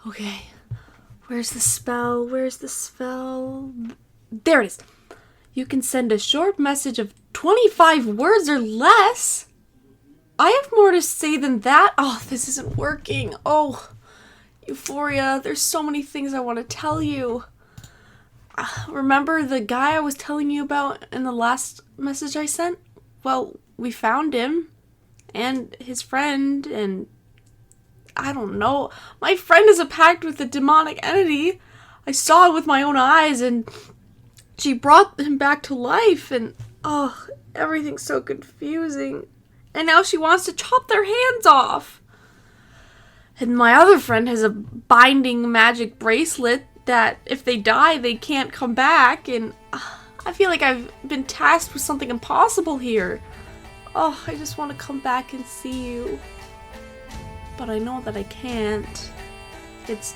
Okay. Where's the spell? Where's the spell? There it is. You can send a short message of 25 words or less. I have more to say than that. Oh, this isn't working. Oh, Euphoria, there's so many things I want to tell you. Remember the guy I was telling you about in the last message I sent? Well, we found him. And his friend, and I don't know. My friend is a pact with a demonic entity. I saw it with my own eyes, and she brought him back to life, and oh, everything's so confusing. And now she wants to chop their hands off. And my other friend has a binding magic bracelet that if they die, they can't come back, and I feel like I've been tasked with something impossible here. Oh, I just want to come back and see you. But I know that I can't. It's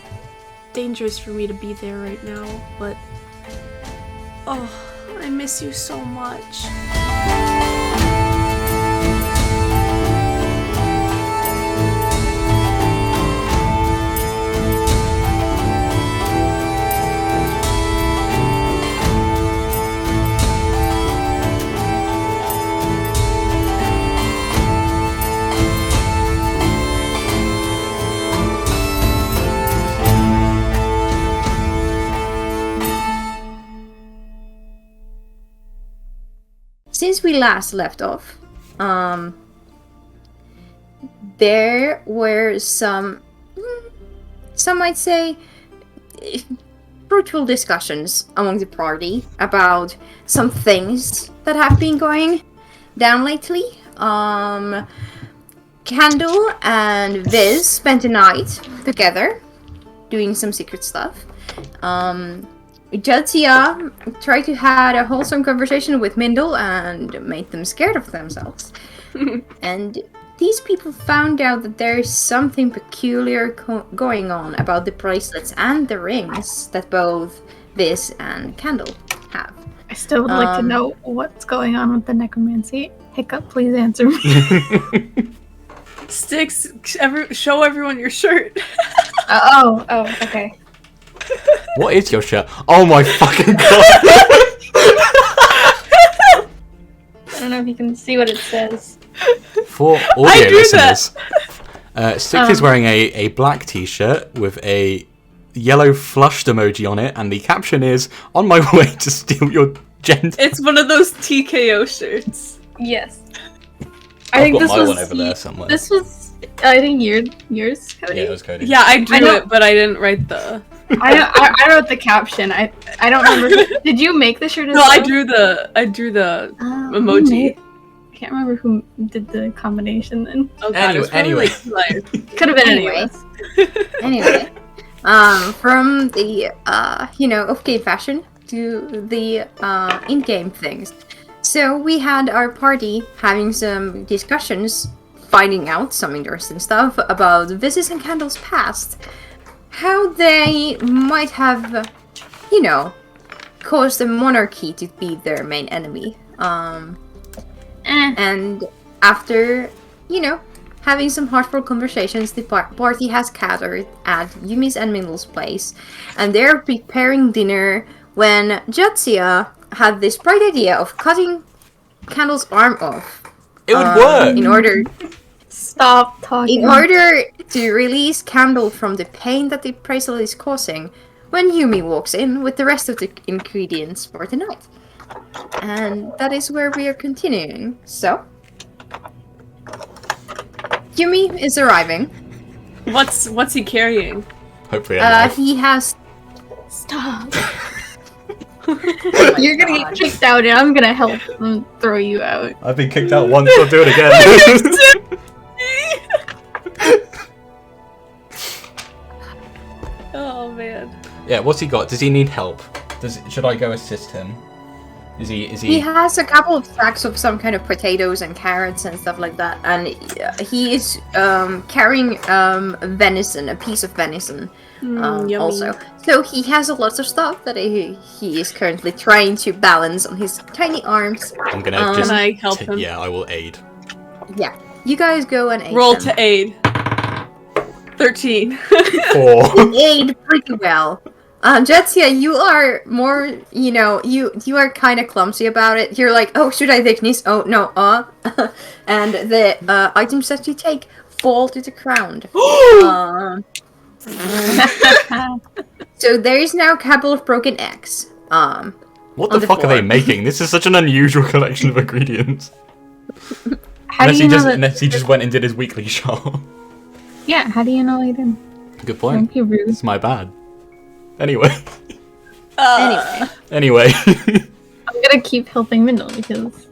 dangerous for me to be there right now, but oh, I miss you so much. Since we last left off, there were some might say, fruitful discussions among the party about some things that have been going down lately. Candle and Viz spent the night together doing some secret stuff. Jadzia tried to have a wholesome conversation with Mindel and made them scared of themselves. And these people found out that there is something peculiar going on about the bracelets and the rings that both Viz and Candle have. I still would like to know what's going on with the necromancy. Hiccup, please answer me. Styx, show everyone your shirt. Oh, okay. What is your shirt? Oh my fucking god! I don't know if you can see what it says. For audio listeners, Styx is wearing a black t-shirt with a yellow flushed emoji on it, and the caption is, "On my way to steal your gender." It's one of those TKO shirts. Yes. I think this was one over there somewhere. This was, I think, yours, Cody? Yeah, it was Cody. Yeah, I drew it, but I didn't write the... I wrote the caption. I don't remember. Did you make the shirt as well? No, I drew the emoji. I can't remember who did the combination then. Oh god, anyway. Could have been anyone. Anyway, from the off-game fashion to the in-game things. So we had our party having some discussions, finding out some interesting stuff about Viz's and Candle's past. How they might have, caused the monarchy to be their main enemy. And after, having some heartfelt conversations, the party has gathered at Yumi's and Mindel's place. And they're preparing dinner when Jadzia had this bright idea of cutting Candle's arm off. It would work! In order... Stop talking. In order to release Candle from the pain that the bracelet is causing when Yumi walks in with the rest of the ingredients for the night. And that is where we are continuing. So, Yumi is arriving. What's he carrying? Hopefully he has... Stop. You're gonna get kicked out and I'm gonna help them throw you out. I've been kicked out once, I'll do it again. Oh man. Yeah, what's he got? Does he need help? Should I go assist him? Is he? He has a couple of sacks of some kind of potatoes and carrots and stuff like that, and he is carrying venison, a piece of venison, also. So he has a lot of stuff that he is currently trying to balance on his tiny arms. I'm gonna Can I help him? Yeah, I will aid. Yeah, you guys go and aid Roll them. to aid. 13. 4. Aid pretty well. Jetsia, you are more, you are kind of clumsy about it. You're like, oh, should I take this? Oh, no, and the items that you take fall to the ground. So there is now a couple of broken eggs. What the fuck are they making? This is such an unusual collection of ingredients. How do you know that? Unless he just went and did his weekly shop. Yeah, how do you know I didn't? Good point. Don't be rude. It's my bad. Anyway. Anyway. I'm gonna keep helping Mindel because...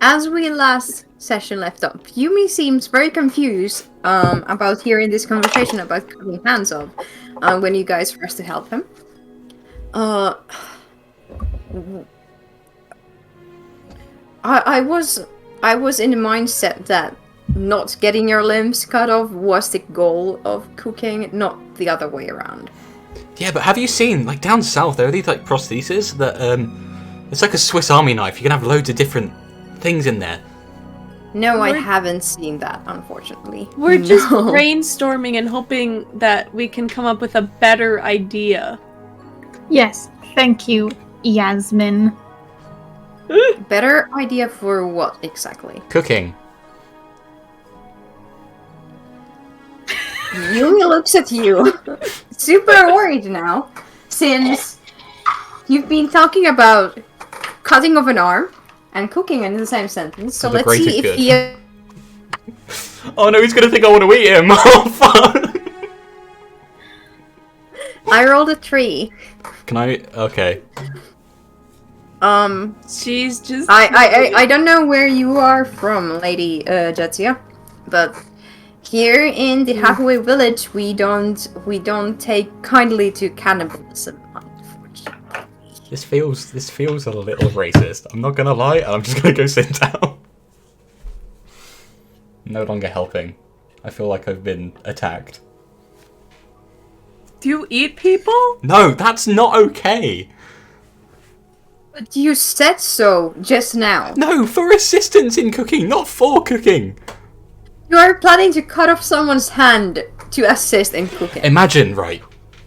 As we last session left up, Yumi seems very confused about hearing this conversation about cutting hands off when you guys were asked to help him. I was in the mindset that not getting your limbs cut off was the goal of cooking, not the other way around. Yeah, but have you seen, like, down south, there are these, like, prostheses that, it's like a Swiss Army knife. You can have loads of different things in there. No, I haven't seen that, unfortunately. We're just brainstorming and hoping that we can come up with a better idea. Yes, thank you, Yasmin. Better idea for what, exactly? Cooking. Yumi looks at you, super worried now, since you've been talking about cutting off an arm and cooking in the same sentence. So let's see if he... Oh no, he's gonna think I want to eat him! Oh fuck! I rolled a 3. Can I? Okay. She's just... I don't know where you are from, Lady Jetsia, but... Here in the halfway village, we don't take kindly to cannibalism, unfortunately. This feels a little racist. I'm not gonna lie, and I'm just gonna go sit down. No longer helping. I feel like I've been attacked. Do you eat people? No, that's not okay. But you said so just now. No, for assistance in cooking, not for cooking. You are planning to cut off someone's hand to assist in cooking. Imagine, right,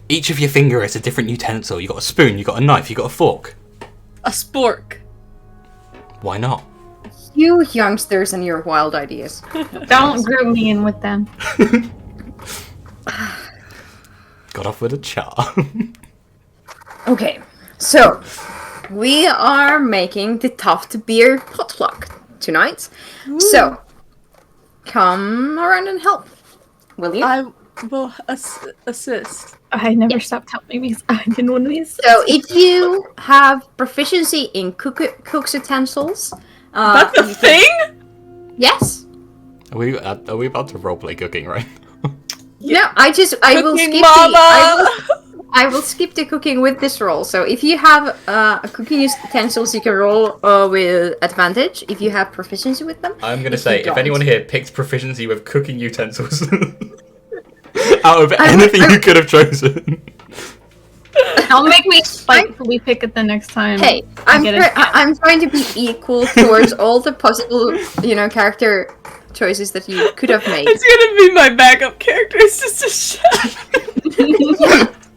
each of your finger is a different utensil. You got a spoon, you got a knife, you got a fork. A spork. Why not? You youngsters and your wild ideas. Don't group me in with them. Got off with a char. Okay, so we are making the Tuft beer potluck tonight. Ooh. So come around and help, will you? I will assist. I never stopped helping because I didn't want to be assist. So if you have proficiency in cook's utensils... That's a thing? Yes. Are we about to roleplay cooking, right? No, I will skip the cooking with this roll. So if you have cooking utensils, you can roll with advantage. If you have proficiency with them, I'm gonna say, if anyone here picked proficiency with cooking utensils out of anything you could have chosen, don't make me spitefully pick it the next time. Hey, I'm trying to be equal towards all the possible, character choices that you could have made. It's gonna be my backup character. It's just a chef.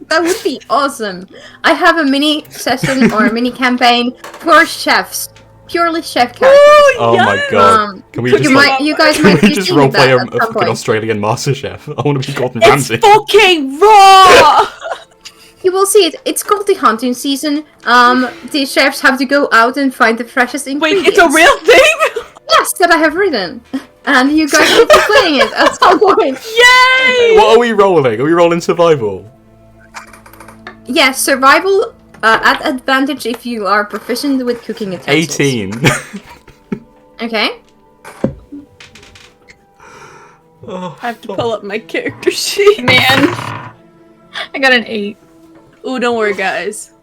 That would be awesome. I have a mini session or a mini campaign for chefs, purely chef characters. Oh my god! Can we just roleplay a fucking Australian MasterChef? I want to be Gordon Ramsay. It's fucking raw. You will see it. It's called the hunting season. The chefs have to go out and find the freshest ingredients. Wait, it's a real thing? Yes, that I have written. And you guys will be playing it at some point. Yay! What are we rolling? Are we rolling survival? Yes, survival at advantage if you are proficient with cooking utensils. 18. Okay. I have to pull up my character sheet. Man. I got an 8. Ooh, don't worry, guys.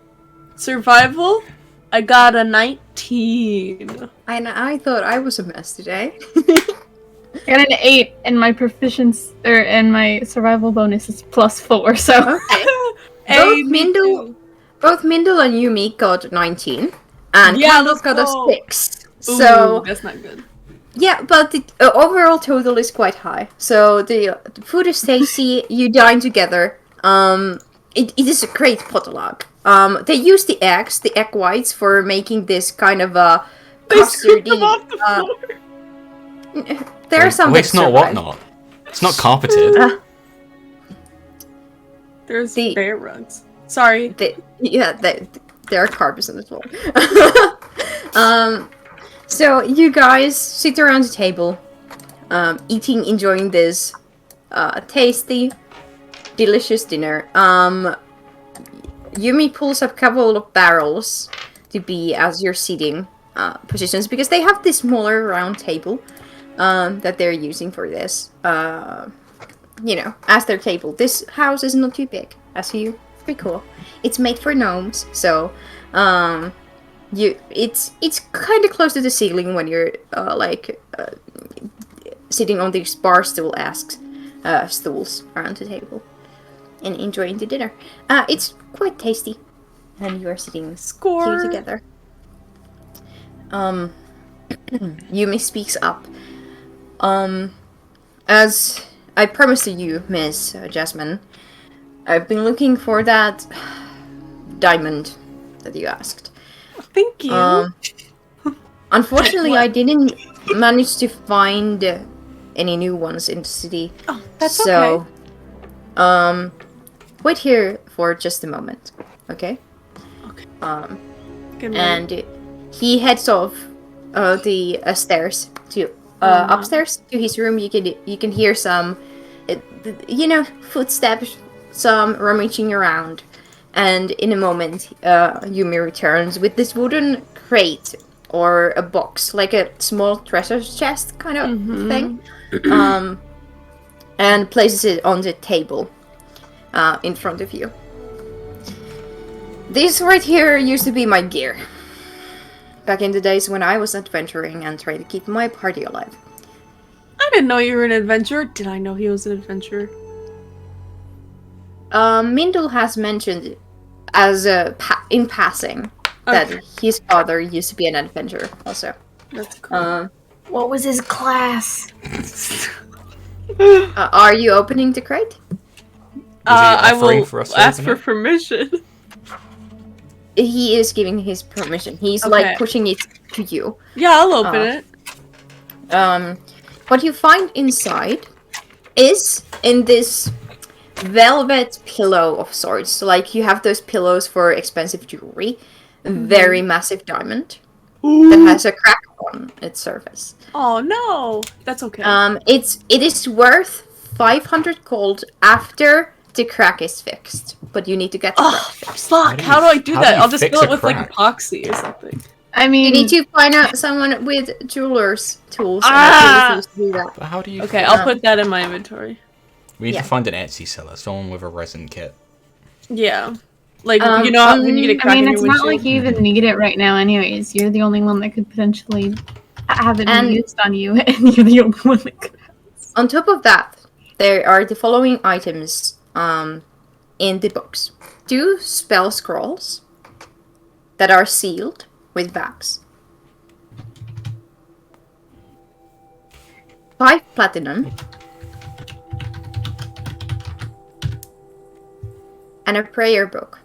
Survival, I got a 19. I thought I was a mess today. I got an 8, and my proficiency and my survival bonus is +4. So okay. Both Mindel and Yumi got 19, and Carlos got a 6. Ooh, so that's not good. Yeah, but the overall total is quite high. So the food is tasty. You dine together. It is a great potluck. They use the egg whites, for making this kind of a They scooped them custardy. off the floor. There are some Wait, that it's not survive. whatnot. It's not carpeted. There's The- bear rugs. Sorry. There are carpets on the floor. So you guys sit around the table, eating, enjoying this tasty, delicious dinner. Yumi pulls up a couple of barrels to be as your seating positions, because they have this smaller round table that they're using for this. As their table. This house is not too big, as you recall. It's made for gnomes, so it's kind of close to the ceiling when you're sitting on these bar stool stools around the table and enjoying the dinner. It's quite tasty, and you are sitting here Score. together. Yumi speaks up. As I promised to you, Miss Jasmine, I've been looking for that diamond that you asked. Thank you. Unfortunately, I didn't manage to find any new ones in the city. Oh, that's so, okay. Wait here for just a moment, okay? Okay. And Good morning. he heads off the stairs to upstairs to his room. You can hear some, footsteps, some rummaging around, and in a moment, Yumi returns with this wooden crate or a box, like a small treasure chest kind of thing, and places it on the table in front of you. This right here used to be my gear. Back in the days when I was adventuring and trying to keep my party alive. I didn't know you were an adventurer. Did I know he was an adventurer? Mindel has mentioned as in passing that his father used to be an adventurer also. That's cool. What was his class? Are you opening the crate? I offering will for us to ask open for it? permission. He is giving his permission. He's Okay. pushing it to you. Yeah, I'll open it. What you find inside is in this velvet pillow of sorts. So, like, you have those pillows for expensive jewelry. Very massive diamond that has a crack on its surface. Oh no, that's okay. It is worth 500 gold after the crack is fixed, but you need to get the crack fixed. Fuck! do How do you- I do how do that? you I'll just fix fill a it with like crack? epoxy or something. I You mean, need to find out someone with jeweler's tools Ah! and abilities to do that. But how do you? Okay, I'll put that in my inventory. We need Yeah. to find an Etsy seller, someone with a resin kit. Yeah, like Um, you know how when you get a crack I mean, in it's your not windshield. like you even need it right now. Anyways, you're the only one that could potentially have it And- be used on you, and you're the only one that could. On top of that, there are the following items in the box. 2 spell scrolls that are sealed with wax. 5 platinum. And a prayer book.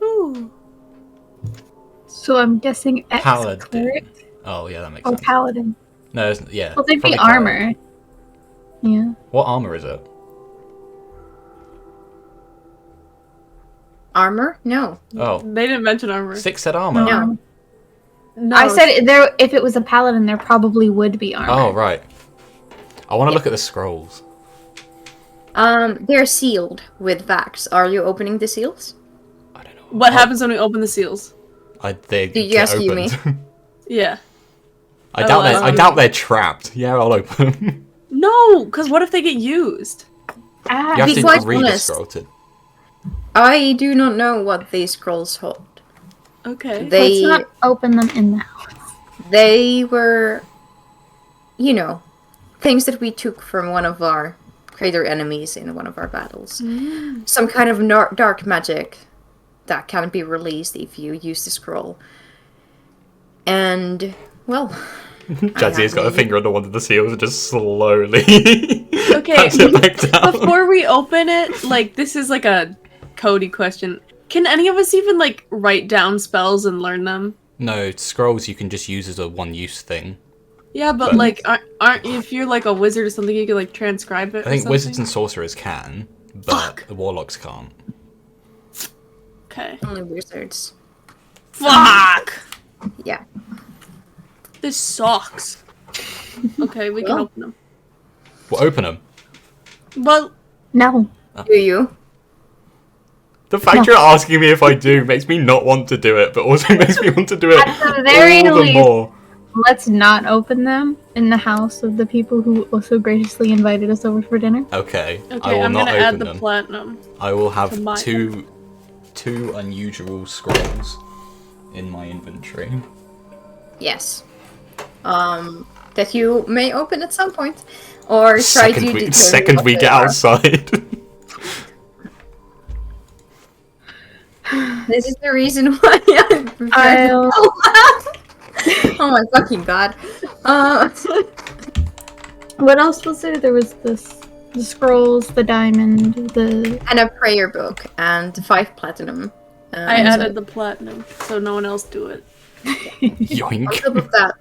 Ooh. So I'm guessing X, Paladin. correct? Oh yeah, that makes Oh, sense. paladin. No, yeah. Well, they'd be probably paladin. armor. Yeah. What armor is it? Armor? No. Oh, They didn't mention armor. 6 set armor. No. No, I said there. If it was a paladin, there probably would be armor. Oh right. I want to look at the scrolls. They're sealed with wax. Are you opening the seals? I don't know. What happens when we open the seals? They Did you get ask you opened. Yeah. I Oh, doubt I I see. doubt they're trapped. Yeah, I'll open them. No, because what if they get used? Ah, You have Be to quite read the honest. scroll to. I do not know what these scrolls hold. Okay. let's They not open them in the house. they were, things that we took from one of our greater enemies in one of our battles. Some kind of dark magic that can't be released if you use the scroll. And, well, Jadzier's got her finger under one of the seals and just slowly Okay, pats it back down. before we open it, like, this is like a Cody question. Can any of us even, like, write down spells and learn them? No, scrolls you can just use as a one-use thing. Yeah, but like, aren't if you're like a wizard or something, you can like transcribe it. I think wizards and sorcerers can, but Fuck. the warlocks can't. Okay. Only wizards. Fuck. Yeah. This sucks. Okay, we can Well. open them. Well, open them. Well, No. Do you? The fact you're asking me if I do makes me not want to do it, but also makes me want to do it At the very all the least- more. Let's not open them in the house of the people who also graciously invited us over for dinner. Okay, I okay, will I'm not gonna add open the them. platinum. I will have to my- two unusual scrolls in my inventory. Yes. That you may open at some point, or try to determine Second what we they get are. outside. This is the reason why I prepared I'll- Oh my fucking god. What else was there? There was the scrolls, the diamond, the... And a prayer book, and 5 platinum. I added the platinum, so no one else do it. On Yoink. top of that,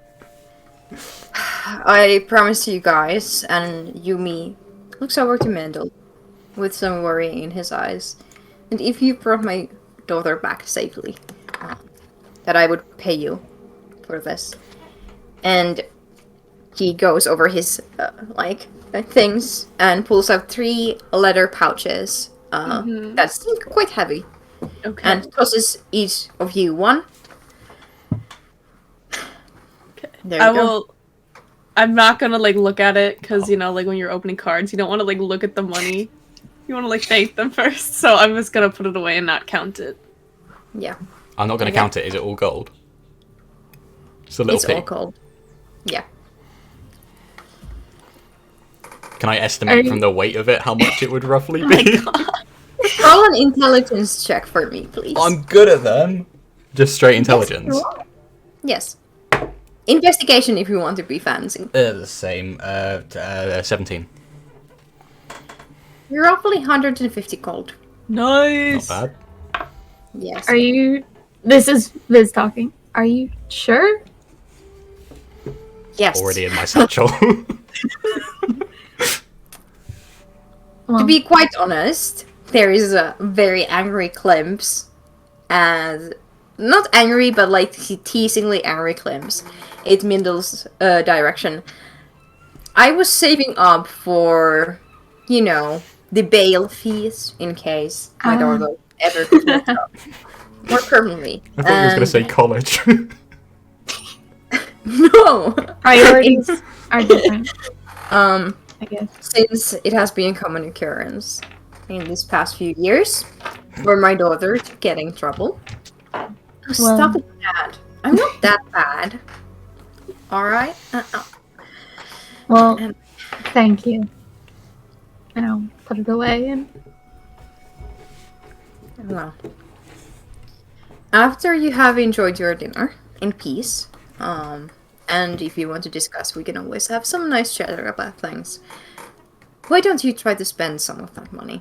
I promise you guys, and Yumi looks over to Mendel with some worry in his eyes. And if you brought my daughter back safely, that I would pay you for this. And he goes over his things and pulls out 3 leather pouches that seem quite heavy, Okay. and tosses each of you one. There you I go. will. I'm not gonna like look at it because you know, like when you're opening cards, you don't want to like look at the money. You want to like thank them first. So I'm just gonna put it away and not count it. Yeah, I'm not going to Okay. count it. Is it all gold? It's a little it's all pig. cold. Yeah. Can I estimate Are from you- the weight of it how much it would roughly Oh my be? god. Roll an intelligence check for me, please. I'm good at them. Just straight intelligence. Yes. Investigation if you want to be fancy. The same. 17. You're roughly 150 gold. Nice. Not bad. Yes. Are you... This is Viz talking. Are you sure? Yes. Already in my satchel. Well, To be quite honest, there is a very angry Clemps, and not angry, but like teasingly angry Clemps in Mindel's direction. I was saving up for, you know, the bail fees in case my daughter ever gets locked up more permanently. I thought you was going to say college. No. priorities are different, I guess. Since it has been a common occurrence in these past few years for my daughter to get in trouble. Oh, stop it, Dad. I'm not that bad. Alright? Well, Um, thank you. And I'll put it away and... Well. After you have enjoyed your dinner in peace, and if you want to discuss, we can always have some nice chatter about things. Why don't you try to spend some of that money?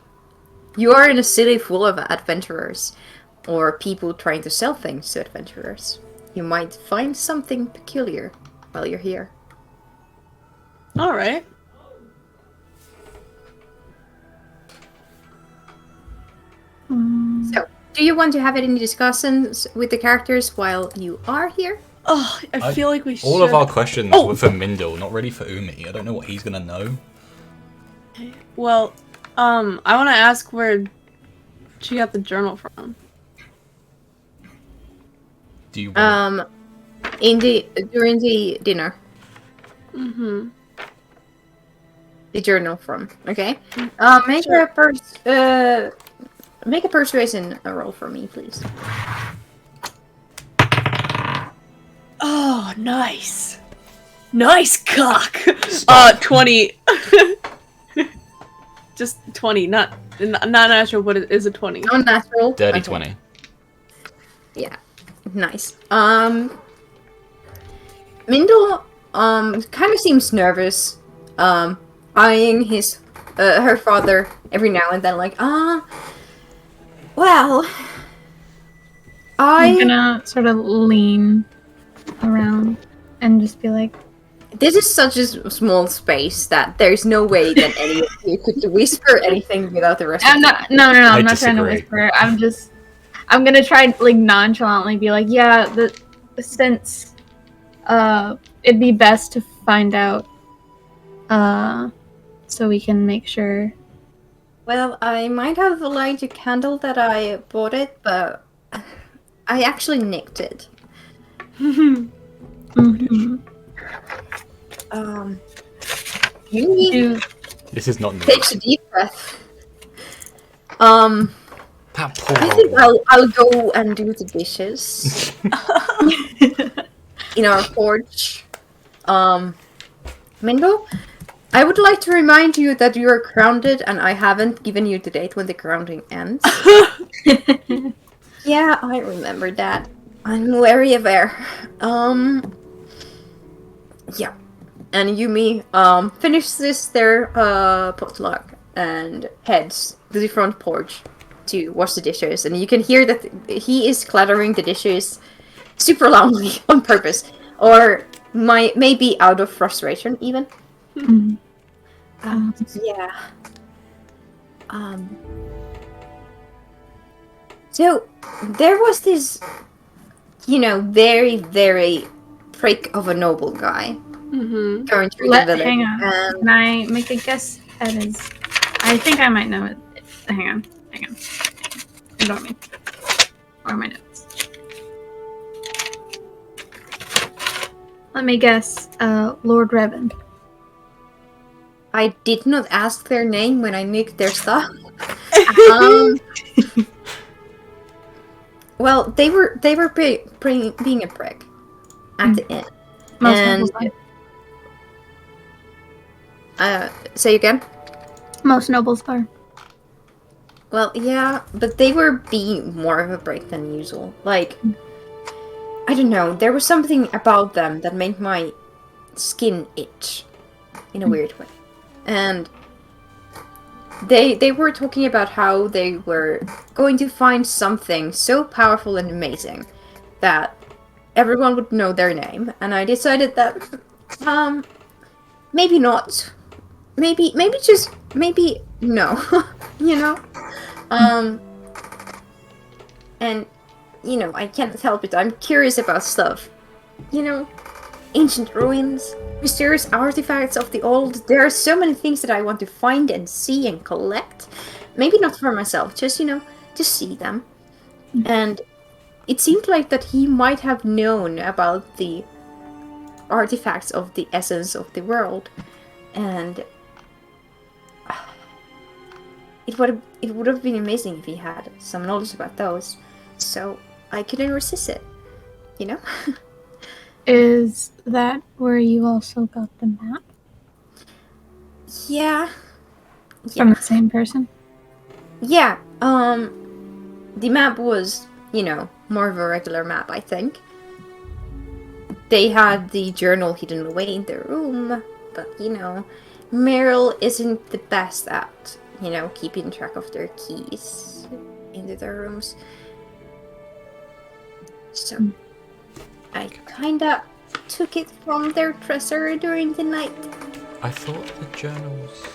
You are in a city full of adventurers, or people trying to sell things to adventurers. You might find something peculiar while you're here. All right. So, do you want to have any discussions with the characters while you are here? Oh, I feel like we should. All of our questions Oh! were for Mindel, not really for Umi. I don't know what he's going to know. Well, I want to ask where she got the journal from. Do you want... During the dinner. Mm-hmm. The journal from. Okay. Make a persuasion roll for me, please. Oh, nice. Nice cock. Stop. 20. Just 20, not natural, but it is a 20. Unnatural. Dirty Okay. 20. Yeah. Nice. Mindel kind of seems nervous, eyeing her father every now and then, like, well, I'm gonna sort of lean around and just be like, this is such a small space that there's no way that any of you could whisper anything without the rest of I'm them. not. No, I'm not trying to disagree. whisper. I'm gonna try like nonchalantly be like, yeah, since it'd be best to find out, so we can make sure. Well, I might have lighted a candle that I bought it, but I actually nicked it. Mm-hmm. You This is not new. take a deep breath. That poor I think old- I'll go and do the dishes in our porch. Mindel, I would like to remind you that you are grounded, and I haven't given you the date when the grounding ends. Yeah, I remember that. I'm very aware. Yeah. And Yumi finishes their potluck and heads to the front porch to wash the dishes, and you can hear that he is clattering the dishes super loudly on purpose, or maybe out of frustration even. Mm-hmm. Yeah. So there was this, very, very prick of a noble guy Mm-hmm. going through the village. Hang on. Can I make a guess at his? I think I might know it. Hang on. Ignore me. Or my notes. Let me guess. Lord Revan. I did not ask their name when I nicked their stuff. Well, they were being a prick at the end. Most And nobles say again. Most nobles are. Well, yeah, but they were being more of a prick than usual. Like, I don't know. There was something about them that made my skin itch in a weird way. And they were talking about how they were going to find something so powerful and amazing that everyone would know their name. And I decided that maybe not. Maybe no. And I can't help it. I'm curious about stuff. Ancient ruins, mysterious artifacts of the old. There are so many things that I want to find and see and collect. Maybe not for myself, just to see them. And it seemed like that he might have known about the artifacts of the essence of the world, and it would have been amazing if he had some knowledge about those. So I couldn't resist it. Is that where you also got the map? Yeah. From the same person? Yeah. The map was, more of a regular map, I think. They had the journal hidden away in their room, but Meryl isn't the best at, keeping track of their keys into their rooms. So I kinda took it from their dresser during the night. I thought the journals.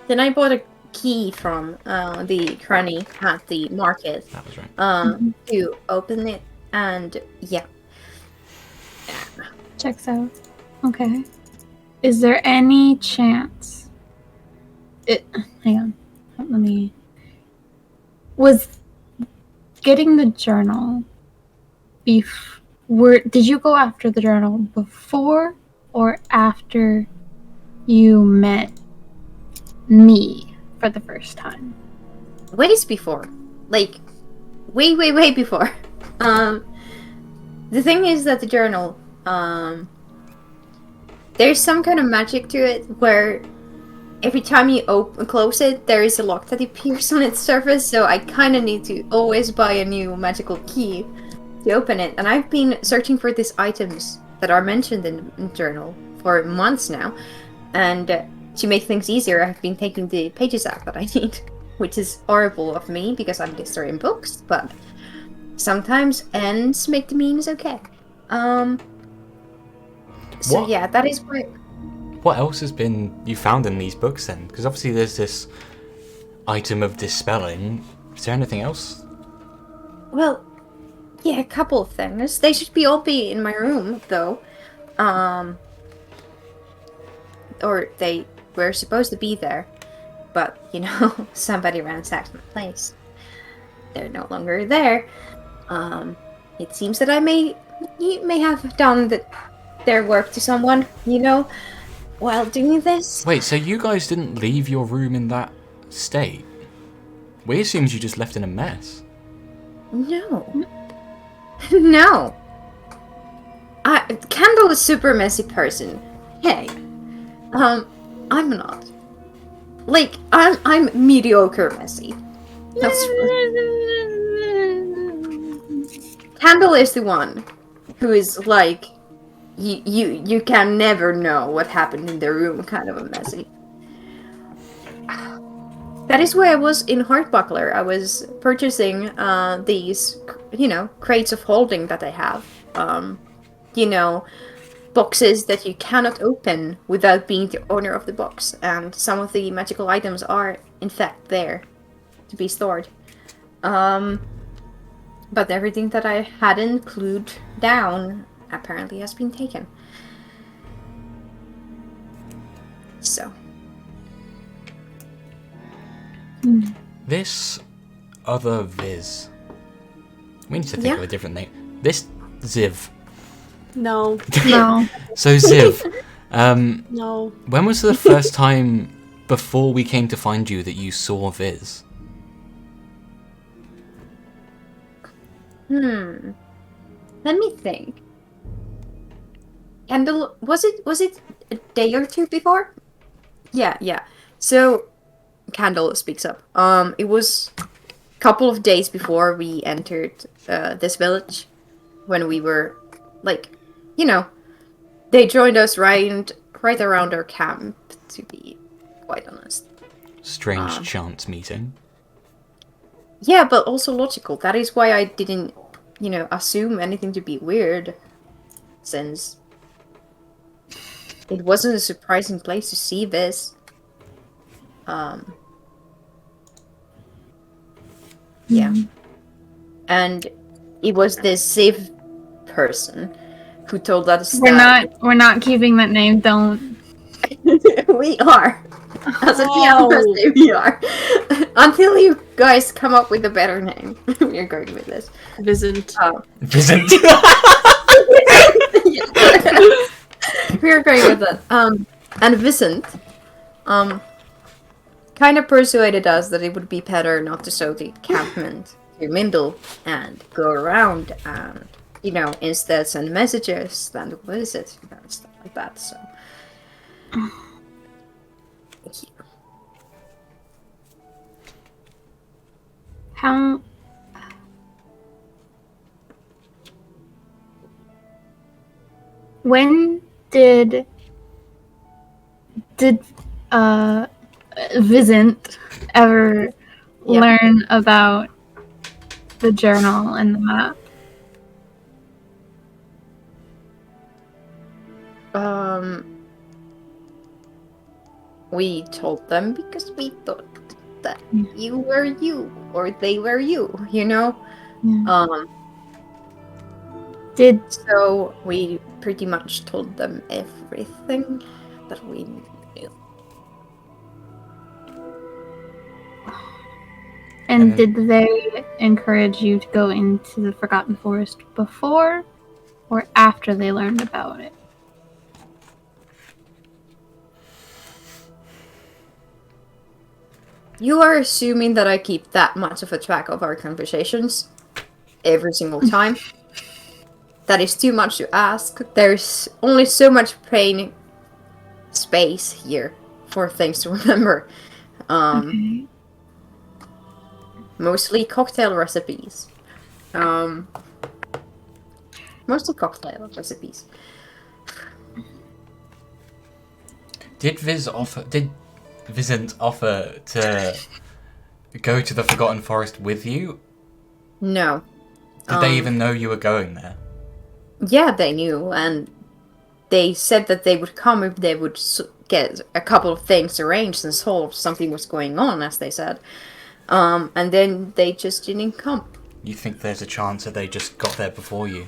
Then I bought a key from the granny at the market That was right. to open it, and yeah. Checks out. Okay. Is there any chance? Hang on. Let me. Was getting the journal did you go after the journal before or after you met me for the first time? Ways before. Like, way before. The thing is that the journal, there's some kind of magic to it where every time you close it, there is a lock that appears on its surface, so I kind of need to always buy a new magical key to open it, and I've been searching for these items that are mentioned in the journal for months now, and to make things easier, I've been taking the pages out that I need, which is horrible of me because I'm destroying books, but sometimes ends make the means okay. So What? yeah, that is why. What else has been you found in these books then? Because obviously there's this item of dispelling. Is there anything else? Well, yeah, a couple of things. They should be all be in my room, though. Or they were supposed to be there. But, you know, somebody ransacked my place. They're no longer there. It seems that you may have done their work to someone, you know, while doing this. Wait, so you guys didn't leave your room in that state? We assumed you just left in a mess. No. No. Candle is a super messy person. Hey. I'm not. Like, I'm mediocre messy. That's Candle is the one who is like, you can never know what happened in their room, kind of a messy. That is why I was in Heartbuckler. I was purchasing these, you know, crates of holding that I have. You know, boxes that you cannot open without being the owner of the box. And some of the magical items are, in fact, there to be stored. But everything that I hadn't glued down apparently has been taken. So. This other Viz. We need to think Yeah. of a different name. This Ziv. No. No. So Ziv, No. when was the first time before we came to find you that you saw Viz? Let me think. Candle, was it a day or two before? Yeah. So, Candle speaks up. It was a couple of days before we entered this village, when we were, like, you know, they joined us right around our camp, to be quite honest. Strange chance meeting. Yeah, but also logical. That is why I didn't, you know, assume anything to be weird, since it wasn't a surprising place to see this. Yeah. And it was this Civ person who told us We're not keeping that name. Don't. we are. As a fiancé, we are. Until you guys come up with a better name. We are going with this. Visent. Visent. We are going with it. And Vicent, kind of persuaded us that it would be better not to show the encampment to Mindel and go around and, you know, instead send messages than to visit and stuff like that, so. How. When did Visent ever learn about the journal and the map? We told them because we thought that you were you, or they were you, you know? Yeah. So we pretty much told them everything that we knew. And did they encourage you to go into the Forgotten Forest before or after they learned about it? You are assuming that I keep that much of a track of our conversations every single time. That is too much to ask. There's only so much brain space here for things to remember. Okay. Mostly cocktail recipes. Mostly cocktail recipes. Did Visant offer to go to the Forgotten Forest with you? No. Did they even know you were going there? Yeah, they knew, and they said that they would come if they would get a couple of things arranged and solved. Something was going on, as they said. And then they just didn't come. You think there's a chance that they just got there before you?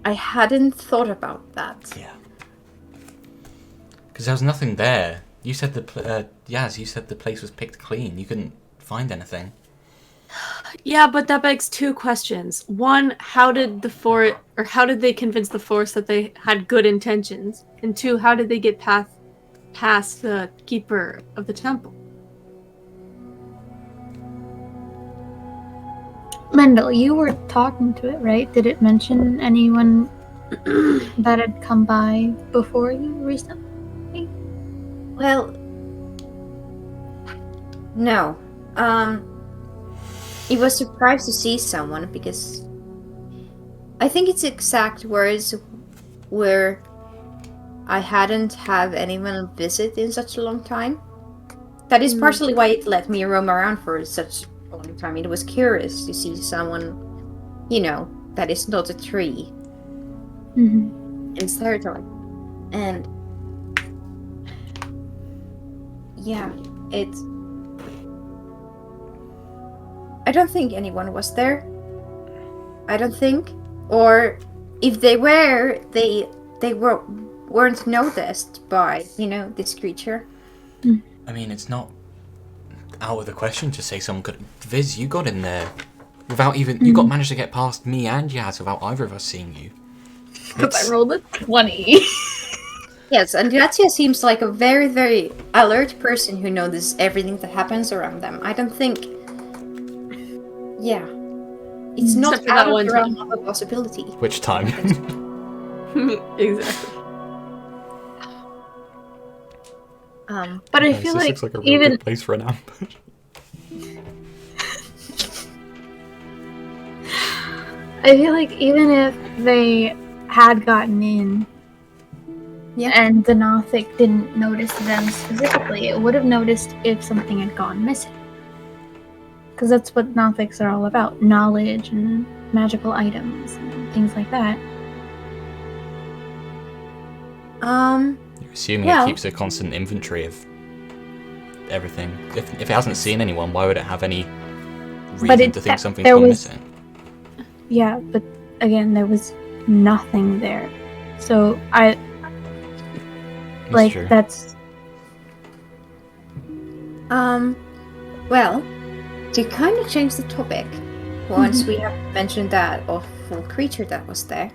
I hadn't thought about that. Yeah. Because there was nothing there. You said Yaz, you said the place was picked clean. You couldn't find anything. Yeah, but that begs two questions. One, how did they convince the forest that they had good intentions? And two, how did they get past the keeper of the temple? Mendel, you were talking to it, right? Did it mention anyone that had come by before you recently? Well, no. It was surprised to see someone because I think its exact words were, I hadn't had anyone visit in such a long time. That is partially why it let me roam around for such a long time. It was curious to see someone, that is not a tree in its territory. And yeah, I don't think anyone was there. I don't think. Or if they were, they weren't noticed by, this creature. I mean, it's not out of the question to say someone could... Viz, you got in there without even... You managed to get past me and Yaz without either of us seeing you. Because I rolled a 20. Yes, and Grazia seems like a very, very alert person who knows everything that happens around them. I don't think... Yeah. It's not Except for out that of one the realm of a possibility. Which time? Exactly. But I feel like looks like a real even good place for an ambush. I feel like even if they had gotten in, and the Nothic didn't notice them specifically, it would have noticed if something had gone missing. Because that's what Nothics are all about: knowledge and magical items and things like that. You're assuming it keeps a constant inventory of everything. If it hasn't seen anyone, why would it have any reason to think something's gone missing? Yeah, but again, there was nothing there. So that's... Well, to kind of change the topic, once we have mentioned that awful creature that was there,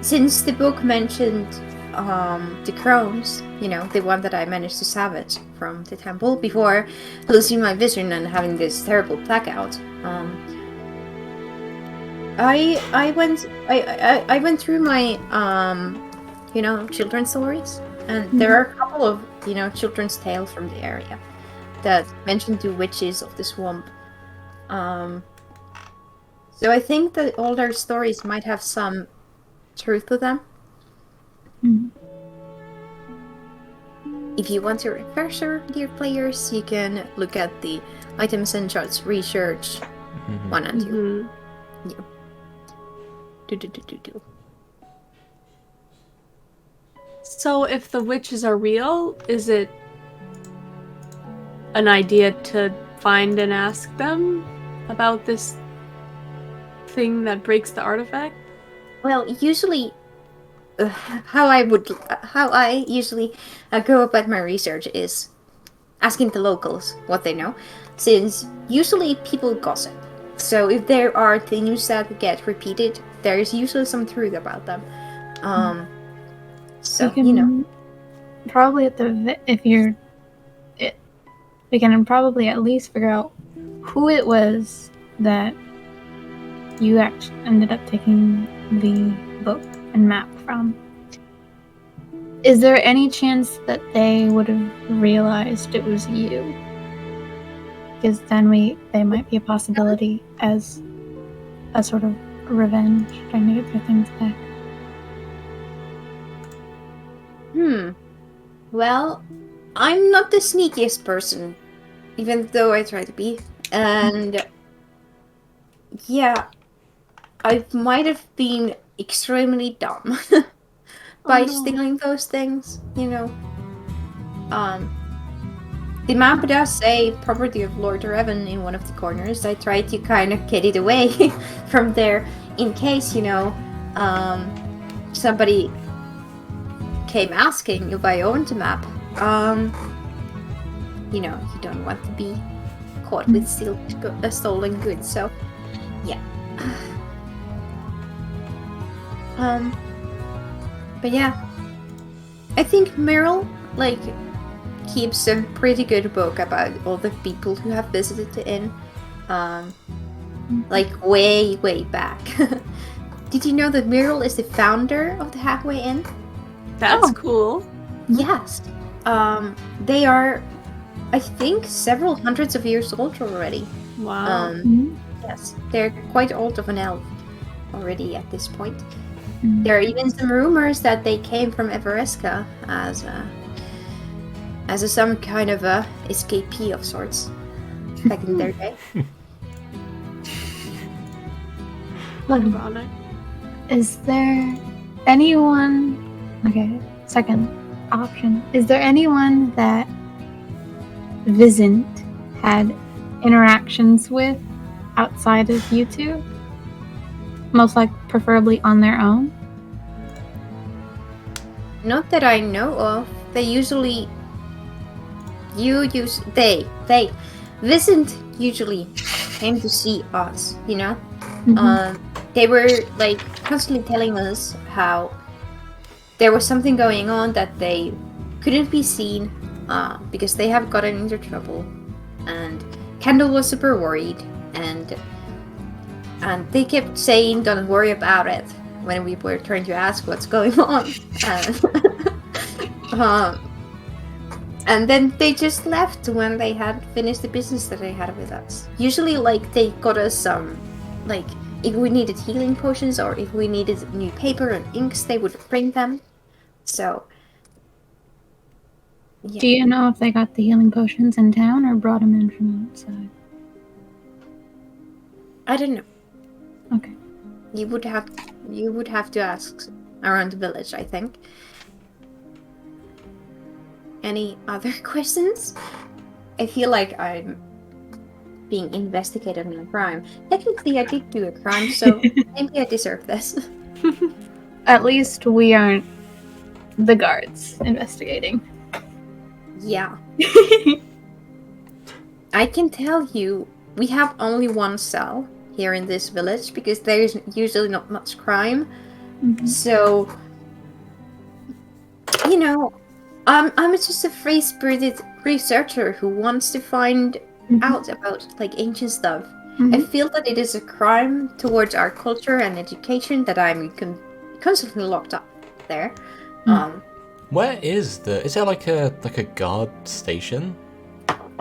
since the book mentioned the crones, the one that I managed to salvage from the temple before losing my vision and having this terrible blackout, I went through my children's stories, and there are a couple of children's tales from the area that mention the witches of the swamp. So I think that all their stories might have some truth to them. If you want a refresher, dear players, you can look at the items and charts research 1 and 2. Yeah. So if the witches are real, is it an idea to find and ask them about this thing that breaks the artifact? Well, usually, how I usually go about my research is asking the locals what they know, since usually people gossip. So if there are things that get repeated, there is usually some truth about them. So probably we can probably at least figure out who it was that you actually ended up taking the book and map from. Is there any chance that they would have realized it was you? Because then they might be a possibility as a sort of revenge, trying to get their things back. Well, I'm not the sneakiest person, even though I try to be. And yeah, I might have been extremely dumb by stealing those things, The map does say property of Lord Revan in one of the corners. I tried to kind of get it away from there in case, somebody came asking if I owned the map. You don't want to be caught with stolen goods, so yeah. But yeah, I think Meryl, keeps a pretty good book about all the people who have visited the inn, way, way back. Did you know that Meryl is the founder of the Halfway Inn? That's cool. Yes. They are, I think, several hundreds of years old already. Wow. Yes, they're quite old of an elf already at this point. There are even some rumors that they came from Everesca as some kind of a escapee of sorts back in their day. Ironic. Is there anyone... Okay, second option. Is there anyone that Visent had interactions with outside of you two? Most preferably on their own? Not that I know of. They usually... Visent usually came to see us, They were, constantly telling us how there was something going on that they couldn't be seen because they have gotten into trouble. And Kendall was super worried, and they kept saying, "Don't worry about it," when we were trying to ask what's going on. And then they just left when they had finished the business that they had with us. Usually, they got us some, if we needed healing potions or if we needed new paper and inks, they would bring them. So, yeah. Do you know if they got the healing potions in town or brought them in from outside? I don't know. Okay. You would have to ask around the village, I think. Any other questions? I feel like I'm being investigated on a crime. Technically, I did do a crime, so maybe I deserve this. At least we aren't the guards investigating. Yeah. I can tell you, we have only one cell here in this village because there is usually not much crime. So, I'm just a free-spirited researcher who wants to find out about ancient stuff. I feel that it is a crime towards our culture and education that I'm constantly locked up there. Where is there a guard station?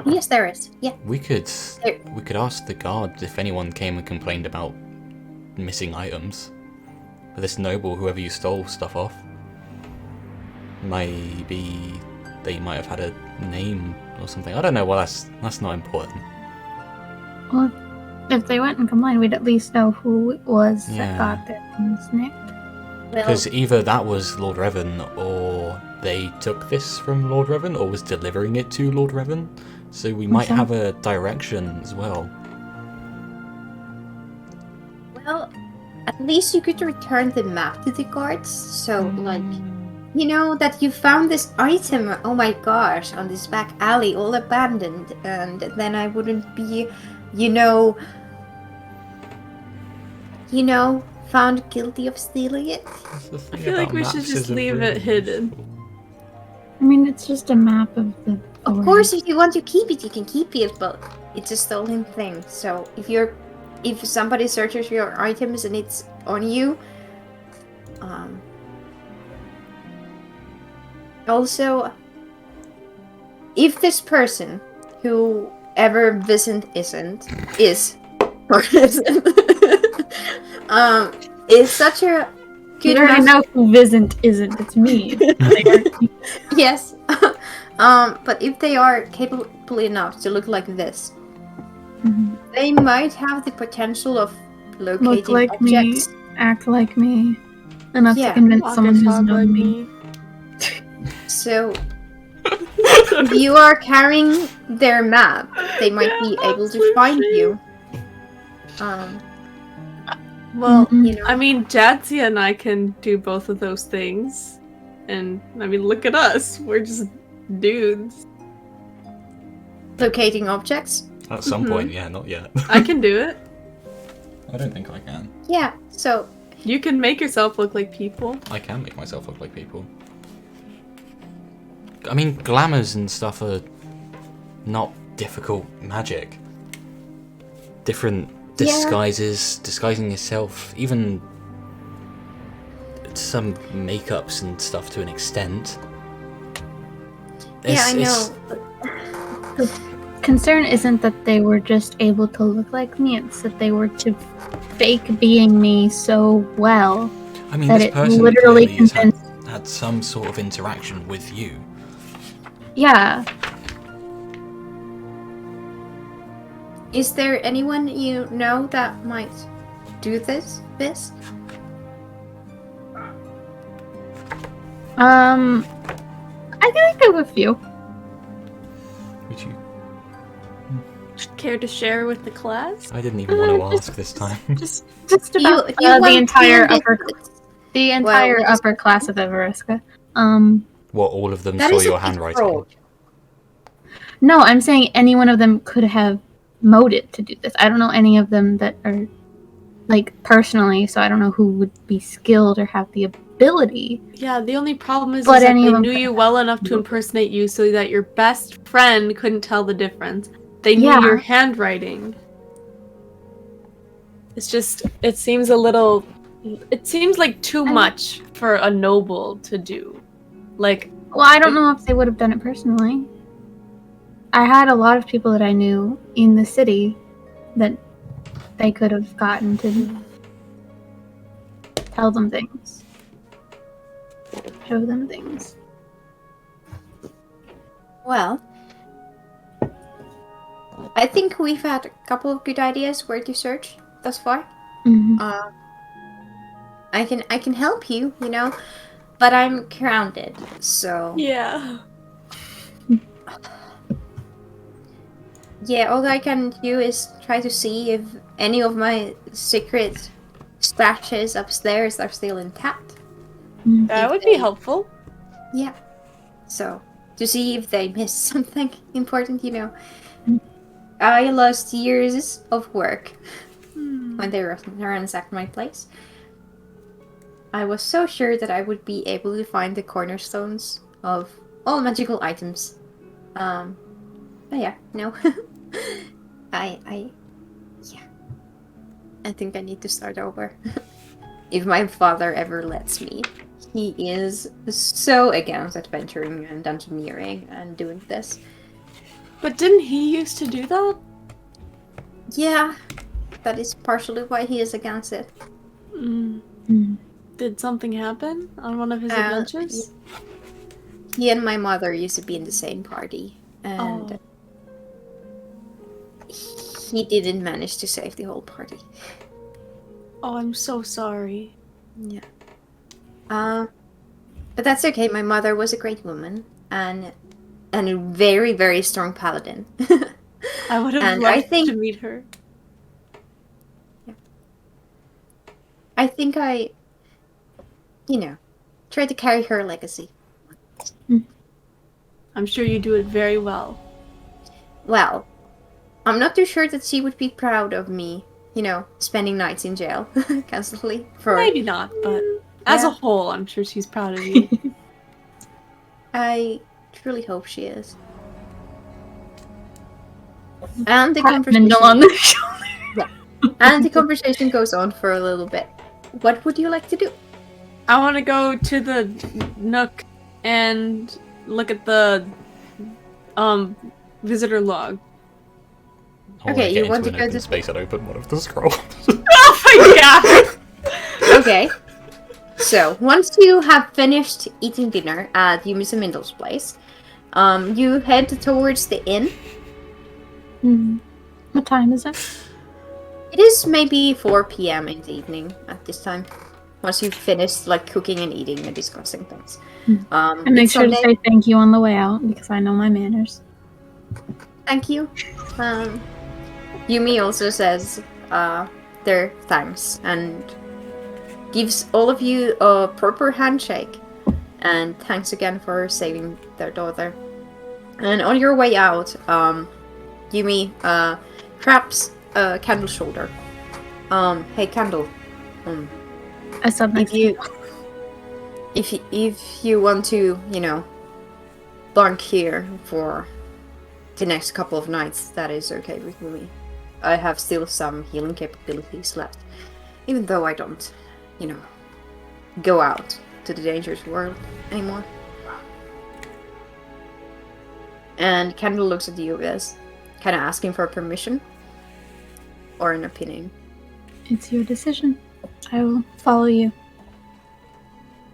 Yes, there is. Yeah. We could ask the guard if anyone came and complained about missing items. But this noble, whoever you stole stuff off, maybe they might have had a name or something. I don't know. Well, that's not important. Well, if they went and complained, we'd at least know who it was that got their things nicked. Because either that was Lord Revan, or they took this from Lord Revan, or was delivering it to Lord Revan. So we might have a direction as well. Well, at least you could return the map to the guards. So, that you found this item, oh my gosh, on this back alley, all abandoned. And then I wouldn't be, found guilty of stealing it. I feel like we should just leave it hidden. I mean, it's just a map of the... Of course, if you want to keep it, you can keep it, but it's a stolen thing. So if somebody searches your items and it's on you, Also, if this person, whoever Vincent is is such a You good already master. know who Visent isn't. It's me. Yes. But if they are capable enough to look like this, they might have the potential of Look locating like me, objects. act like me, enough Yeah. to convince Walk someone and who's talk known like me. So, if you are carrying their map, they might be able to find you. Well, You know. I mean, Jadzia and I can do both of those things. And, I mean, look at us. We're just dudes. Locating objects. At some point, yeah, not yet. I can do it. I don't think I can. Yeah. So You can make yourself look like people. I can make myself look like people. I mean, glamours and stuff are not difficult magic. Different disguises, disguising yourself, even some makeups and stuff to an extent. yeah, I It's- know. Concern isn't that they were just able to look like me, it's that they were to fake being me so well I mean, that this it person literally clearly has convinced. had some sort of interaction with you. Yeah. Is there anyone you know that might do this? I can think of a few. Would you? Care to share with the class? I didn't even want to ask this time. Just Do you- about do you want the entire to- upper Well, upper class of Everesca. What, all of them That saw is a your big handwriting? fraud. No, I'm saying any one of them could have moded to do this. I don't know any of them that are like personally, so I don't know who would be skilled or have the ability. Yeah, the only problem is But that any they of them knew could you have. well enough to impersonate you so that your best friend couldn't tell the difference. They knew Yeah. your handwriting. It's just, it seems a little, it seems like too much for a noble to do. Like, Well, I don't know if they would have done it personally. I had a lot of people that I knew in the city that they could have gotten to tell them things, show them things. Well, I think we've had a couple of good ideas where to search thus far. Mhm. I can help you, you know, but I'm grounded, so yeah. yeah. All I can do is try to see if any of my secret stashes upstairs are still intact. That would be helpful. Yeah. So, to see if they missed something important, you know. I lost years of work when they ransacked my place. I was so sure that I would be able to find the cornerstones of all magical items. But yeah, no. I think I need to start over. If my father ever lets me. He is so against adventuring and dungeoneering and doing this. But didn't he used to do that? Yeah, that is partially why he is against it. Did something happen on one of his adventures? He and my mother used to be in the same party, and he didn't manage to save the whole party. Oh, I'm so sorry. Yeah. But that's okay. My mother was a great woman and a very, very strong paladin. I would have And loved to meet her. I think I, try to carry her legacy. I'm sure you do it very well. Well, I'm not too sure that she would be proud of me, spending nights in jail constantly. Maybe not, but as a whole, I'm sure she's proud of you. I truly hope she is. And the conversation Mindel on the shoulder. and the conversation goes on for a little bit. What would you like to do? I want to go to the nook and look at the visitor log. I Okay, you get want into to an go open to space and open one of the scrolls. Oh my god! Okay. So, once you have finished eating dinner at Umi and Mindel's place, you head towards the inn. What time is it? It is maybe 4 p.m. in the evening at this time. Once you've finished like cooking and eating and discussing things. And make it's sure to Sunday. say thank you on the way out because I know my manners. Thank you. Yumi also says their thanks and gives all of you a proper handshake. And thanks again for saving their daughter. And on your way out, Yumi grabs Candle's shoulder. Hey Candle. I said next If you want to, bunk here for the next couple of nights, that is okay with me. I have still some healing capabilities left. Even though I don't, go out to the dangerous world anymore. And Candle looks at you as kind of asking for permission or an opinion. It's your decision. I will follow you.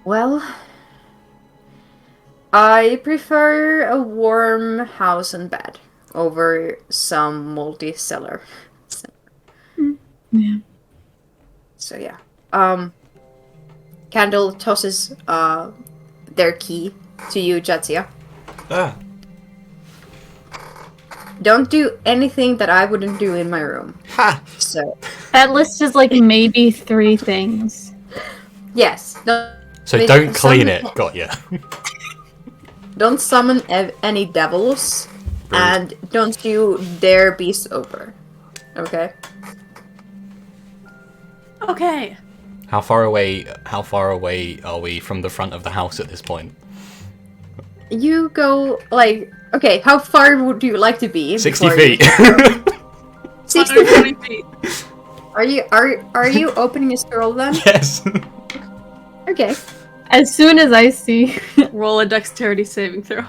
Well, I prefer a warm house and bed over some moldy cellar. Yeah. So yeah. Candle tosses their key to you, Jatsia. Ah. Don't do anything that I wouldn't do in my room. Ha! So That list is like maybe 3 things. yes. So don't clean it. Got ya. Don't summon any devils, Rude. and don't you dare be sober. Okay. Okay. How far away are we from the front of the house at this point? You go okay. How far would you like to be? 60 before feet. you- 60 120 feet. Are you opening a scroll then? Yes. Okay. As soon as I see. Roll a dexterity saving throw.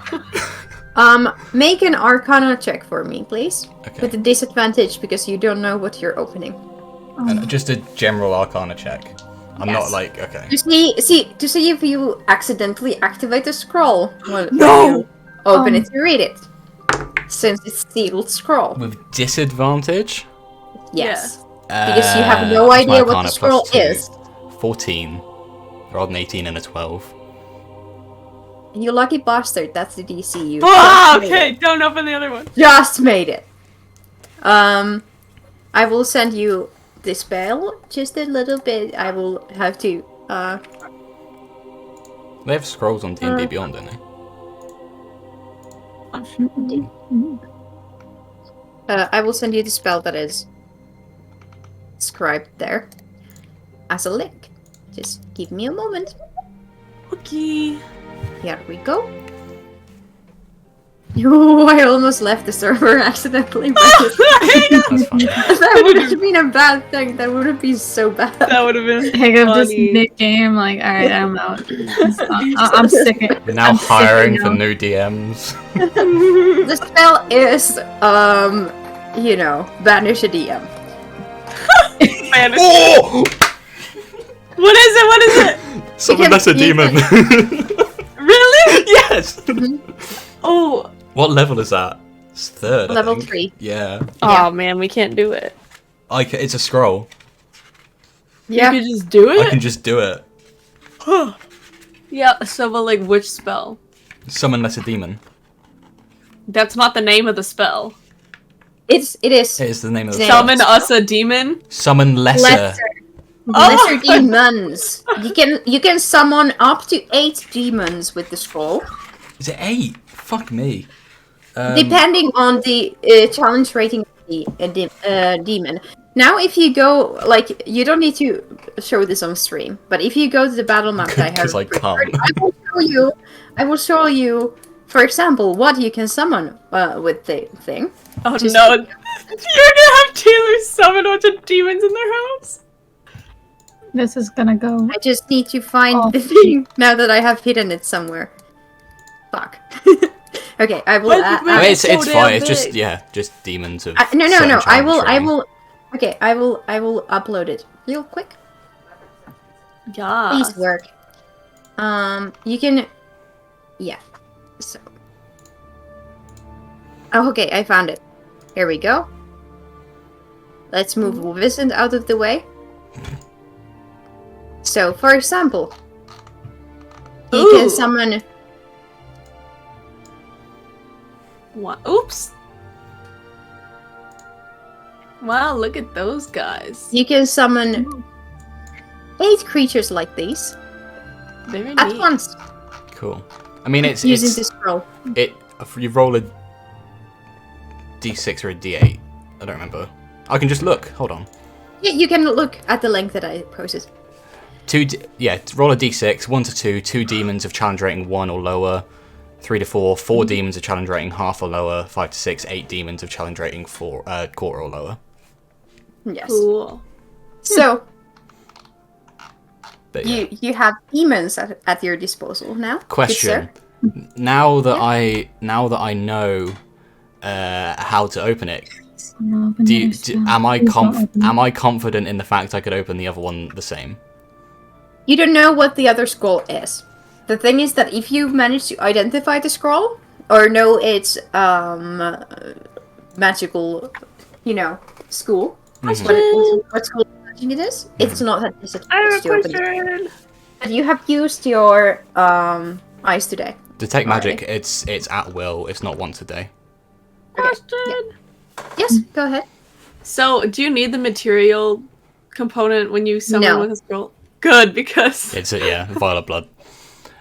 Make an Arcana check for me, please. Okay. With a disadvantage because you don't know what you're opening. And just a general Arcana check. I'm Yes. not okay. To see if you accidentally activate the scroll. When you open it to read it. Since it's sealed scroll. With disadvantage? Yes. Because you have no what's idea my what the Arcana scroll plus 2? is. 14. Rolled an 18 and a 12. You lucky bastard, that's the DC you Ah, just made okay, it. don't open the other one. Just made it. I will send you the spell just a little bit. I will have to They have scrolls on D&D Beyond, don't they? I will send you the spell that is described there as a link. Just give me a moment. Okay. Here we go. Oh, I almost left the server accidentally. That's fine. That would have been a bad thing. That would have been so bad. That would have been Hiccup just funny. mid-game, like, alright, I'm out. I'm sick of We're now I'm sick hiring right for now. new DMs. The spell is, banish a DM. Man, Oh! what is it? What is it? Summon that's a You demon. Really? Yes! Oh. What level is that? It's 3rd. I Level think. 3. Yeah. Oh man, we can't do it. It's a scroll. Yeah. You could just do I it? can just do it. Yeah, so but which spell? Summon lesser demon. That's not the name of the spell. It is. It is the name of the Name. spell. Summon us a demon? Summon lesser. Lesser demons. You can summon up to 8 demons with the scroll, Is it 8? Fuck me. depending on the challenge rating of the demon. Now, if you go, you don't need to show this on stream, but if you go to the battle map that I have 'Cause I prepared, can't. I will show you, for example, what you can summon with the thing. Oh Just- no. You're gonna have Taylor summon a bunch of demons in their house? This is gonna go. I just need to find Oh. the thing now that I have hidden it somewhere. Fuck. Okay, I will. Why did we- I mean, it's so fine. damn It's just big. just demons of. No. certain I will. training. Okay, I will upload it real quick. Yeah. Please work. You can. Yeah. So. Oh, okay, I found it. Here we go. Let's move Vincent out of the way. So, for example, he can Ooh. summon. What? Oops. Wow, look at those guys. You can summon 8 creatures like these Very at neat. once Cool. I mean, it's using this scroll. If you roll a d6 or a d8, I don't remember. I can just look. Hold on. Yeah, you can look at the link that I posted. Roll a d6. 1 to 2. 2 demons of challenge rating 1 or lower. 3 to 4. 4 demons of challenge rating half or lower. 5 to 6. 8 demons of challenge rating quarter or lower. Yes. Cool. So But yeah. you have demons at your disposal now. Good Question. sir. Now that I know how to open it, am I confident in the fact I could open the other one the same? You don't know what the other scroll is. The thing is that if you manage to identify the scroll or know its magical, school, what school of magic it is, it's not that disadvantage to open it. But you have used your eyes today. Detect magic. Alright. It's at will. It's not once a day. Question. Yes, go ahead. So, do you need the material component when you summon No. with a scroll? Good, because It's vial of blood.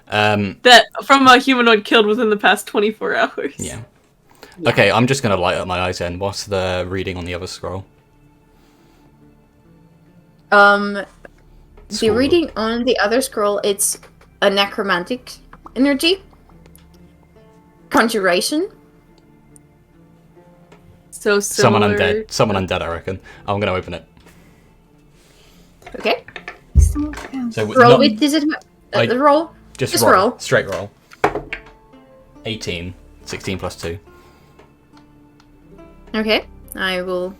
that from a humanoid killed within the past 24 hours. Yeah. Okay, I'm just gonna light up my eyes then. What's the reading on the other scroll? The Scroll. reading on the other scroll, it's a necromantic energy, conjuration. So Someone similar. undead. Someone undead, I reckon. I'm gonna open it. Okay. So Roll not- with disadvantage. I- Roll. just roll. roll. Straight roll. 18. 16 plus 2. Okay. I will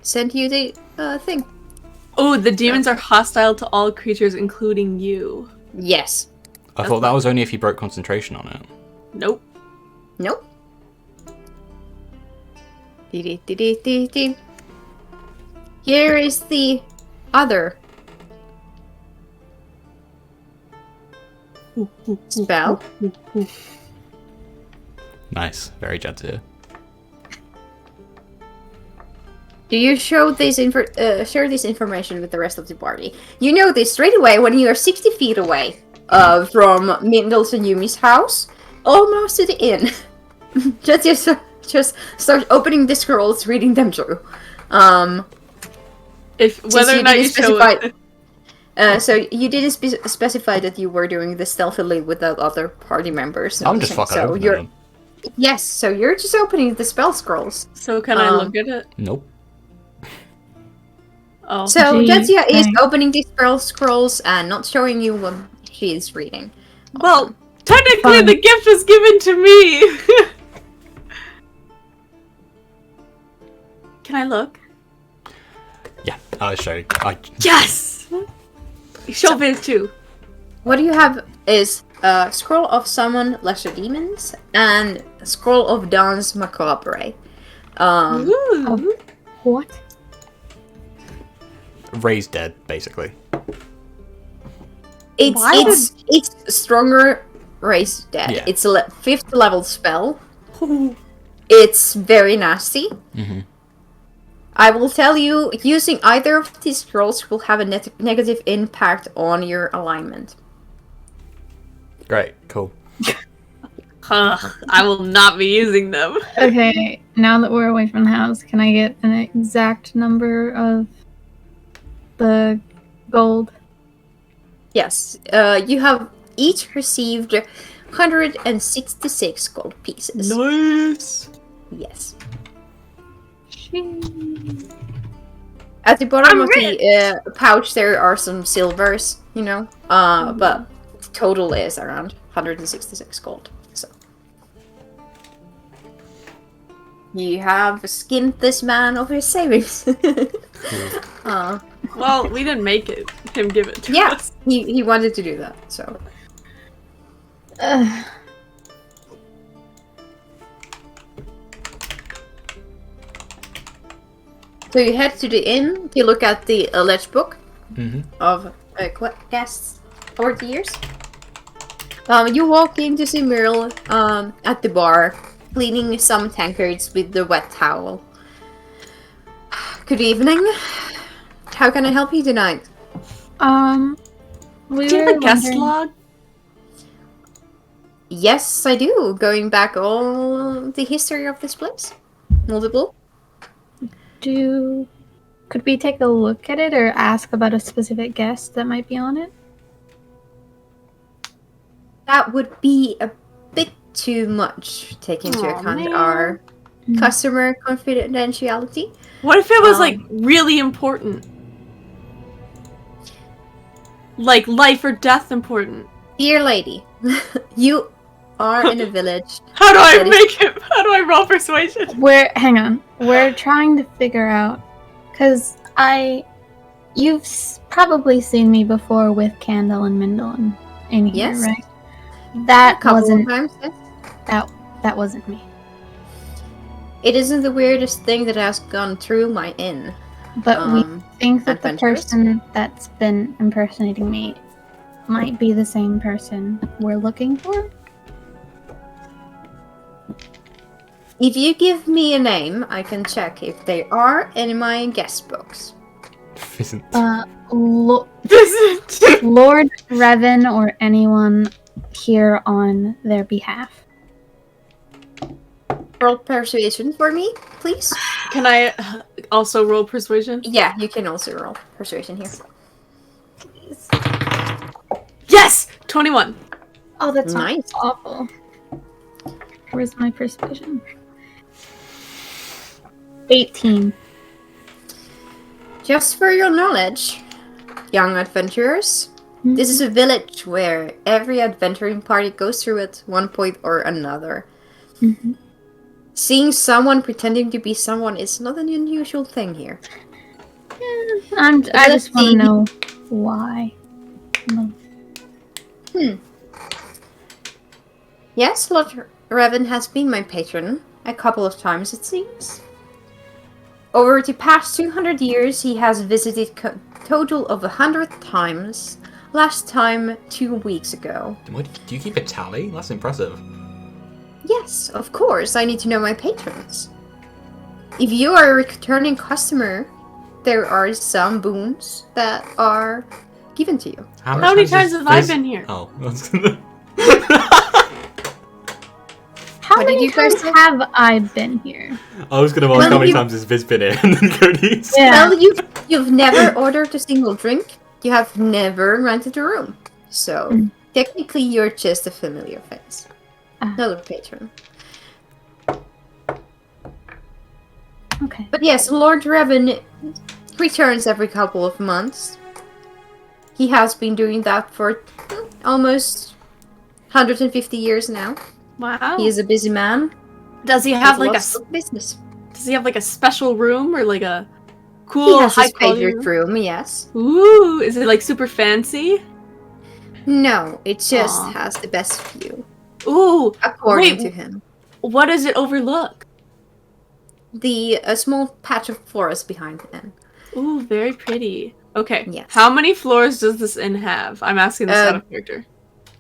send you the thing. Oh, the demons are hostile to all creatures, including you. Yes. I thought that was only if you broke concentration on it. Nope. Nope. Dee-dee-dee-dee-dee-dee. Here is the other spell. Nice. Very gentle. Do you show this share this information with the rest of the party? You know this straight away when you are 60 feet away from Mindel's and Yumi's house, almost to the inn. just start opening the scrolls, reading them through. If whether or not you show it. So you didn't specify that you were doing this stealthily without other party members. I'm just fucking opening them. Yes, so you're just opening the spell scrolls. So can I look at it? Nope. Oh. So Gee, Jetsia is thanks. opening these spell scrolls and not showing you what she is reading. Well, technically Fun. the gift was given to me. Can I look? Yeah, I'll show you. Yes. Show Viz too. What you have is a scroll of summon lesser demons and a scroll of dance macabre. Ooh. What? Raised dead, basically. It's stronger raised dead. Yeah. It's a 5th level spell. It's very nasty. Mm-hmm. I will tell you, using either of these scrolls will have a negative impact on your alignment. Great, cool. I will not be using them. Okay, now that we're away from the house, can I get an exact number of the gold? Yes, you have each received 166 gold pieces. Nice. Yes. At the bottom of the pouch, there are some silvers, but total is around 166 gold. So You have skinned this man of his savings. Well, we didn't make him give it to Yeah, us. he wanted to do that, so. So you head to the inn, you look at the alleged book of guests over the years. You walk in to see Meryl at the bar, cleaning some tankards with the wet towel. Good evening. How can I help you tonight? We Do you have were a guest wondering- log? Yes, I do. Going back all the history of this place. Multiple. Could we take a look at it or ask about a specific guest that might be on it? That would be a bit too much, taking into Aw, account man. our customer confidentiality. What if it was like really important? Like life or death important? Dear lady, you are in a village. How do I That is- make it? How do I roll persuasion? Hang on. We're trying to figure out, because you've probably seen me before with Candle and Mindel in here, Yes. right? That Couple of wasn't times, yes. that wasn't me. It isn't the weirdest thing that has gone through my inn. But we think that the adventurous. person that's been impersonating me might be the same person we're looking for. If you give me a name, I can check if they are in my guest books. Isn't. Lord Revan or anyone here on their behalf. Roll persuasion for me, please. Can I also roll persuasion? Yeah, you can also roll persuasion here. Yes! 21. Oh, that's Nice. awful. Where's my persuasion? 18. Just for your knowledge, young adventurers, this is a village where every adventuring party goes through at one point or another. Mhm. Seeing someone pretending to be someone is not an unusual thing here. I just want to know why. Yes, Lord Revan has been my patron a couple of times, it seems. Over the past 200 years, he has visited total of 100 times. Last time 2 weeks ago. What, do you keep a tally? That's impressive. Yes, of course, I need to know my patrons. If you are a returning customer, there are some boons that are given to you. How many times have I Fizz- been here? Oh. How What did many you guys times say? have I been here? I was gonna ask Well, how many you- times has Viz been here, and then Cody's. Yeah. Well, you've never ordered a single drink. You have never rented a room. So, technically, you're just a familiar face. Ah. Not a patron. Okay. But yes, Lord Revan returns every couple of months. He has been doing that for almost 150 years now. Wow. He is a busy man. Does he have with like lots of business. a special room or like a He cool has high his quality favorite room, yes. Ooh, is it like super fancy? No, it just Aw. has the best view, Ooh, according Wait. to him. what does it overlook? A small patch of forest behind him. Ooh, very pretty. Okay. Yes. How many floors does this inn have? I'm asking this out of character.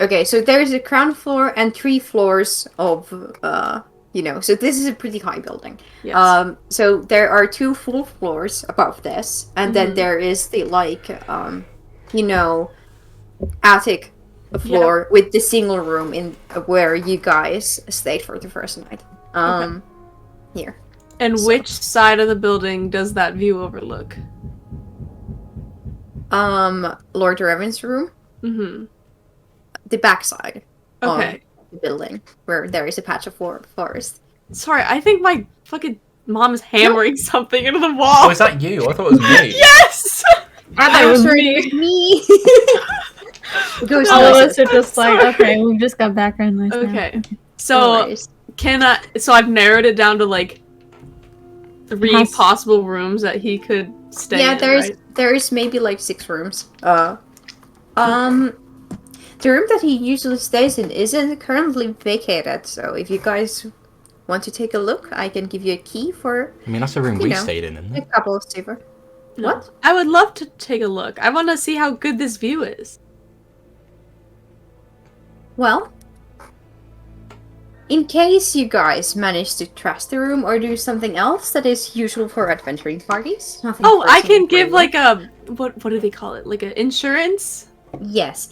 Okay, so there's a ground floor and 3 floors of, so this is a pretty high building. Yes. So there are 2 full floors above this, and then Mhm. there is the, attic floor with the single room in where you guys stayed for the first night. Here. And which side of the building does that view overlook? Lord Revan's room, Mm-hmm. the backside Okay. of the building, where there is a patch of forest. Sorry, I think my fucking mom is hammering something into the Oh, wall. is that you? I thought it was me. Yes! I'm was sorry, me. it was me. Ghost All of noises. us are just like, Sorry. okay, we've just got background noise now. Okay. No So worries. so I've narrowed it down to like 3 Has- possible rooms that he could stay in, right? there's maybe like 6 rooms. The room that he usually stays in isn't currently vacated, so if you guys want to take a look, I can give you a key for I mean, that's the room we stayed in, isn't a it? couple of silver. No. What? I would love to take a look. I want to see how good this view is. Well, in case you guys manage to trash the room or do something else that is usual for adventuring parties. Nothing Oh, I personal can for give you. like a what do they call it? Like an insurance? Yes,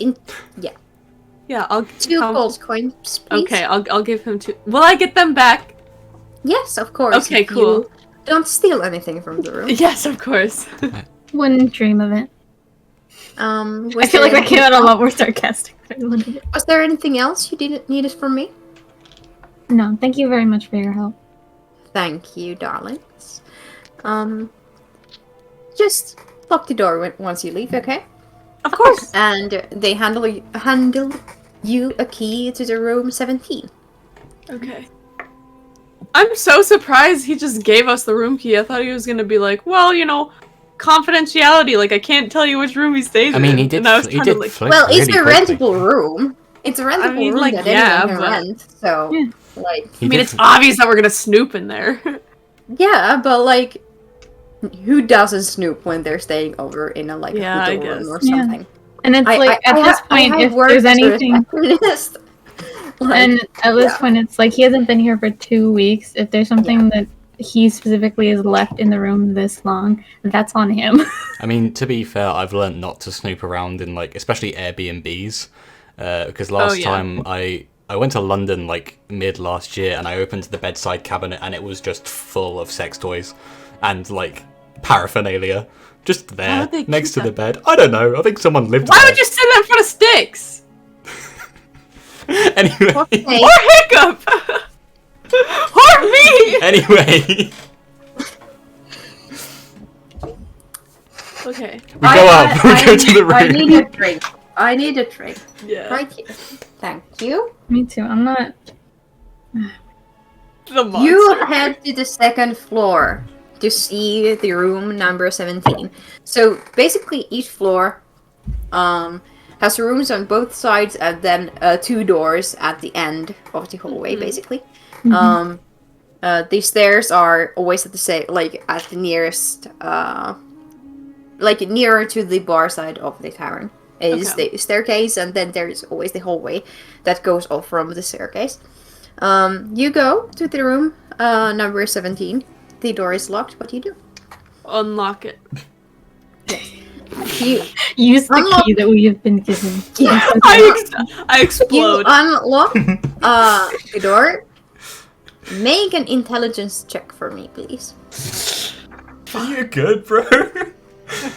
Yeah, I'll 2 how- gold coins, please. Okay, I'll give him 2. Will I get them back? Yes, of course. Okay, if cool. You don't steal anything from the room. Yes, of course. Wouldn't dream of it. Was I feel there like that anything came out a else- lot more sarcastic. Was there anything else you needed from me? No, thank you very much for your help. Thank you, darlings. Just lock the door once you leave, okay? Of course. And they handle you a key to the room 17. Okay. I'm so surprised he just gave us the room key. I thought he was gonna be like, well, confidentiality. Like, I can't tell you which room he stays in. I mean, he did. And I was He kinda did like, flick Well, it's really a quickly. rentable room. It's a rentable mean, room like, that yeah, anyone can but- rent. So, Yeah. like, He I mean, did it's obvious that we're gonna snoop in there. yeah, but like, who doesn't snoop when they're staying over in a Yeah, I hotel room guess. or Yeah. something? And it's like at this point, if worked there's as a anything, receptionist. Like, and at this yeah. point, it's like he hasn't been here for 2 weeks. If there's something that he specifically has left in the room this long, that's on him. I mean, to be fair, I've learned not to snoop around in especially Airbnbs, because last time I went to London mid last year and I opened the bedside cabinet and it was just full of sex toys and paraphernalia just Why there would they next to keep the bed. I don't know. I think someone lived Why there. would you sit there in front of sticks? Anyway, Okay. Or Hiccup! Or me! anyway, Okay. we go up. We go to the room. I need a drink. I need a drink. Yeah. Right here. Thank you. Me too. I'm not. The monster. You head to the 2nd floor to see the room number 17. So basically, each floor has rooms on both sides and then 2 doors at the end of the hallway. Basically, the stairs are always at the same, at the nearest, nearer to the bar side of the tavern is Okay. the staircase, and then there's always the hallway that goes off from the staircase. You go to the room number 17. The door is locked. What do you do? Unlock it. You Use the Unlock- key that we have been given. Yeah. I you explode. unlock the door. Make an intelligence check for me, please. Are you good, bro?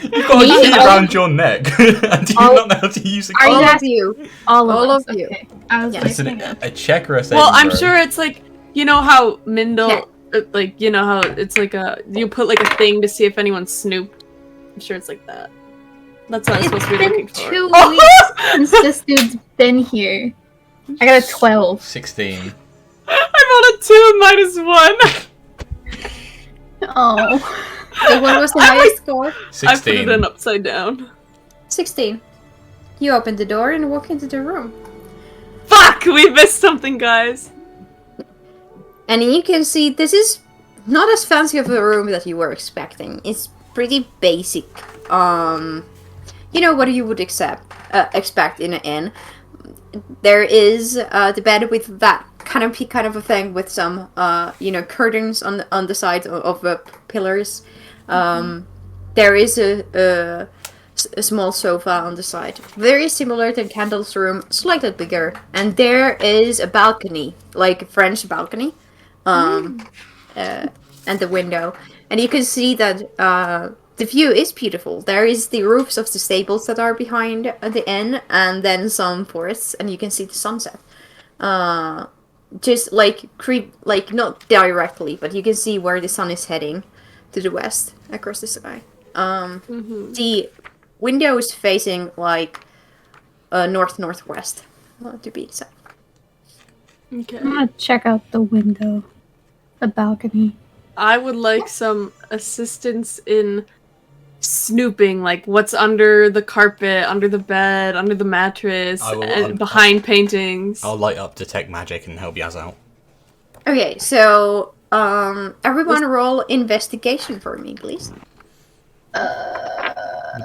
You've got a key around your neck. And do you All- not know how to use a Are key? you All of asking- you. All All of us. of you. Okay. I was Yeah. like, It's hang on. a check or a saving Well, I'm throw? sure it's you know how Mindel, Yeah. how it's you put a thing to see if anyone snooped. I'm sure it's like that. That's what I'm It's supposed to be been looking for. 2 weeks since this dude's been here. I got a 12. 16. I rolled a 2 minus 1. Oh. So what was the highest score? I put 16. it in upside down. 16. You open the door and walk into the room. Fuck! We missed something, guys. And you can see this is not as fancy of a room that you were expecting. It's pretty basic. What you would expect in an inn. There is the bed with that kind of a thing with some curtains on the sides of the pillars. There is a small sofa on the side, very similar to Candle's room, slightly bigger, and there is a balcony, like a French balcony, and the window, and you can see that the view is beautiful. There is the roofs of the stables that are behind the inn, and then some forests, and you can see the sunset. Just not directly, but you can see where the sun is heading to the west across the sky. The window is facing north-northwest, to be exact. Okay. I'm gonna check out the window. The balcony. I would like some assistance in snooping, like what's under the carpet, under the bed, under the mattress, and behind paintings. I'll light up detect magic and help Yaz out. Okay, so everyone roll investigation for me, please.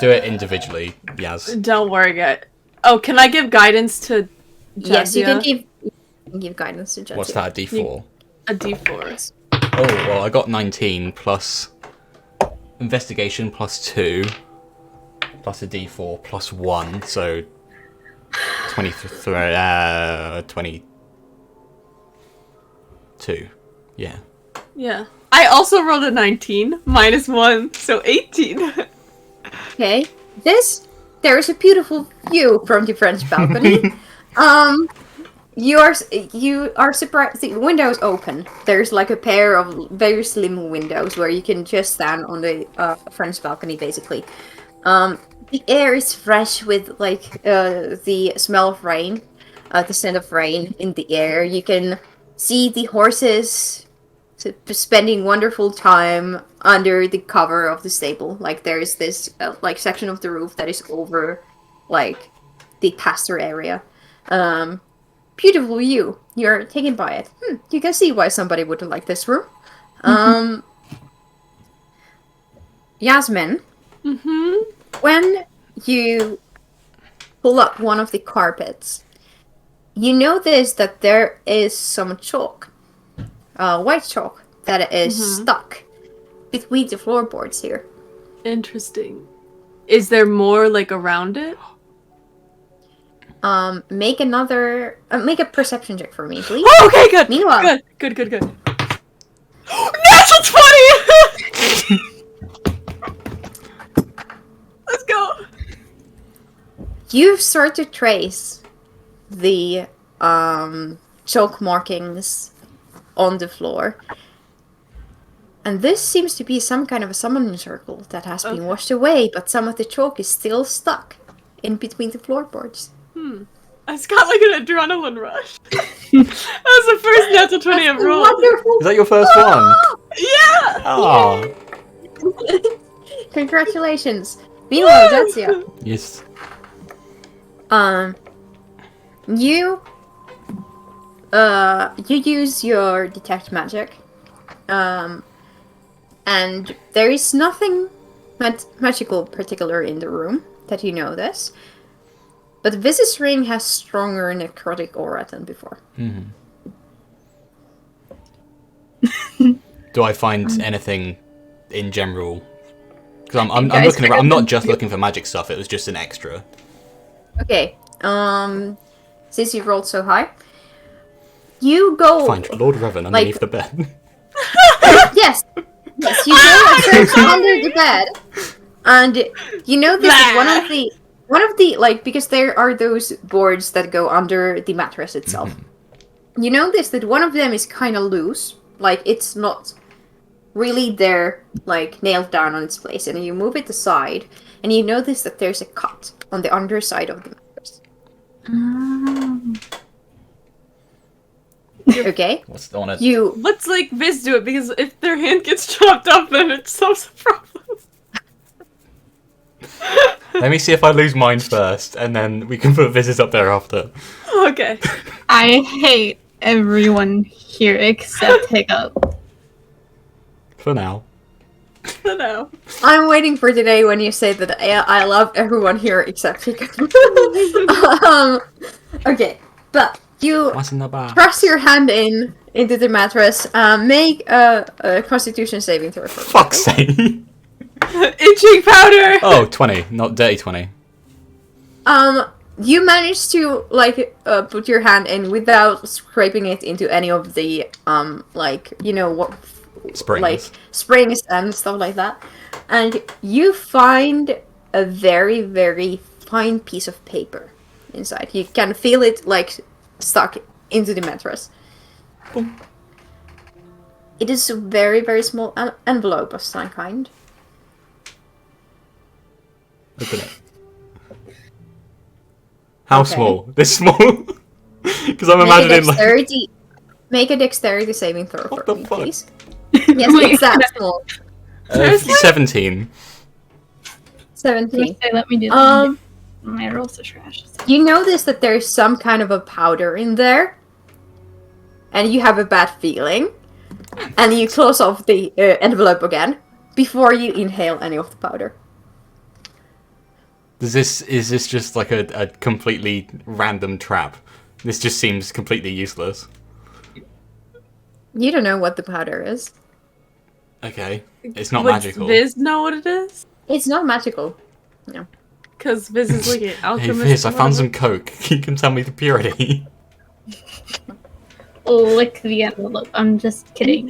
Do it individually, Yaz. Don't worry, guys. Oh, can I give guidance to Jadzia? Yes, you can give guidance to Jadzia. What's that, a D4? A D4. Oh, well, I got 19 plus investigation plus 2 plus a D4 plus 1, so 22. Yeah. Yeah. I also rolled a 19, minus 1, so 18. Okay. There is a beautiful view from the French balcony. You are surprised. The window is open. There's like a pair of very slim windows where you can just stand on the French balcony, basically. The air is fresh with like the smell of rain, the scent of rain in the air. You can see the horses spending wonderful time under the cover of the stable. Like there is this like section of the roof that is over like the pasture area. Beautiful view. You're taken by it. You can see why somebody would like this room. Yasmin, when you pull up one of the carpets, you notice that there is some chalk, white chalk, that is stuck between the floorboards here. Interesting. Is there more like around it? Make a perception check for me, please. Oh, okay, good. Meanwhile, Good. Natural 20! Let's go. you start to trace the chalk markings on the floor. And this seems to be some kind of a summoning circle that has been washed away, but some of the chalk is still stuck in between the floorboards. I just got like an adrenaline rush. That was the first natural 20 I've rolled. Wonderful! Is that your first one? Yeah! Oh. Congratulations. Meanwhile, Jadzia. Yes. You use your detect magic, and there is nothing magical particular in the room that you notice, but this ring has stronger necrotic aura than before. Do I find anything in general? Because I'm looking around. I'm not just looking for magic stuff. It was just an extra. Okay. Since you rolled so high, you go Find Lord Revan underneath the bed. Yes, you go and search under the bed, and you notice that one of the like, because there are those boards that go under the mattress itself. You notice that one of them is kind of loose, like it's not really there, like nailed down on its place, and you move it aside, and you notice that there's a cut on the underside of the mattress. Okay. What's on it? Let's like Viz do it, because if their hand gets chopped off, then it solves the problem. Let me see if I lose mine first, and then we can put Viz's up there after. Okay. I hate everyone here except Hiccup. For now. I know. I'm waiting for the day when you say that I love everyone here except Hiccup. Okay, but you What's in the bag? press your hand into the mattress. Make a Constitution saving throw. Fuck's sake. Itching powder! Oh, 20, not dirty 20. You manage to put your hand in without scraping it into any of the Springs. springs and stuff like that, and you find a very, very fine piece of paper inside. You can feel it stuck into the mattress. Boom. It is a very, very small envelope of some kind. Open it. How Okay. small? This small? Because I'm imagining Make a dexterity saving throw What for the me, fuck? please. Yes, it's that small. 17. 17. Let me do that. My rolls are trash. You notice that there's some kind of a powder in there, and you have a bad feeling, and you close off the envelope again before you inhale any of the powder. Is this just like a completely random trap? This just seems completely useless. You don't know what the powder is. Okay, it's not Would magical. Viz know what it is? It's not magical. No. Because Viz is like an Hey alchemist. Viz, I or found whatever. some coke. You can tell me the purity. Lick the envelope. I'm just kidding.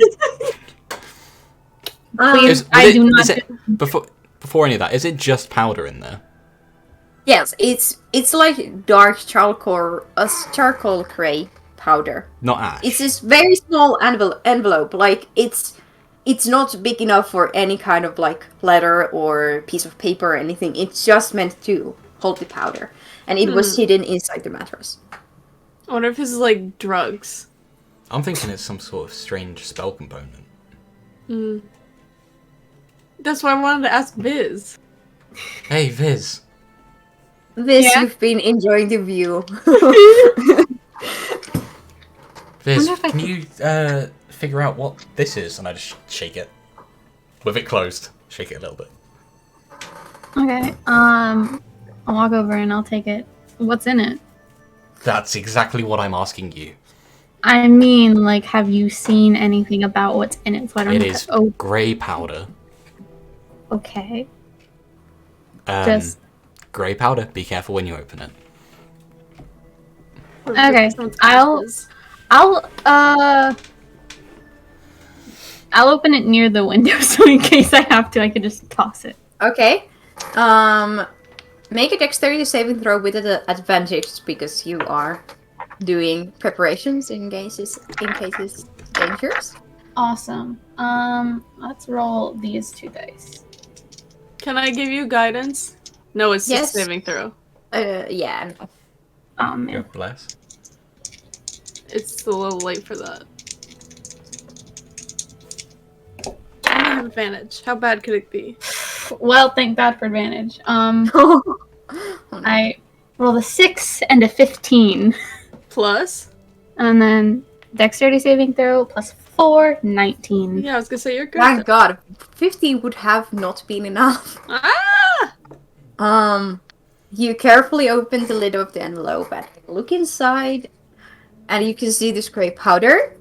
Is Before any of that, is it just powder in there? Yes, it's like dark charcoal, a charcoal gray powder. Not ash. It's this very small envelope. Like it's not big enough for any kind of like letter or piece of paper or anything. It's just meant to hold the powder, and it was hidden inside the mattress. I wonder if this is like drugs. I'm thinking it's some sort of strange spell component. That's why I wanted to ask Viz. Hey Viz. This, Yeah? you've been enjoying the view. Viz, can you figure out what this is? And I just shake it. With it closed. Shake it a little bit. Okay. I'll walk over and I'll take it. What's in it? That's exactly what I'm asking you. I mean, like, have you seen anything about what's in it? So I don't It have is to. Oh, grey powder. okay. Just Grey powder. Be careful when you open it. Okay. I'll open it near the window so in case I have to, I can just toss it. Okay. Make a dexterity saving throw with an advantage because you are doing preparations in cases dangerous. Awesome. Let's roll these 2 dice. Can I give you guidance? No, it's Yes. just saving throw. Yeah. Oh man. God bless. It's a little late for that. I don't have advantage. How bad could it be? Well, thank God for advantage. Oh, no. I rolled a 6 and a 15. Plus? And then dexterity saving throw plus 4, 19. Yeah, I was gonna say you're good. Thank God. 50 would have not been enough. Ah! You carefully open the lid of the envelope and look inside, and you can see this gray powder.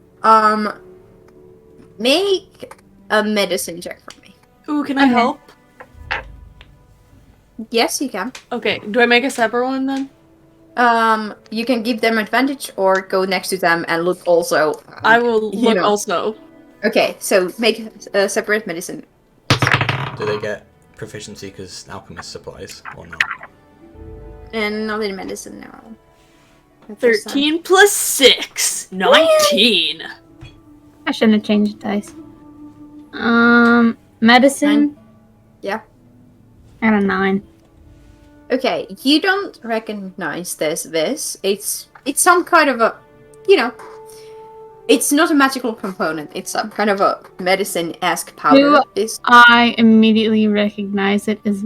Make a medicine check for me. Ooh, can I Okay. help? Yes, you can. Okay, do I make a separate one then? You can give them advantage or go next to them and look also. I will you look know. also. Okay, so make a separate medicine. Do they get proficiency because alchemist supplies or not? And not in medicine now. That's just, 13 plus 6. 19. I shouldn't have changed dice. Medicine. Yeah. I got a 9. Okay, you don't recognize this. It's some kind of a, it's not a magical component. It's some kind of a medicine-esque powder. I immediately recognize it as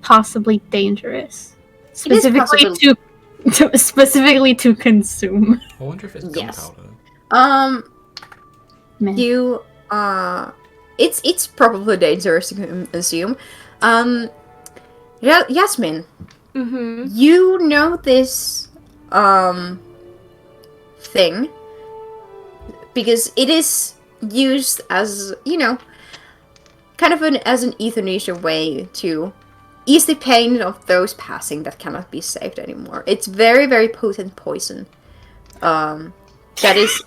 possibly dangerous. Specifically specifically to consume. I wonder if it's Yes. gunpowder. Man. You it's probably dangerous to assume. Yasmin, Mm-hmm. you know this thing because it is used as kind of as an euthanasia way to ease the pain of those passing that cannot be saved anymore. It's very, very potent poison. That is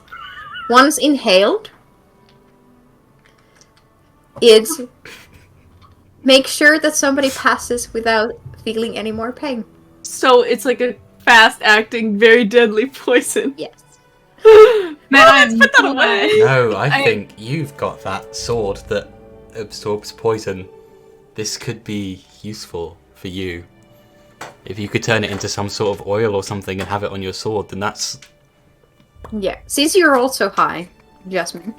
once inhaled, it makes sure that somebody passes without feeling any more pain. So it's like a fast-acting, very deadly poison. Yes. Man, let's put that away. No, I think you've got that sword that absorbs poison. This could be useful for you. If you could turn it into some sort of oil or something and have it on your sword, then that's... Yeah. Since you're also high, Jasmine,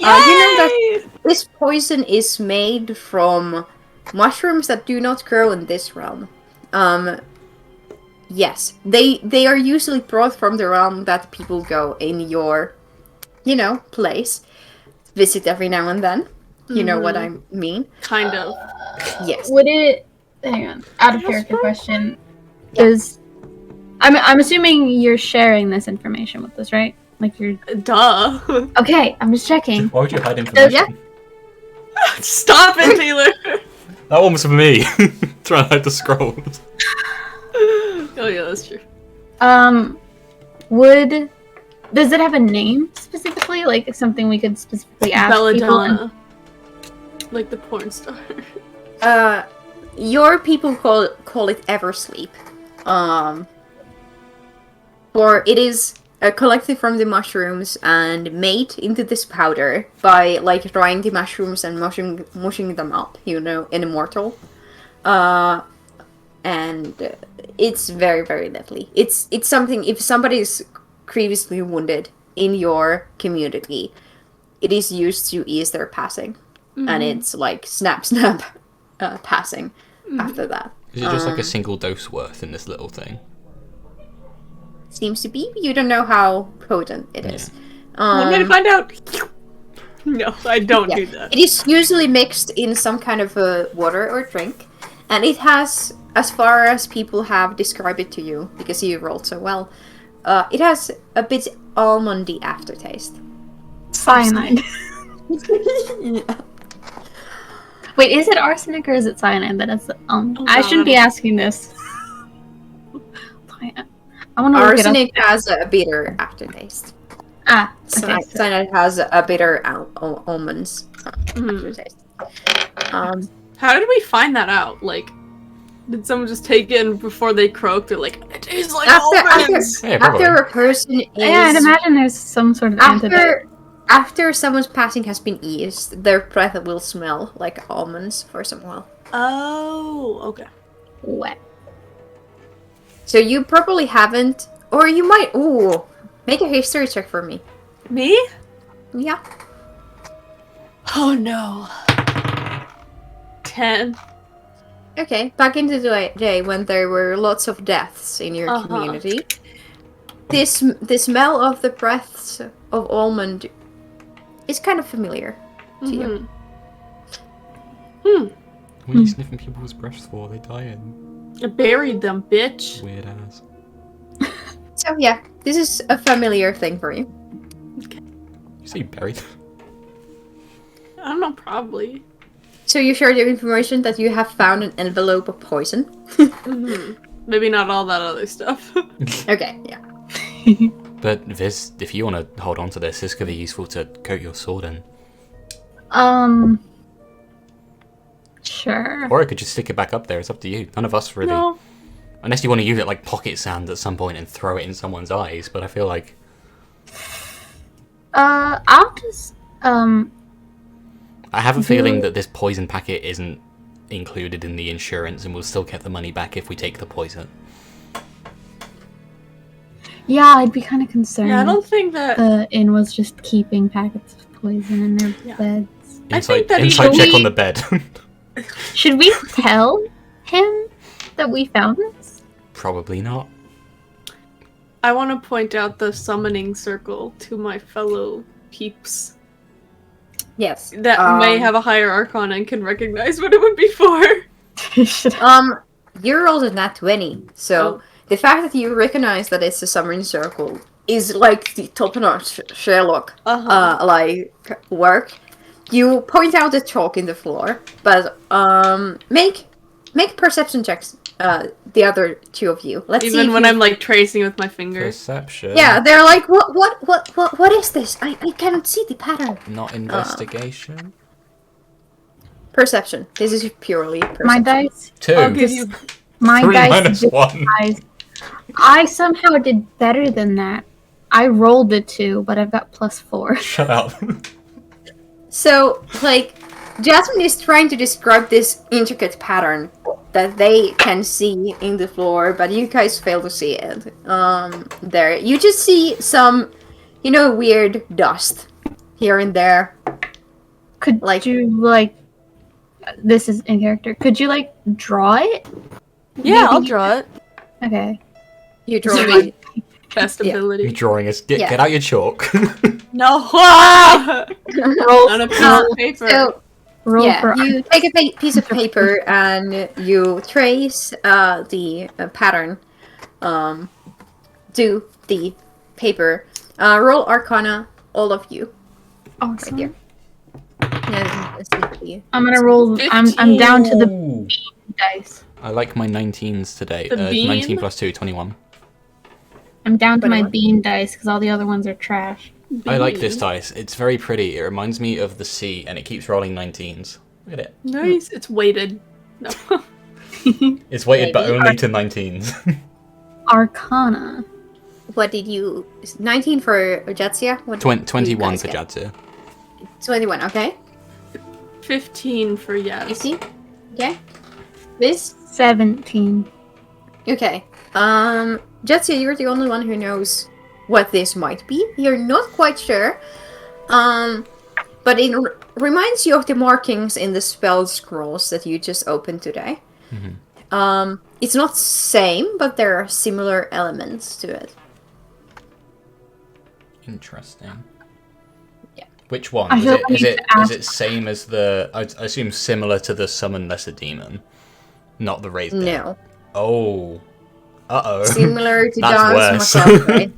You know that this poison is made from mushrooms that do not grow in this realm. Yes, they are usually brought from the realm that people go in your, place. Visit every now and then. You know what I mean? Kind of. Yes. Would it? Hang on. Out of character question. Is I'm assuming you're sharing this information with us, right? Like you're. Duh. Okay, I'm just checking. Why would you hide information? Yeah. Stop it, Taylor. That one was for me. Trying to hide the scrolls. Oh yeah, that's true. Does it have a name specifically? Like something we could specifically ask Belladonna. people? Like the porn star. Your people call it Eversleep. For it is collected from the mushrooms and made into this powder by drying the mushrooms and mushing them up, in a mortal. And it's very, very deadly. It's something, if somebody is grievously wounded in your community, it is used to ease their passing. Mm-hmm. And it's snap, passing after that. Is it just a single dose worth in this little thing? Seems to be. You don't know how potent it is. I'm gonna find out. No, I don't do that. It is usually mixed in some kind of water or drink. And it has, as far as people have described it to you, because you rolled so well, it has a bit almondy aftertaste. Cyanide. Yeah. Wait, is it arsenic or is it cyanide? I shouldn't be asking this. I want to Arsenic has a bitter aftertaste. Okay. Cyanide has a bitter almonds aftertaste. How did we find that out? Did someone just take it and before they croaked? They're like, it tastes like almonds. After a person is... Yeah, I'd imagine there's some sort of antidote. After someone's passing has been eased, their breath will smell like almonds for some while. Oh, okay. Wet. So you probably haven't, or you might. Ooh, make a history check for me. Me? Yeah. Oh no. 10. Okay, back into the day when there were lots of deaths in your community. The smell of the breaths of almond is kind of familiar to you. What are you sniffing people's breaths for? They dying. I buried them, bitch. Weird ass. So yeah, this is a familiar thing for you. Okay. You say you buried them? I don't know, probably. So you shared your information that you have found an envelope of poison. Maybe not all that other stuff. Okay, yeah. But Viz, if you want to hold on to this could be useful to coat your sword in. Sure. Or I could just stick it back up there. It's up to you. None of us really. No. Unless you want to use it like pocket sand at some point and throw it in someone's eyes, but I feel like... I'll just, I have a feeling that this poison packet isn't included in the insurance and we'll still get the money back if we take the poison. Yeah, I'd be kind of concerned. Yeah, I don't think that... the inn was just keeping packets of poison in their beds. I think that inside check on the bed. Should we tell him that we found this? Probably not. I want to point out the summoning circle to my fellow peeps. Yes. That may have a higher arcana and can recognize what it would be for. You rolled a nat 20, so the fact that you recognize that it's a summoning circle is like the top-notch Sherlock work. You point out the chalk in the floor, but make perception checks. The other two of you. Let's see when I'm tracing with my fingers. Perception. Yeah, they're like, what is this? I cannot see the pattern. Not investigation. Perception. This is purely perception. My dice. 2. I'll give you... My 3 dice. minus 1. I somehow did better than that. I rolled a 2, but I've got +4. Shut up. So, Jasmine is trying to describe this intricate pattern that they can see in the floor, but you guys fail to see it. There. You just see some, weird dust here and there. Could Like- you like? This is in character. Could you like draw it? Yeah, I'll draw it. Okay. You draw So like Best Yeah. ability. You're drawing us. Get, Yeah. get out your chalk. No, Roll. on a piece of paper. so. Roll Yeah, for. you take a piece of paper and you trace the pattern to the paper. Roll Arcana, all of you. Awesome. Right Yeah, let's see for you. I'm gonna roll. I'm down to the Ooh. dice. I like my 19s today. The bean? 19 plus 2, 21. I'm down to my 21. bean dice because all the other ones are trash. I like this dice. It's very pretty. It reminds me of the sea, and it keeps rolling 19s. Look at it. Nice. It's weighted. No. It's weighted, but Maybe. only to 19s. Arcana. What did you... 19 for Jetsia? What did you 21 guys for get? Jadzia. 21, okay. 15 for yes. 15? Okay. This? 17. Okay. Jetsia, you're the only one who knows what this might be. You're not quite sure. But it reminds you of the markings in the spell scrolls that you just opened today. Mhm. It's not same, but there are similar elements to it. Interesting. Yeah. Which one? I Is feel it, like is I it need to is ask- it same as the... I assume similar to the Summon Lesser Demon? Not the Raised Dead. No. Oh. Uh-oh. Similar to That's John's worse. Macabre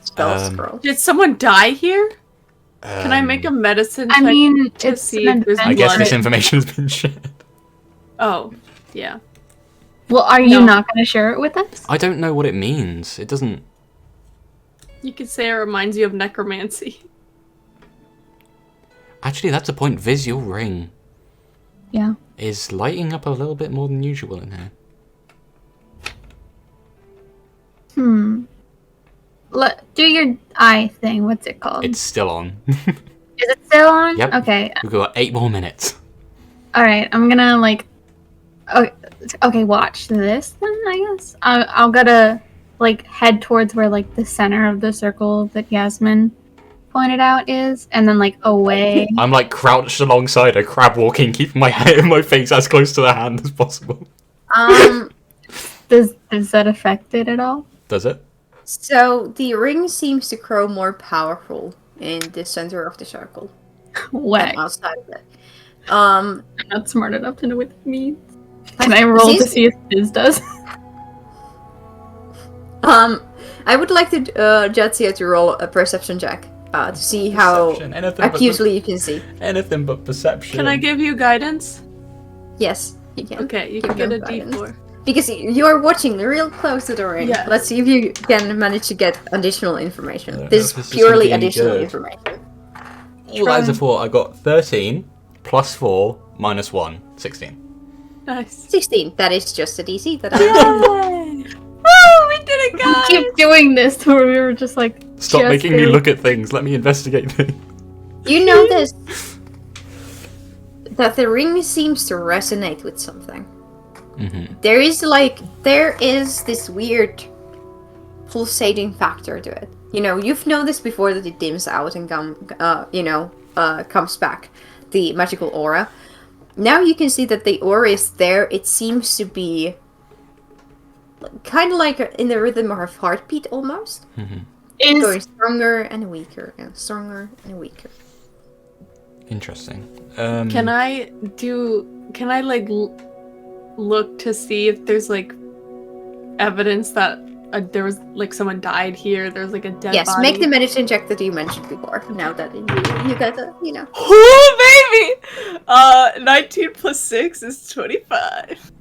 spell Um, scroll. Did someone die here? Can I make a medicine I check mean, to it's see an if there's I guess blood? this information has been shared. Oh, yeah. Well, are you No. not gonna share it with us? I don't know what it means. It doesn't... You could say it reminds you of necromancy. Actually, that's a point. Viz, your ring Yeah. is lighting up a little bit more than usual in here. Do your eye thing. What's it called? It's still on. Is it still on? Yep. Okay. We've got 8 more minutes. All right. I'm gonna like. Okay. Watch this then. I guess I'll gotta like head towards where like the center of the circle that Yasmin pointed out is, and then like away. I'm like crouched alongside a crab walking, keeping my head and my face as close to the hand as possible. Does that affect it at all? Does it? So the ring seems to grow more powerful in the center of the circle Whack. than outside of it. I'm not smart enough to know what it means. Can I roll to Seems- see if Biz does? I would like to Jetsia to roll a perception check to see how Perception. Anything but acutely you can see. anything but perception. Can I give you guidance? Yes, you can. Okay, you Give can get me a guidance. D4. Because you're watching real close to the ring. Yes. Let's see if you can manage to get additional information. don't know This if this is is gonna purely be any additional good. information. All that is a 4. I got 13 plus 4 minus 1. 16. Nice. 16. That is just a DC that I Yay! Woo! We did it, guys! Keep doing this where we were just like. Stop just making me barely- look at things. Let me investigate things. You notice that the ring seems to resonate with something. Mm-hmm. There is this weird pulsating factor to it. You know, you've noticed before that it dims out and comes back, the magical aura. Now you can see that the aura is there. It seems to be kind of like in the rhythm of a heartbeat almost. Going stronger and weaker and stronger and weaker. Interesting. Can I like look to see if there's like evidence that there was like someone died here? There's like a dead Yes, body. make the medicine check that you mentioned before. Now that you got the, you know. Oh baby! 19 plus 6 is 25.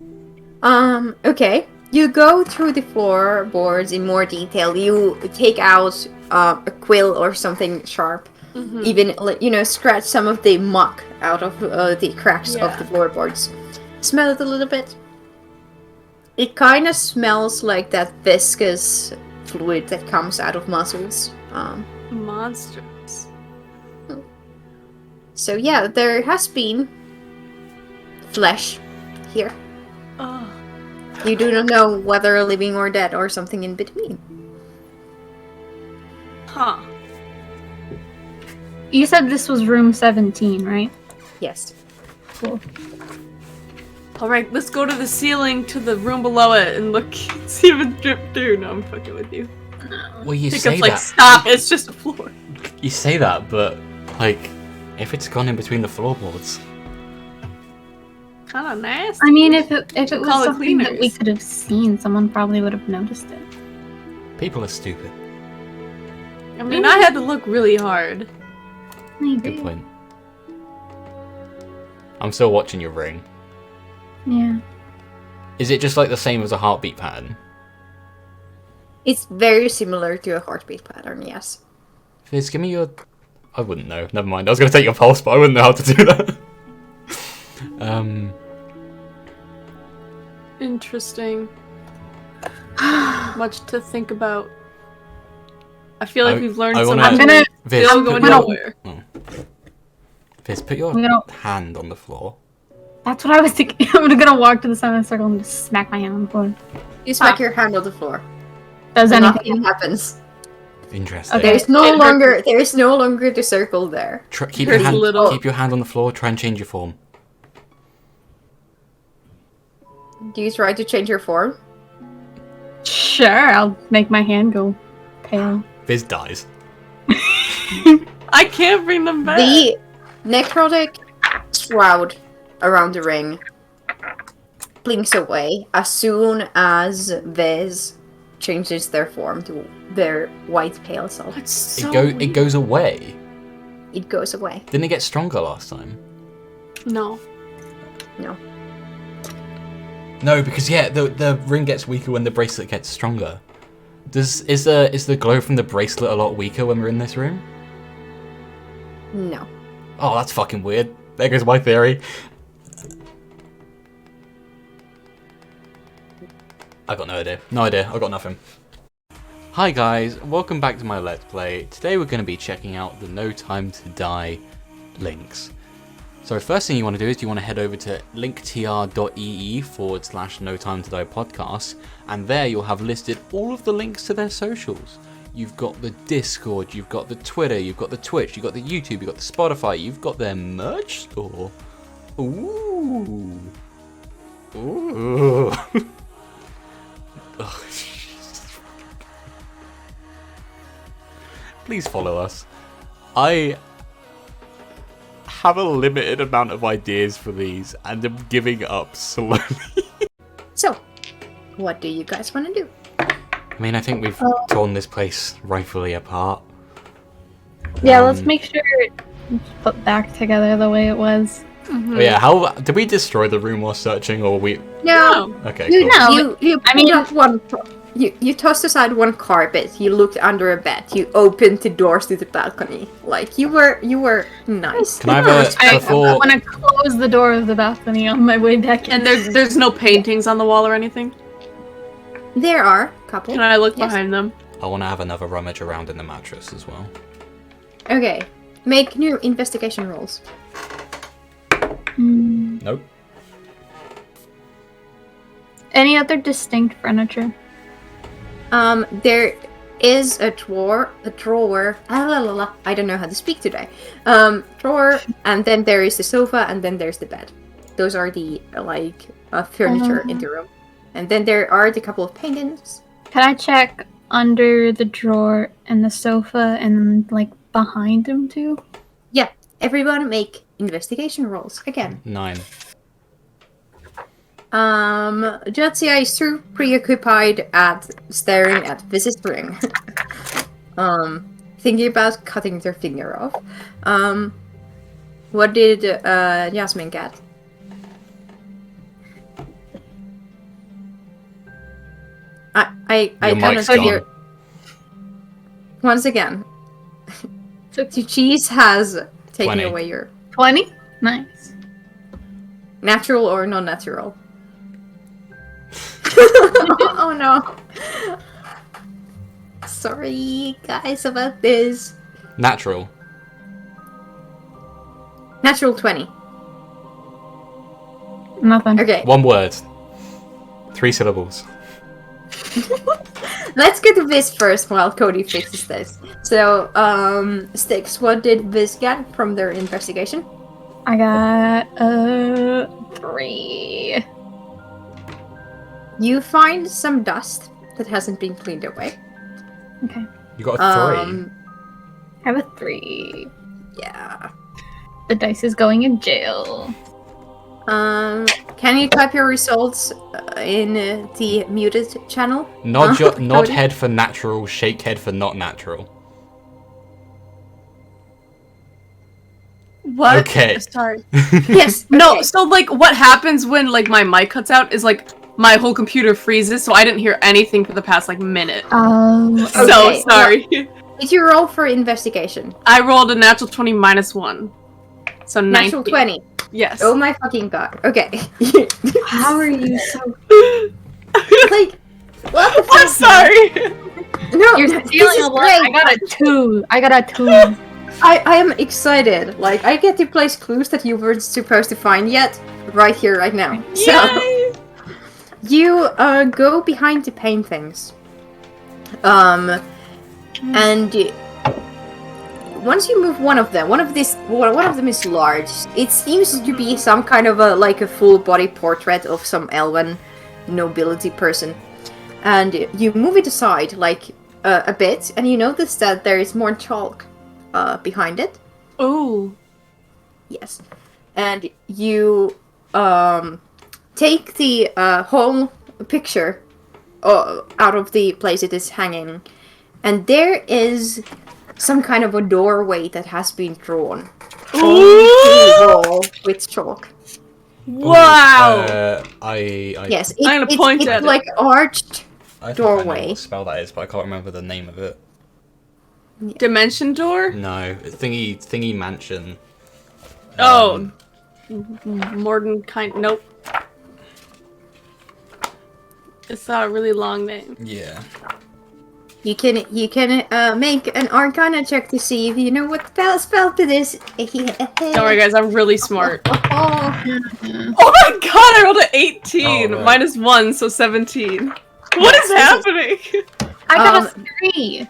Okay. You go through the floorboards in more detail. You take out a quill or something sharp. Mm-hmm. Even, scratch some of the muck out of the cracks Yeah. of the floorboards. Smell it a little bit. It kind of smells like that viscous fluid that comes out of muscles. Monsters. So yeah, there has been flesh here. Oh. You do not know whether living or dead or something in between. Huh. You said this was room 17, right? Yes. Cool. Alright, let's go to the ceiling to the room below it and look, see if it dripped through. No, I'm fucking with you. Well, you say Jacob's like, that. stop, it's just a floor. You say that, but like, if it's gone in between the floorboards. Kinda nasty. I mean, if it was Call the something that we cleaners. could have seen, someone probably would have noticed it. People are stupid. I mean, I had to look really hard. Maybe. Good point. I'm still watching your ring. Yeah. Is it just like the same as a heartbeat pattern? It's very similar to a heartbeat pattern, yes. Fizz, give me your... I wouldn't know. Never mind. I was going to take your pulse, but I wouldn't know how to do that. Interesting. Much to think about. I feel like we've learned I so wanna- much. I'm gonna- Viz, Still put going your- nowhere. Fizz, put your I'm gonna- hand on the floor. That's what I was thinking. I'm gonna walk to the center of the circle and just smack my hand on the floor. You smack your hand on the floor. Does And anything? nothing happens. Interesting. Okay. There is no longer the circle there. Keep There's your hand. little- Keep your hand on the floor. Try and change your form. Do you try to change your form? Sure, I'll make my hand go pale. Fizz dies. I can't bring them back. The necrotic shroud around the ring blinks away as soon as Viz changes their form to their white pale self. That's so It goes away. It goes away. Didn't it get stronger last time? No. No. No, because the ring gets weaker when the bracelet gets stronger. Is the glow from the bracelet a lot weaker when we're in this room? No. Oh, that's fucking weird. There goes my theory. I got no idea. No idea. I got nothing. Hi guys, welcome back to my Let's Play. Today we're going to be checking out the No Time to Die links. So first thing you want to do is you want to head over to linktr.ee/No Time to Die podcast, and there you'll have listed all of the links to their socials. You've got the Discord, you've got the Twitter, you've got the Twitch, you've got the YouTube, you've got the Spotify, you've got their merch store. Ooh. Ooh. Ugh. Please follow us. I have a limited amount of ideas for these and I'm giving up slowly. So, what do you guys want to do? I mean, I think we've torn this place rightfully apart. Yeah, let's make sure it's put back together the way it was. Mm-hmm. Oh yeah, how did we destroy the room while searching, or we? No. Okay, You cool. know, you I mean- pulled up one. You tossed aside one carpet. You looked under a bed. You opened the doors to the balcony. Like you were nice. Can I have a I before? want to close the door of the balcony on my way back in. And there's no paintings on the wall or anything? There are a couple. Can I look Yes. behind them? I want to have another rummage around in the mattress as well. Okay, make new investigation rolls. Nope. Any other distinct furniture? There is a drawer. I don't know how to speak today. Drawer, and then there is the sofa, and then there's the bed. Those are the furniture in the room. And then there are the couple of paintings. Can I check under the drawer and the sofa and behind them too? Yeah, everyone make investigation rolls again. 9. Jotsia is too preoccupied at staring at Viz's ring. Thinking about cutting their finger off. What did Yasmin get? I Your kind mic's of gone. hear. Once again, cheese has taken 20. away your 20? Nice. natural or non-natural. Oh no. Sorry guys about this. Natural. Natural 20. Nothing. Okay. 1 word. 3 syllables. Let's get to Viz first while Cody fixes this. So, Styx, what did Viz get from their investigation? I got 3. You find some dust that hasn't been cleaned away. Okay. You got a 3. I have a 3. Yeah. The dice is going in jail. Can you type your results in the muted channel? Nod Cody? head for natural, shake head for not natural. What? Okay. Sorry. Yes. No, okay. so like what happens when like my mic cuts out is like my whole computer freezes, so I didn't hear anything for the past like minute. Oh. So Okay, sorry. Did you roll for investigation? I rolled a natural 20 minus 1. So 19. Natural 20. Yes. Oh my fucking god. Okay. How are you so? Like, what the I'm fuck? sorry. No, You're this stealing is a lot. great. I got a 2. I got a 2. I am excited. Like, I get to place clues that you weren't supposed to find yet, right here, right now. So, Yay! you go behind the paintings. And once you move one of them is large. It seems to be some kind of a full body portrait of some elven nobility person. And you move it aside a bit, and you notice that there is more chalk behind it. Oh. Yes. And you take the whole picture out of the place it is hanging, and there is some kind of a doorway that has been drawn on the wall with chalk. Wow. Yes, I'm gonna point it's at it. like arched I think I know doorway. what spell that is, but I can't remember the name of it. Dimension door? No, thingy mansion. Oh. Mordenkind. Nope. It's a really long name. Yeah. You can make an Arcana check to see if you know what spell it is. Don't worry, guys. I'm really smart. Oh, Oh my god! I rolled an 18 Oh, right. minus 1, so 17. What is happening? I got a 3.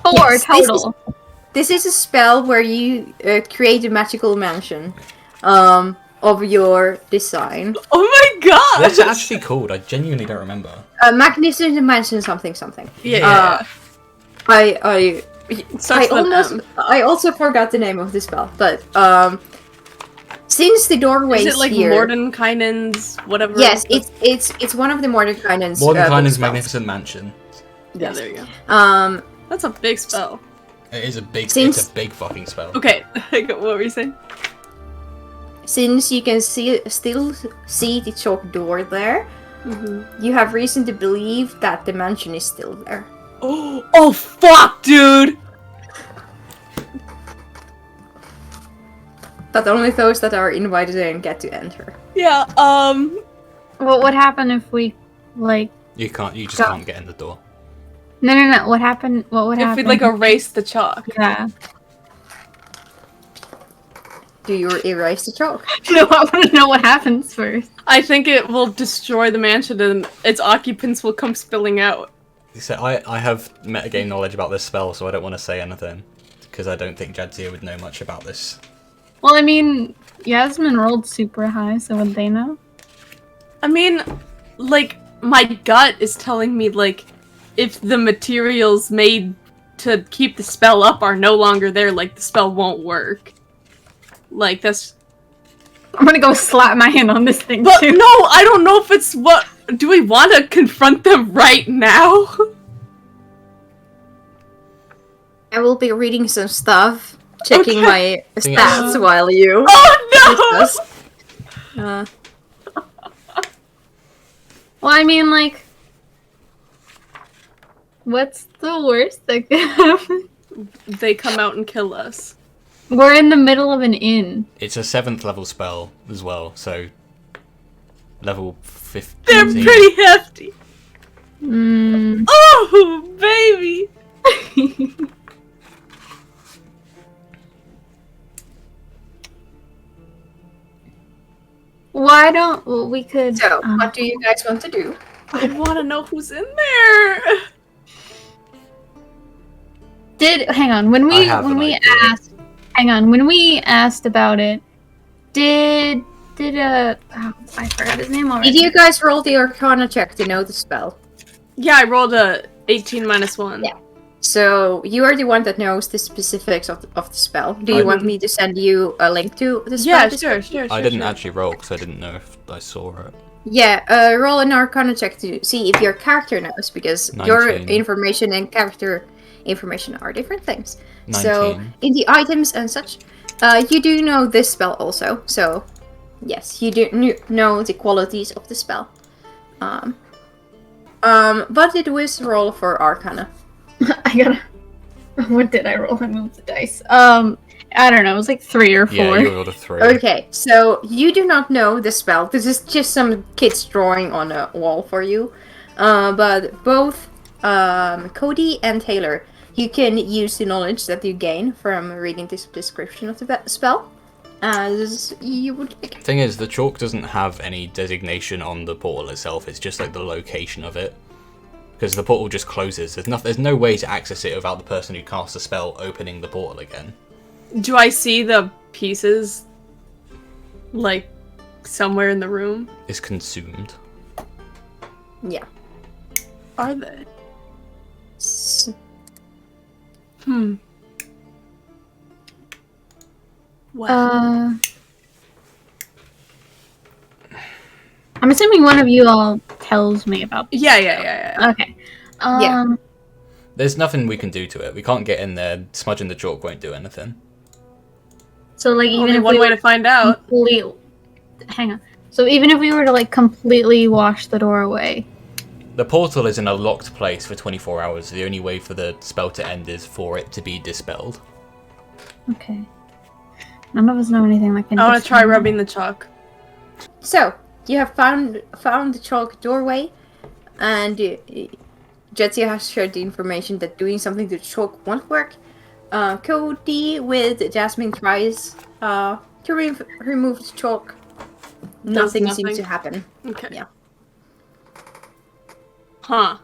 4 yes, total. This is a spell where you create a magical mansion of your design. Oh my god! What's it actually called? I genuinely don't remember. Magnificent mansion something. Yeah. I Starts with M. I also forgot the name of the spell, but since the doorway Is it like here, Mordenkainen's whatever? yes, it's one of the Mordenkainen's Mordenkainen's spells. Magnificent Mansion. Yeah, there you go. Um, That's a big spell. It is a big. Since- It's a big fucking spell. Okay, what were you saying? since you can still see the chalk door there, you have reason to believe that the mansion is still there. Oh fuck, dude! But only those that are invited in get to enter. Yeah, What would happen if we like? You just Go. can't get in the door. No. What happened? What would if happen? we like erase the chalk. Yeah. Do you erase the chalk? No, I want to know what happens first. I think it will destroy the mansion and its occupants will come spilling out. So I have metagame knowledge about this spell, so I don't want to say anything because I don't think Jadzia would know much about this. Well, I mean, Yasmin rolled super high, so would they know? I mean, like, my gut is telling me, like, if the materials made to keep the spell up are no longer there, like, the spell won't work. Like, that's... I'm gonna go slap my hand on this thing But too. no, I don't know if it's what... Do we want to confront them right now? I will be reading some stuff, checking Okay. my stats while you. Oh no! discuss. Well, I mean, like, what's the worst that could happen? They come out and kill us. We're in the middle of an inn. It's a 7th level spell as well, so level 15. They're pretty hefty. Mm. Oh, baby! Why don't we could? So, what do you guys want to do? I want to know who's in there. Hang on, when we asked about it, did I forgot his name already. Did you guys roll the Arcana check to know the spell? Yeah, I rolled a 18 minus 1. Yeah. So you are the one that knows the specifics of the spell. Do you want me to send you a link to the spell? Yeah, sure. I didn't actually roll because I didn't know if I saw it. Yeah, roll an Arcana check to see if your character knows, because 19. your information and character information are different things. 19. So in the items and such, you do know this spell also. So yes, you do know the qualities of the spell. What did Wiz roll for Arcana? I gotta. What did I roll? I moved the dice. I don't know. It was like 3 or 4. Yeah, you rolled a 3. Okay, so you do not know the spell. This is just some kids drawing on a wall for you. But both Cody and Taylor, you can use the knowledge that you gain from reading this description of the spell as you would like. Thing is, the chalk doesn't have any designation on the portal itself. It's just like the location of it. Because the portal just closes. There's no way to access it without the person who cast the spell opening the portal again. Do I see the pieces, like, somewhere in the room? It's consumed. Yeah. Are they? What? I'm assuming one of you all tells me about this. Yeah. Okay. Yeah. There's nothing we can do to it. We can't get in there. Smudging the chalk won't do anything. So, like, even Only if one we way to find out. Hang on. So even if we were to, like, completely wash the door away. The portal is in a locked place for 24 hours. The only way for the spell to end is for it to be dispelled. Okay. None of us know anything that can. I want to try rubbing the chalk. So you have found the chalk doorway, and Jetsia has shared the information that doing something to the chalk won't work. Cody with Jasmine tries to remove the chalk. Nothing seems to happen. Okay. Yeah. Huh.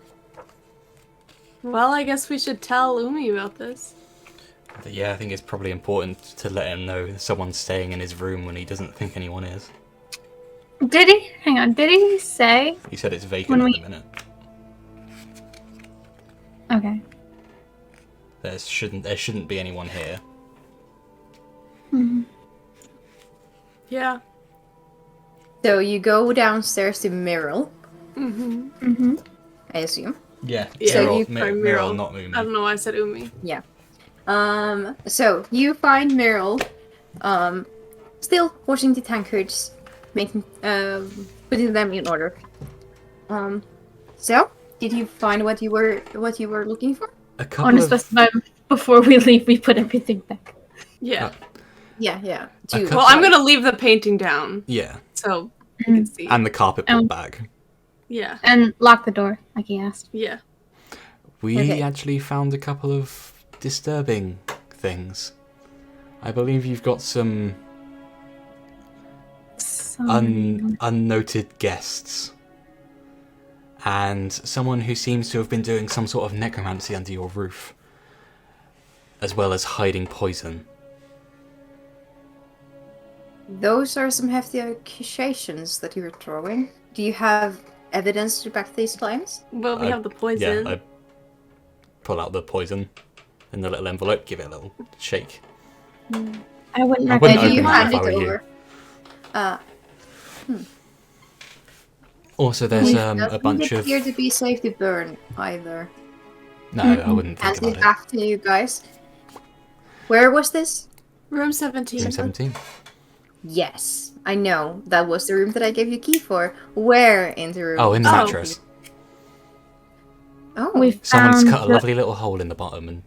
Well, I guess we should tell Umi about this. Yeah, I think it's probably important to let him know someone's staying in his room when he doesn't think anyone is. Did he? Hang on. Did he say? He said it's vacant at the minute. Okay. There shouldn't be anyone here. Mm-hmm. Yeah. So you go downstairs to Meryl, Mm-hmm. I assume. Yeah. So Meryl, not Umi. I don't know why I said Umi. Yeah. So you find Meryl, still washing the tankards, putting them in order. So did you find what you were looking for? A couple I want to of specify before we leave, we put everything back. Yeah. Yeah. Well, I'm gonna leave the painting down yeah, so you can see. and the carpet pulled back. Yeah. And lock the door, like he asked. Yeah. We actually found a couple of disturbing things. I believe you've got some unnoted guests. And someone who seems to have been doing some sort of necromancy under your roof. As well as hiding poison. Those are some hefty accusations that you're throwing. Do you have evidence to back these claims? Well, we have the poison. Yeah, I pull out the poison in the little envelope, give it a little shake. I wouldn't I wouldn't recommend open you it hand if I it were over. you. Also, there's a bunch doesn't of... appear to be safe to burn either. No, I wouldn't think Hands about it it. back to you guys. Where was this? Room 17. Room 17. Yes, I know. That was the room that I gave you key for. Where in the room? Oh, in the mattress. Oh, We Someone's found cut a lovely little hole in the bottom and...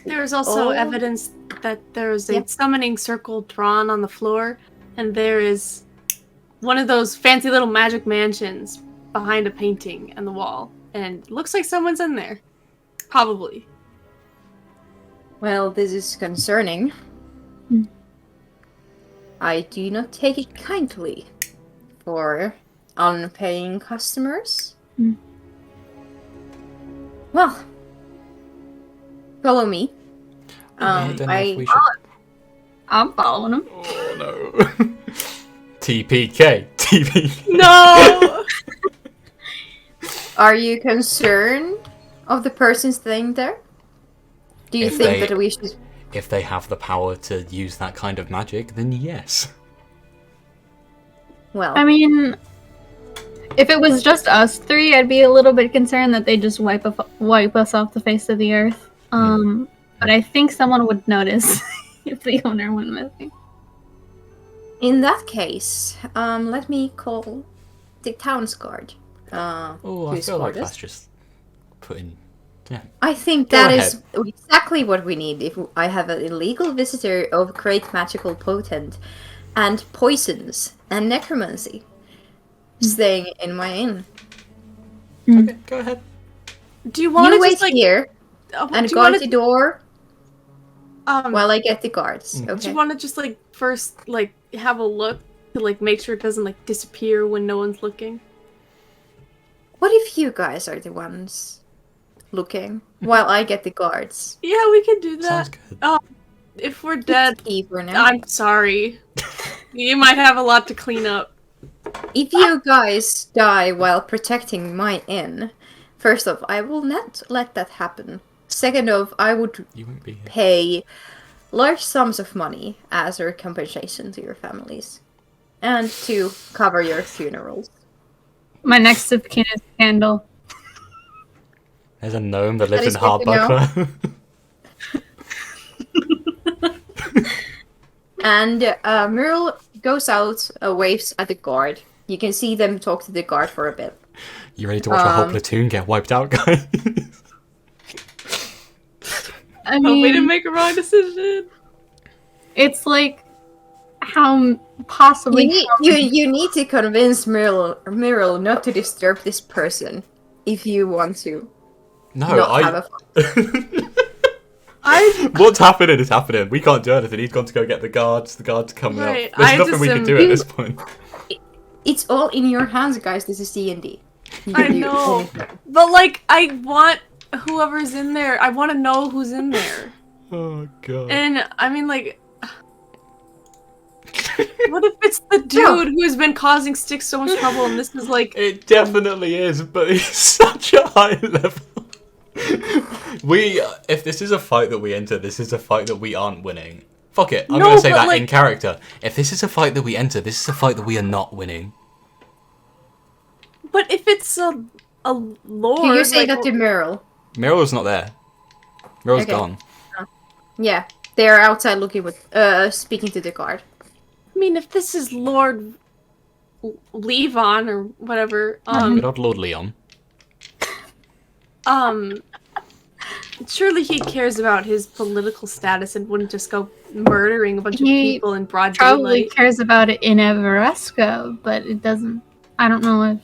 There is also Oh. evidence that there is a Yep. summoning circle drawn on the floor, and there is one of those fancy little magic mansions behind a painting on the wall, and looks like someone's in there. Probably. well, this is concerning. I do not take it kindly. for unpaying customers. Hmm. Well, follow me. I don't know if we should... I'm following him. Oh no. TPK. TPK. No! Are you concerned of the person staying there? Do you If think they- that we should... If they have the power to use that kind of magic, then yes. Well, I mean, if it was just us three, I'd be a little bit concerned that they just wipe us off the face of the earth. But I think someone would notice if the owner went missing. in that case, let me call the town's guard. Oh, I to feel like escort us. that's just putting... Yeah. I think Go that is exactly what we need if I have an illegal visitor of great magical potent and poisons and necromancy staying in my inn. Okay, go ahead. Do you want You to wait just like here and do you guard wanna, the door um while I get the guards. Mm. do Okay. you want to just like first like have a look to like make sure it doesn't like disappear when no one's looking? What if you guys are the ones looking while I get the guards? Yeah, we could do Sounds that. good. If we're dead, Keeper now. I'm sorry. You might have a lot to clean up. If you guys die while protecting my inn, first off, I will not let that happen. Second off, I would You won't be here. pay large sums of money as a compensation to your families. And to cover your funerals. My next of kin is Candle. There's a gnome that lives is in good to know. Hardbuckler. And Muriel goes out, waves at the guard. You can see them talk to the guard for a bit. You ready to watch a whole platoon get wiped out, guys? I Hope we didn't mean, make a wrong decision. it's like how possibly You need to convince Muriel not to disturb this person if you want to No, not have a fun. What's happening is happening. We can't do anything. He's gone to go get the guards. The guards are coming Right, up. There's I nothing just we can am- do at this point. It's all in your hands, guys. This is D&D. I know. But like I want whoever's in there, I want to know who's in there. Oh god. And I mean like what if it's the dude who's been causing Styx so much trouble and this is like It definitely is, but he's such a high level. If this is a fight that we enter, this is a fight that we aren't winning. Fuck it, I'm No, gonna say but, that like- in character. If this is a fight that we enter, this is a fight that we are not winning. but if it's a lord Do you say like, that to Muriel? Muriel's not there. Muriel's Okay. gone. Yeah, they're outside looking with, speaking to the guard. I mean if this is Lord Levon or whatever, Good old Lord Leon. surely he cares about his political status and wouldn't just go murdering a bunch of He people in broad probably daylight. cares about it in Everesco, but it doesn't. I don't know if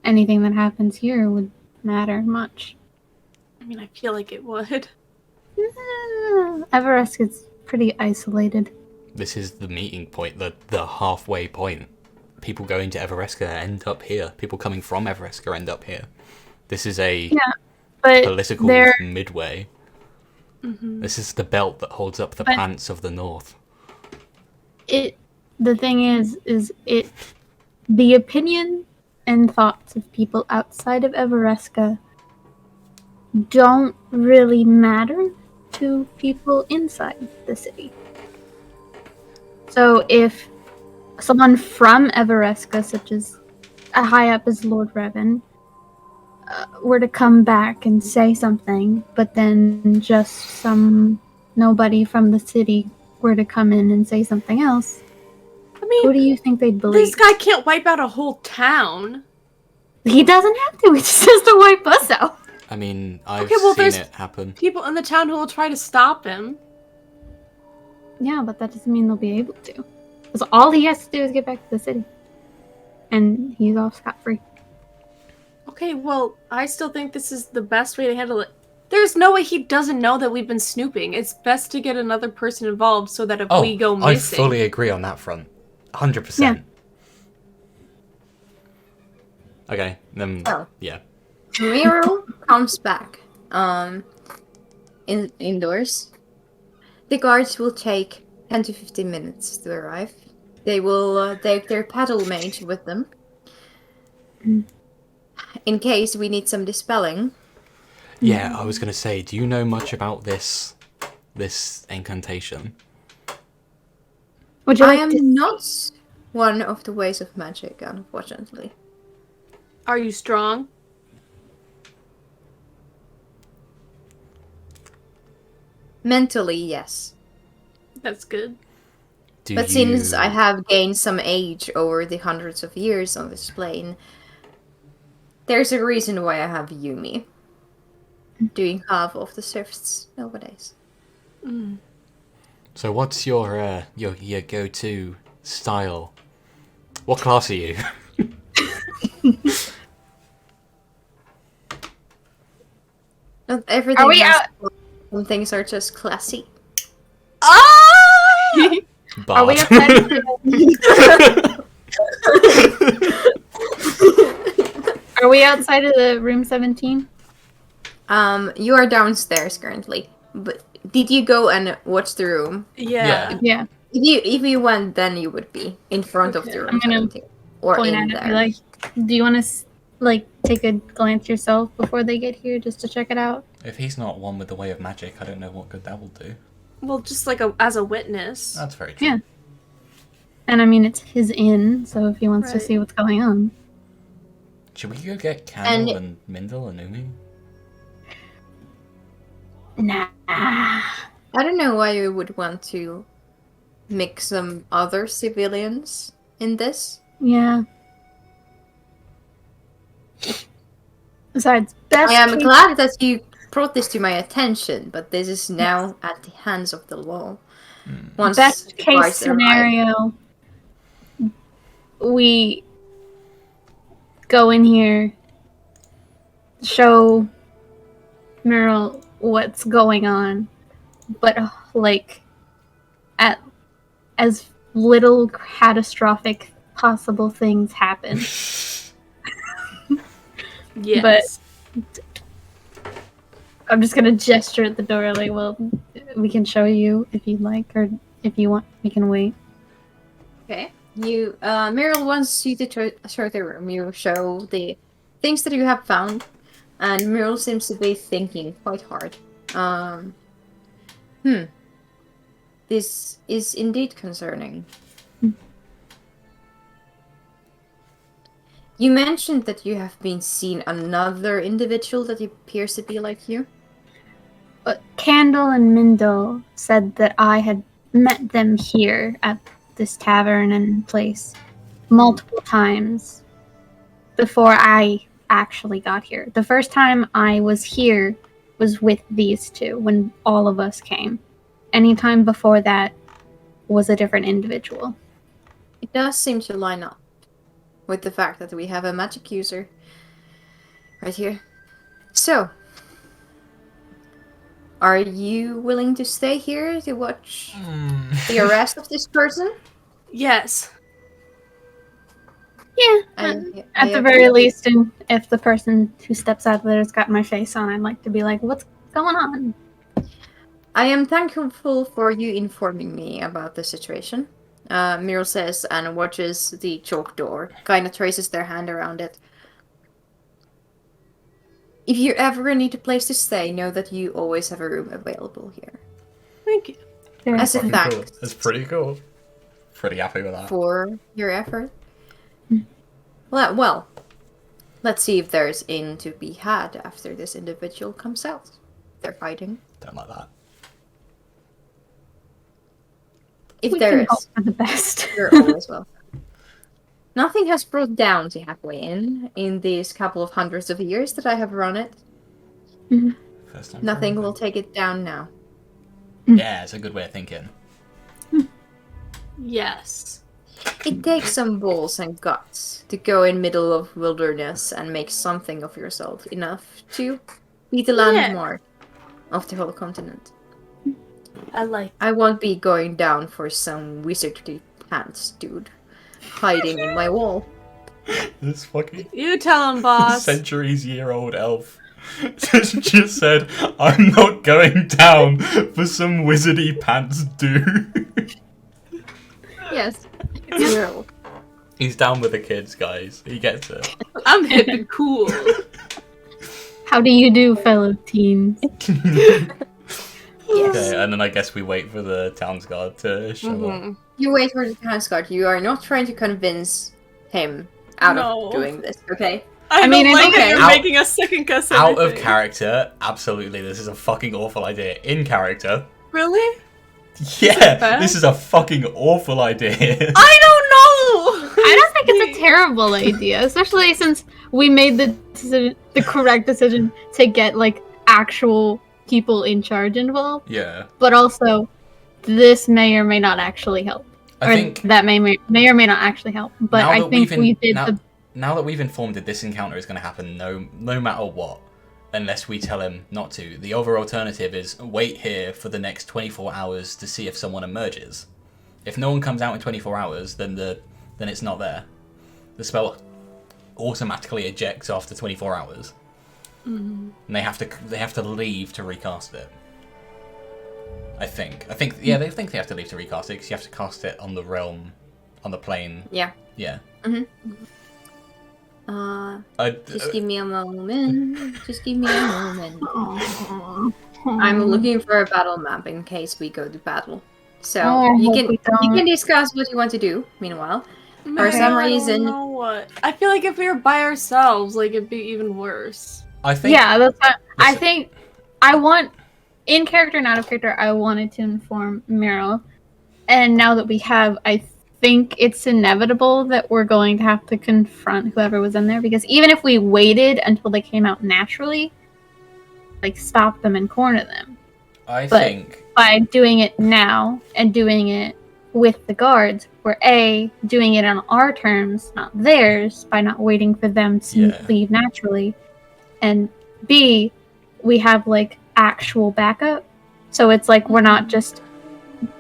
anything that happens here would matter much. I mean, I feel like it would. Everesco is pretty isolated. This is the meeting point, the halfway point. People going to Everesca end up here. People coming from Everesca end up here. This is a But political they're midway. This is the belt that holds up the But- pants of the north. the thing is it the opinion and thoughts of people outside of Everesca don't really matter to people inside the city. So if someone from Everesca, such as a high up as Lord Revan, were to come back and say something, but then just some nobody from the city were to come in and say something else, I who mean, do you think they'd believe? this guy can't wipe out a whole town. He doesn't have to. He just has to wipe us out. I mean, I've Okay, well, seen there's- it happen. People in the town who will try to stop him. Yeah, but that doesn't mean they'll be able to. Because all he has to do is get back to the city. And he's off scot-free. Okay, well, I still think this is the best way to handle it. There's no way he doesn't know that we've been snooping. It's best to get another person involved so that if we go I missing... fully agree on that front. 100%. Okay, then Oh. yeah. Miro comes back indoors. The guards will take 10 to 15 minutes to arrive. They will take their paddle mage with them. In case we need some dispelling. Yeah, I was gonna say, do you know much about this incantation? Would you I like am to not one of the ways of magic, unfortunately. Are you strong? Mentally, yes. That's good. But since I have gained some age over the hundreds of years on this plane, there's a reason why I have Yumi doing half of the shifts nowadays. So what's your go-to style? What class are you? Not everything Are we has out? some things are just classy. Are we Bard. outside of the Are we outside of the room 17? You are downstairs currently. But did you go and watch the room? Yeah. Yeah. If you went, then you would be in front of Okay. the room I'm gonna 17. Or Point in at it, there. be like, do you want to take a glance yourself before they get here just to check it out? If he's not one with the way of magic, I don't know what good that will do. Well, just like as a witness. That's very true. Yeah. And I mean, it's his inn, so if he wants to Right. see what's going on. Should we go get Candle and Mindel and Umi? Nah. I don't know why you would want to mix some other civilians in this. Yeah. Besides, best I am case- glad that you brought this to my attention, but this is now at the hands of the law. Once best the case guards arrive. scenario, we go in here, show Meryl what's going on, but at as little catastrophic possible things happen. Yes. I'm just gonna gesture at the door like, well, we can show you if you'd like, or if you want, we can wait. Okay. You, Meryl wants you to show the room. You show the things that you have found, and Meryl seems to be thinking quite hard. This is indeed concerning. You mentioned that you have been seeing another individual that appears to be like you. But Candle and Mindel said that I had met them here at this tavern and place multiple times before I actually got here. The first time I was here was with these two when all of us came. Anytime before that was a different individual. It does seem to line up with the fact that we have a magic user right here. So, are you willing to stay here to watch the arrest of this person? Yes. Yeah, I at the very least, and if the person who steps out there's got my face on, I'd like to be like, what's going on? I am thankful for you informing me about the situation. Miro says and watches the chalk door, kind of traces their hand around it. If you ever need a place to stay, know that you always have a room available here. Thank you. Very As a good. fact. Cool. That's pretty cool. Pretty happy with that. For your effort. Well, let's see if there's in to be had after this individual comes out. They're fighting. Don't like that. If We there can is, hope for the best. you're always welcome. Nothing has brought down to halfway in these couple of hundreds of years that I have run it. First time for Nothing will everything. take it down now. Yeah, it's a good way of thinking. Yes. It takes some balls and guts to go in middle of wilderness and make something of yourself enough to be the landmark of the whole continent. I like. I won't be going down for some wizardry pants dude hiding in my wall. This fucking You tell him, boss. centuries-year-old elf just said, "I'm not going down for some wizardy pants do." Yes. It's real. He's down with the kids, guys. He gets it. I'm hip and cool. How do you do, fellow teens? Okay, and then I guess we wait for the town's guard to show up. You wait for the task guard. You are not trying to convince him out No. of doing this, okay? I mean, don't like okay. it. You're Out- making us second guess Out of everything. character, absolutely, this is a fucking awful idea. In character, Really? yeah, bad? this is a fucking awful idea. I don't know. I don't think it's a terrible idea, especially since we made the correct decision to get like actual people in charge involved. Yeah, But also, this may or may not actually help. I Or think that may or may not actually help. But now I that think we've we did now that we've informed that this encounter is going to happen no matter what, unless we tell him not to. The other alternative is wait here for the next 24 hours to see if someone emerges. If no one comes out in 24 hours, then it's not there. The spell automatically ejects after 24 hours. And they have to leave to recast it. I think yeah, they think they have to leave to recast it because you have to cast it on the realm, on the plane. Yeah. Yeah. Just give me a moment. Just give me a moment. I'm looking for a battle map in case we go to battle. So Oh, I you hope can we don't. you can discuss what you want to do. Meanwhile, Man, some I reason- don't know what. I feel like if we were by ourselves, like it'd be even worse. I think Yeah, that's what I Listen. think. I want in character and out of character. I wanted to inform Miro, and now that we have, I think it's inevitable that we're going to have to confront whoever was in there, because even if we waited until they came out naturally, like stop them and corner them, I but- think by doing it now and doing it with the guards, we're A, doing it on our terms, not theirs, by not waiting for them to Yeah. leave naturally, and B, we have like actual backup, so it's like we're not just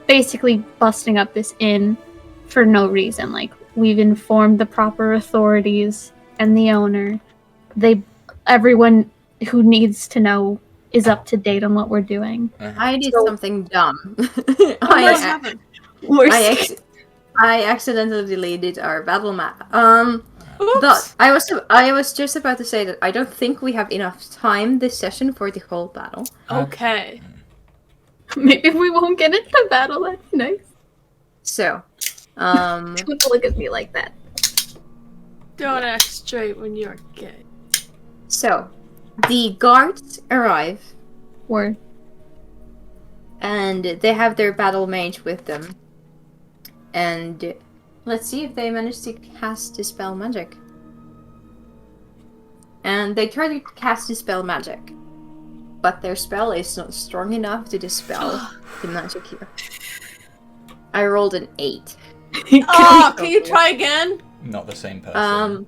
basically busting up this inn for no reason. Like, we've informed the proper authorities and the owner. Everyone who needs to know is up to date on what we're doing. I did So- something dumb. What happened? I accidentally deleted our battle map. Oops. But I was just about to say that I don't think we have enough time this session for the whole battle. Okay. Maybe we won't get into battle. That's nice. So, Don't look at me like that. Don't act straight when you're gay. so the guards arrive Word. and they have their battle mage with them. And let's see if they manage to cast Dispel Magic. And they try to cast Dispel Magic, but their spell is not strong enough to dispel the magic here. I rolled an 8. Oh, can you try again? not the same person.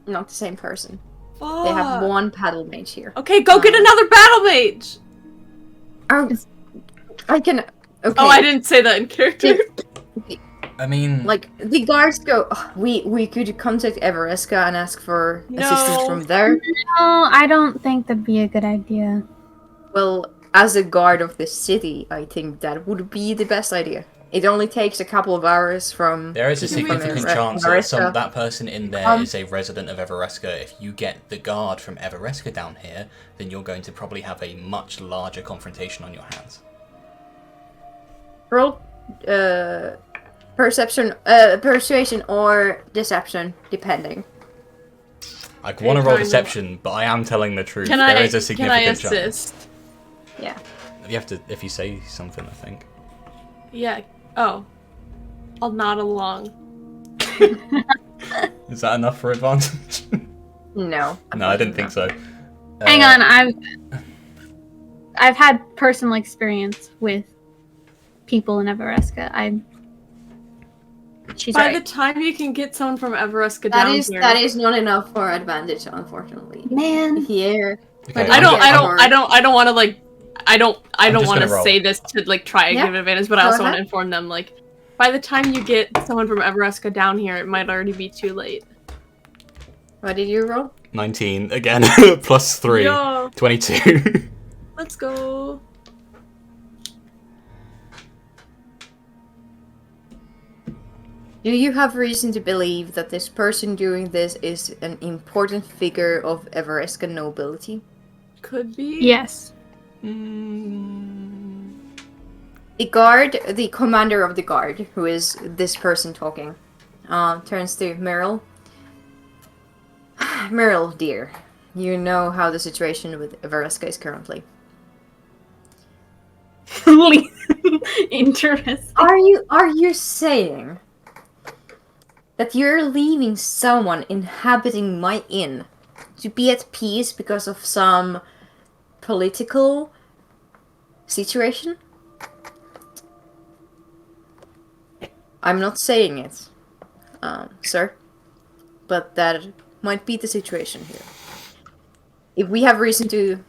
Not the same person. Fuck. They have one battle mage here. Okay, go get another battle mage. Oh, I can. Okay. Oh, I didn't say that in character. I mean, Like the guards go. "Oh, we could contact Everesca and ask for assistance No. from there. No, I don't think that'd be a good idea. Well, as a guard of the city, I think that would be the best idea. It only takes a couple of hours from. there is a Can we- significant Everesca. chance that that person in there is a resident of Everesca. If you get the guard from Everesca down here, then you're going to probably have a much larger confrontation on your hands. Roll, perception, persuasion or deception, depending. I want to roll fine. deception, but I am telling the truth. Can There I? is a Can I significant chance. assist? Yeah. You have to, if you say something, I think. Yeah. Oh. I'll nod along. Is that enough for advantage? No. No, I didn't think so. Hang on, I've had personal experience with people in Everesca. She's By right. the time you can get someone from Everesca down here, That is not enough for advantage, unfortunately. Man. Here. Okay, I don't Yeah. want to like. I don't just want to gonna roll. say this to like try and Yeah. give advantage, but I Go also want to ahead. inform them like, by the time you get someone from Everesca down here, it might already be too late. What did you roll? 19 again, plus 3. Yo. 22. Let's go. Do you have reason to believe that this person doing this is an important figure of Everesca nobility? Could be. Yes. The guard, the commander of the guard, who is this person talking, turns to Meryl. Meryl, dear, you know how the situation with Everesca is currently. Interesting. Are you saying that you're leaving someone inhabiting my inn to be at peace because of some political situation? I'm not saying it, sir, but that might be the situation here. If we have reason to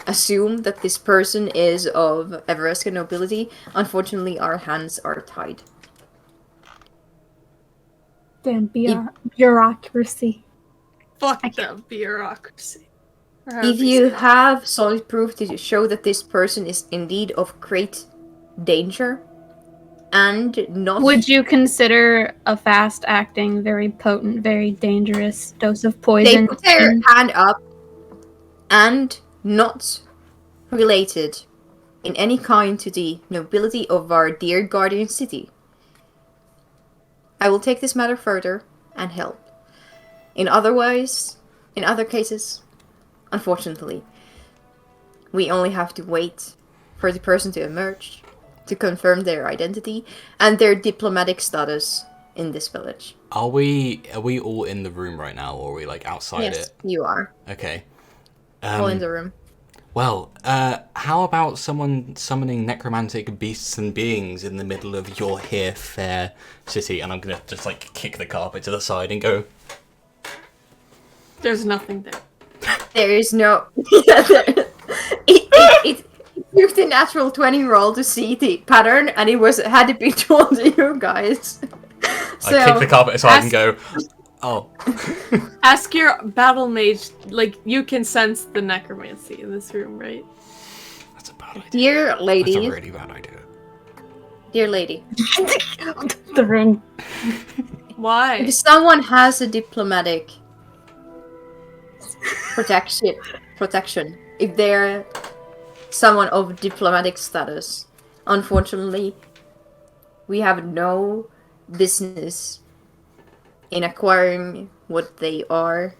assume that this person is of Everesca nobility, unfortunately our hands are tied. Damn bureaucracy. Fuck the bureaucracy. If you have solid proof to show that this person is indeed of great danger, and not... Would you consider a fast-acting, very potent, very dangerous dose of poison? They put their hand up, and not related in any kind to the nobility of our dear guardian city. I will take this matter further and help. In other cases, unfortunately, we only have to wait for the person to emerge, to confirm their identity and their diplomatic status in this village. Are we all in the room right now, or are we like outside it? Yes, you are. Okay. All in the room. Well, how about someone summoning necromantic beasts and beings in the middle of your here fair city? And I'm gonna just like kick the carpet to the side and go. There's nothing there. There is no. It took the natural 20 roll to see the pattern, and had to be told to you guys. So, I kick the carpet aside and go. Oh. Ask your battle mage, like, you can sense the necromancy in this room, right? That's a bad idea. dear lady. That's a really bad idea. Dear lady. The ring. Why? If someone has a diplomatic protection, if they're someone of diplomatic status, unfortunately, we have no business in acquiring what they are,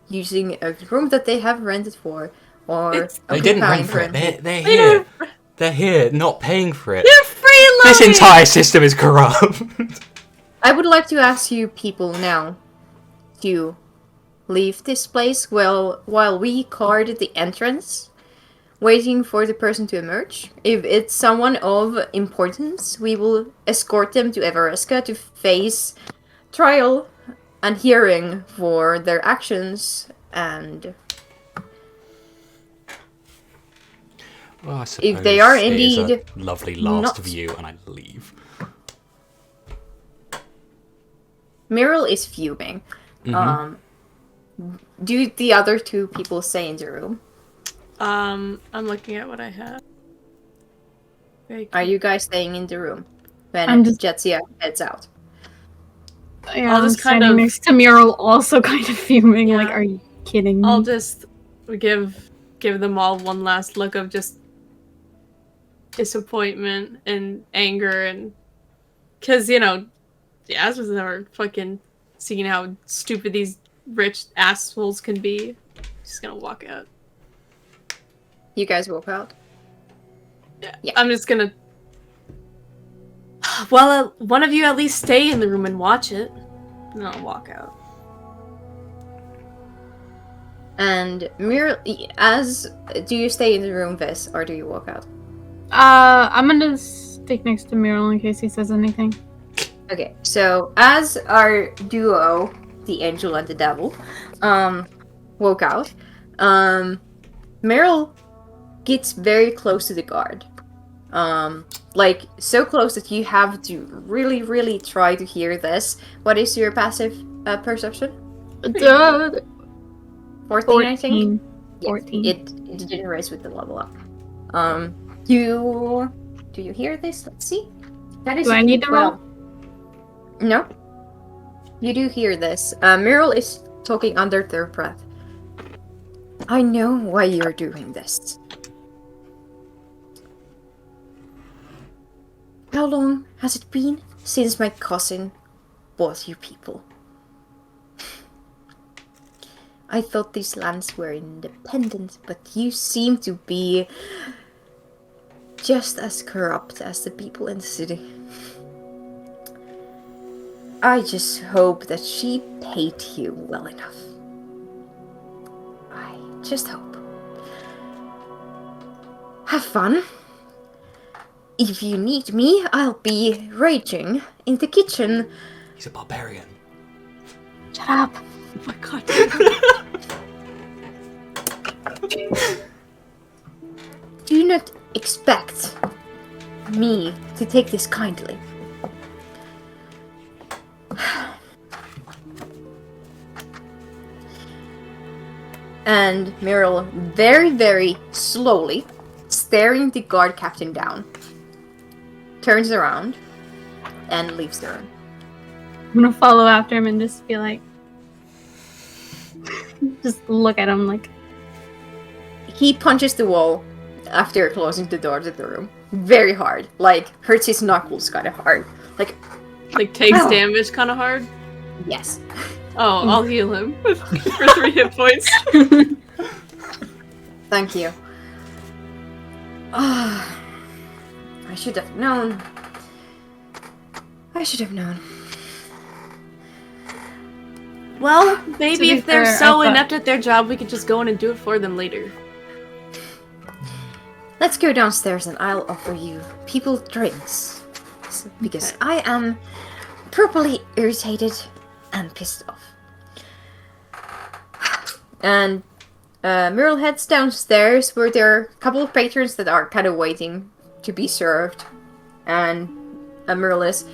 using a room that they have rented for, or They didn't rent for it. They're here. They're here, not paying for it. They're freeloading! This entire system is corrupt. I would like to ask you people now to leave this place while we guard the entrance, waiting for the person to emerge. If it's someone of importance, we will escort them to Everesca to face trial and hearing for their actions, and Well, I if they are suppose it is indeed a lovely last not- view, and I leave. Meryl is fuming. Mm-hmm. Do the other two people stay in the room? I'm looking at what I have. Very Are you guys staying in the room when I'm just- Jetsia heads out? Yeah, I'll I'm just kind standing of- next to Mural, also kind of fuming. Yeah. Like, are you kidding me? I'll just give them all one last look of just disappointment and anger, and because Yasmin's never fucking seen how stupid these rich assholes can be. Just gonna walk out. You guys walk out. Yeah. I'm just gonna. Well, one of you at least stay in the room and watch it, and then I'll walk out. And Meryl, do you stay in the room, Ves, or do you walk out? I'm gonna stick next to Mural in case he says anything. Okay, so as our duo, the angel and the devil, woke out, Meryl gets very close to the guard. Like, so close that you have to really, really try to hear this. What is your passive perception? 14, I think. 14. Yes, it didn't rise with the level up. Do you hear this? Let's see. That is Do I need to roll? No. You do hear this. Meryl is talking under their breath. I know why you're doing this. How long has it been since my cousin bought you people? I thought these lands were independent, but you seem to be just as corrupt as the people in the city. I just hope that she paid you well enough. I just hope. Have fun. If you need me, I'll be raging in the kitchen. He's a barbarian. Shut up. Oh my god. Do not expect me to take this kindly. And Meryl very, very slowly, staring the guard captain down, turns around and leaves the room. I'm gonna follow after him and just be like, just look at him like. He punches the wall after closing the door to the room very hard, like hurts his knuckles kind of hard, like takes Ow. damage kind of hard. Yes. Oh, I'll heal him for 3 hit points. Thank you. I should have known. I should have known. Well, To maybe be if they're fair, I so thought- inept at their job, we could just go in and do it for them later. Let's go downstairs and I'll offer you people drinks. Because Okay. I am properly irritated and pissed off. And Meryl heads downstairs where there are a couple of patrons that are kind of waiting to be served. And Meryl is,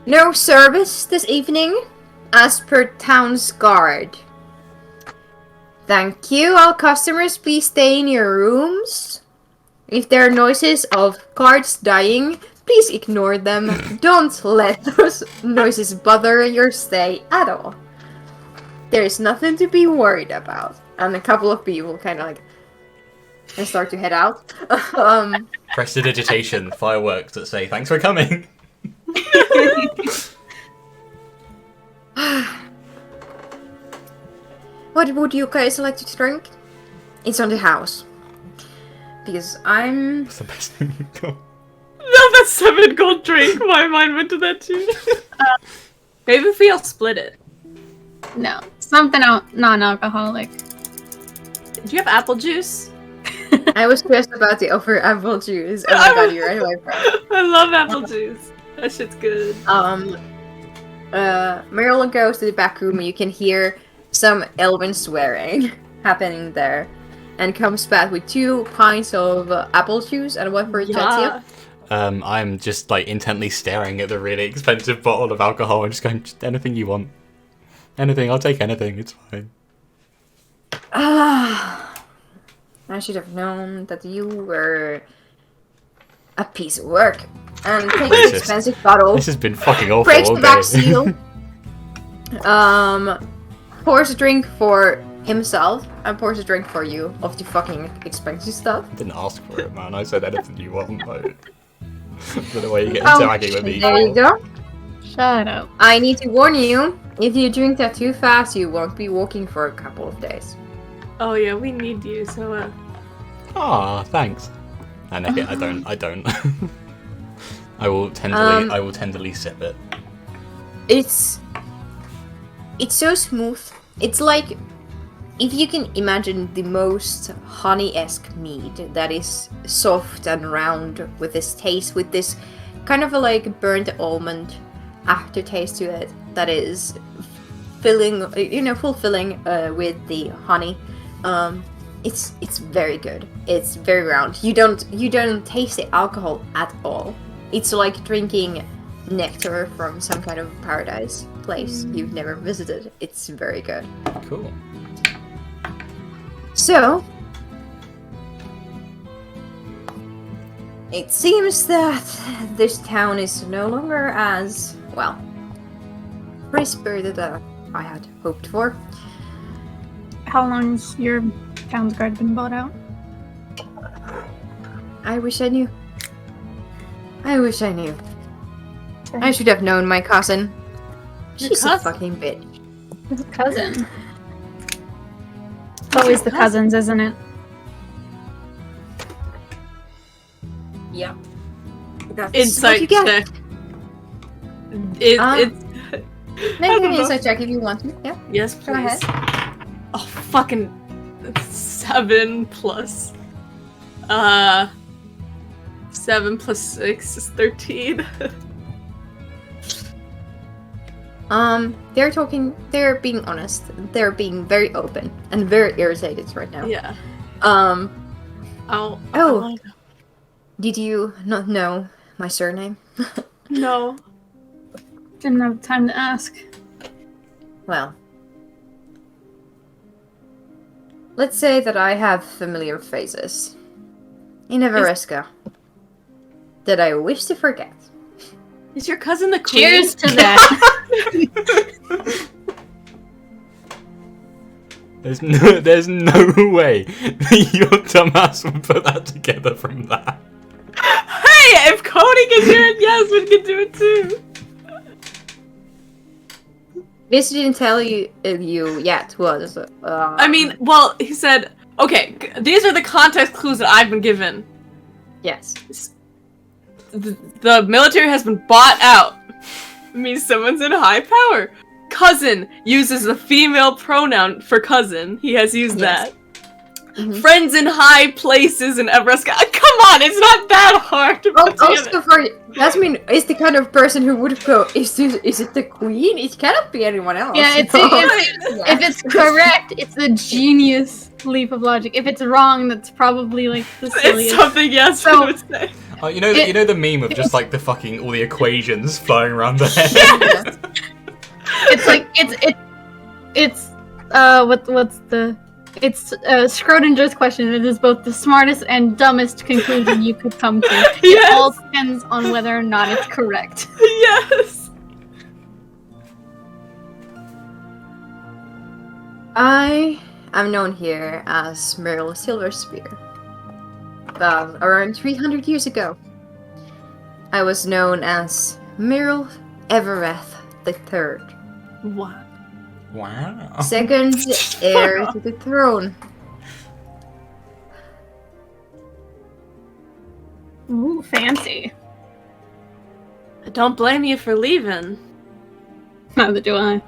no service this evening, as per town's guard. Thank you. All customers, please stay in your rooms. If there are noises of guards dying, please ignore them. Don't let those noises bother your stay at all. There is nothing to be worried about. And a couple of people kind of like and start to head out. Prestidigitation fireworks that say thanks for coming. What would you guys like to drink? It's on the house. Because I'm... What's the best thing you've got? No, that's 7 gold drink. My mind went to that too. Maybe if we all split it. No, something non-alcoholic. Do you have apple juice? I was stressed about the over apple juice. Oh my god, you're right, my friend. I love apple juice. That shit's good. Meryl goes to the back room and you can hear some elven swearing happening there. And comes back with 2 pints of apple juice and one for Jetsia. I'm just like intently staring at the really expensive bottle of alcohol and just going, just anything you want. Anything, I'll take anything, it's fine. I should have known that you were a piece of work. And takes This an is- expensive bottle, This has been fucking awful breaks all the back day. seal, pours a drink for himself, and pours a drink for you of the fucking expensive stuff. I didn't ask for it, man. I said anything you want. Like, I don't know why you get Oh, dragging with me. there you go. Shut up. I need to warn you, if you drink that too fast, you won't be walking for a couple of days. Oh yeah, we need you, so Ah, thanks. And okay, I don't. I will tenderly sip it. It's so smooth. It's like if you can imagine the most honey-esque meat that is soft and round with this taste, with this kind of a like burnt almond aftertaste to it that is fulfilling with the honey. It's very good. It's very round. You don't taste the alcohol at all. It's like drinking nectar from some kind of paradise. place you've never visited. It's very good. Cool. So, it seems that this town is no longer as, well, free-spirited as I had hoped for. How long's your town's guard been bought out? I wish I knew. I wish I knew. I should have known my cousin. She's a fucking bitch. His cousin. It's always the cousins, isn't it? Yeah. Insight check. It's Make an insight check if you want to. Yeah. yes, Go please. ahead. Oh, fucking 7 plus 7 plus 6 is 13. They're being honest. They're being very open and very irritated right now. Yeah. Oh. Oh. Did you not know my surname? No. Didn't have time to ask. Well. Let's say that I have familiar faces in Everesca that I wish to forget. Is your cousin the queen? Cheers to that. There's no way that your dumbass would put that together from that. Hey, if Cody can do it, Yasmin can do it too. This didn't tell you yet, was I mean, well, he said, okay, these are the context clues that I've been given. yes. The military has been bought out. It means someone's in high power. Cousin uses the female pronoun for cousin. He has used Yes. that. Mhm. Friends in high places in Everesca. Come on, it's not that hard to put together. Also, for Jasmine is the kind of person who would go, is it the queen? It cannot be anyone else. Yeah, Yeah. if it's correct, it's a genius leap of logic. If it's wrong, that's probably like the It's silliest. something Yasmin So- would say. Oh, you know the meme of just like the fucking all the equations flying around there. It's like it's Schrodinger's question. It is both the smartest and dumbest conclusion you could come to. It Yes. all depends on whether or not it's correct. Yes. I am known here as Meryl Silverspear. But around 300 years ago, I was known as Meryl Evereth III, What? Wow. second heir to the throne. Ooh, fancy. I don't blame you for leaving. Neither do I.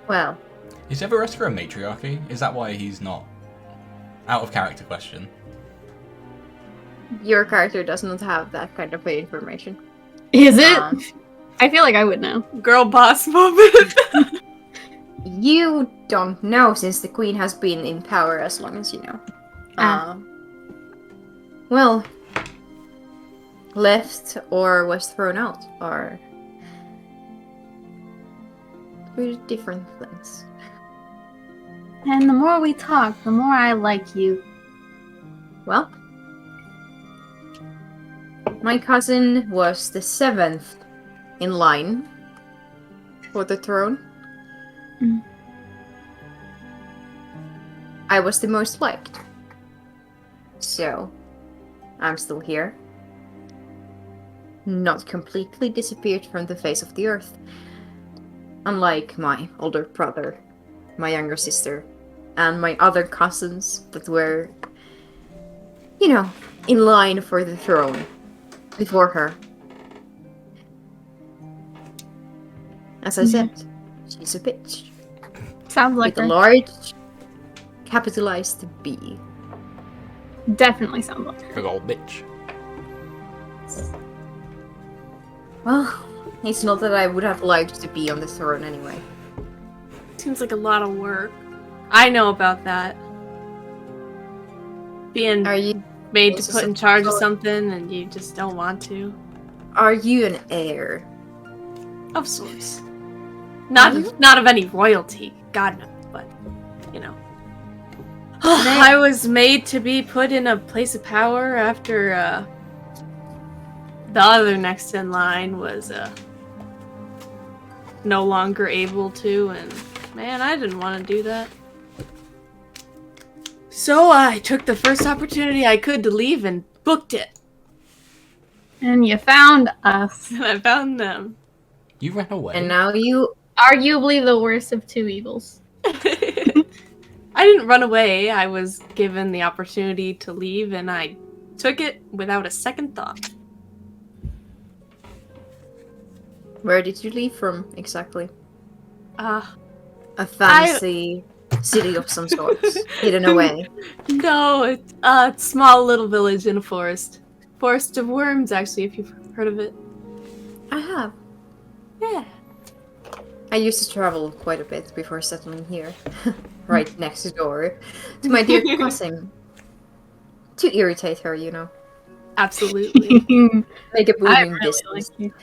Well, Is Everesca a matriarchy? Is that why he's not out of character question? your character does not have that kind of information. Is it? Um, I feel like I would know. Girl boss moment. You don't know, since the queen has been in power as long as you know. Well, left or was thrown out are two different things. And the more we talk, the more I like you. Well, my cousin was the 7th in line for the throne. Mm. I was the most liked. So, I'm still here. Not completely disappeared from the face of the earth. Unlike my older brother, my younger sister, and my other cousins that were, in line for the throne before her. As I said, she's a bitch. Sounds like With a her. large capitalized B. Definitely sounds like her. Big old bitch. Well, it's not that I would have liked to be on the throne anyway. Seems like a lot of work. I know about that. Being Are you made to This is put in a- charge of something and you just don't want to. Are you an heir? Of sorts. Not of any royalty, God no, but you know. I was made to be put in a place of power after the other next in line was no longer able to, and man, I didn't want to do that. So I took the first opportunity I could to leave and booked it. And you found us. And I found them. You ran away. And now you... Arguably the worst of two evils. I didn't run away. I was given the opportunity to leave, and I took it without a second thought. Where did you leave from, exactly? A fancy city of some sort, hidden away. No, it's a small little village in a forest. Forest of Worms, actually, if you've heard of it. I have. Yeah. I used to travel quite a bit before settling here. Right next door to my dear cousin. To irritate her, you know. Absolutely. Make a I booming really business. like you.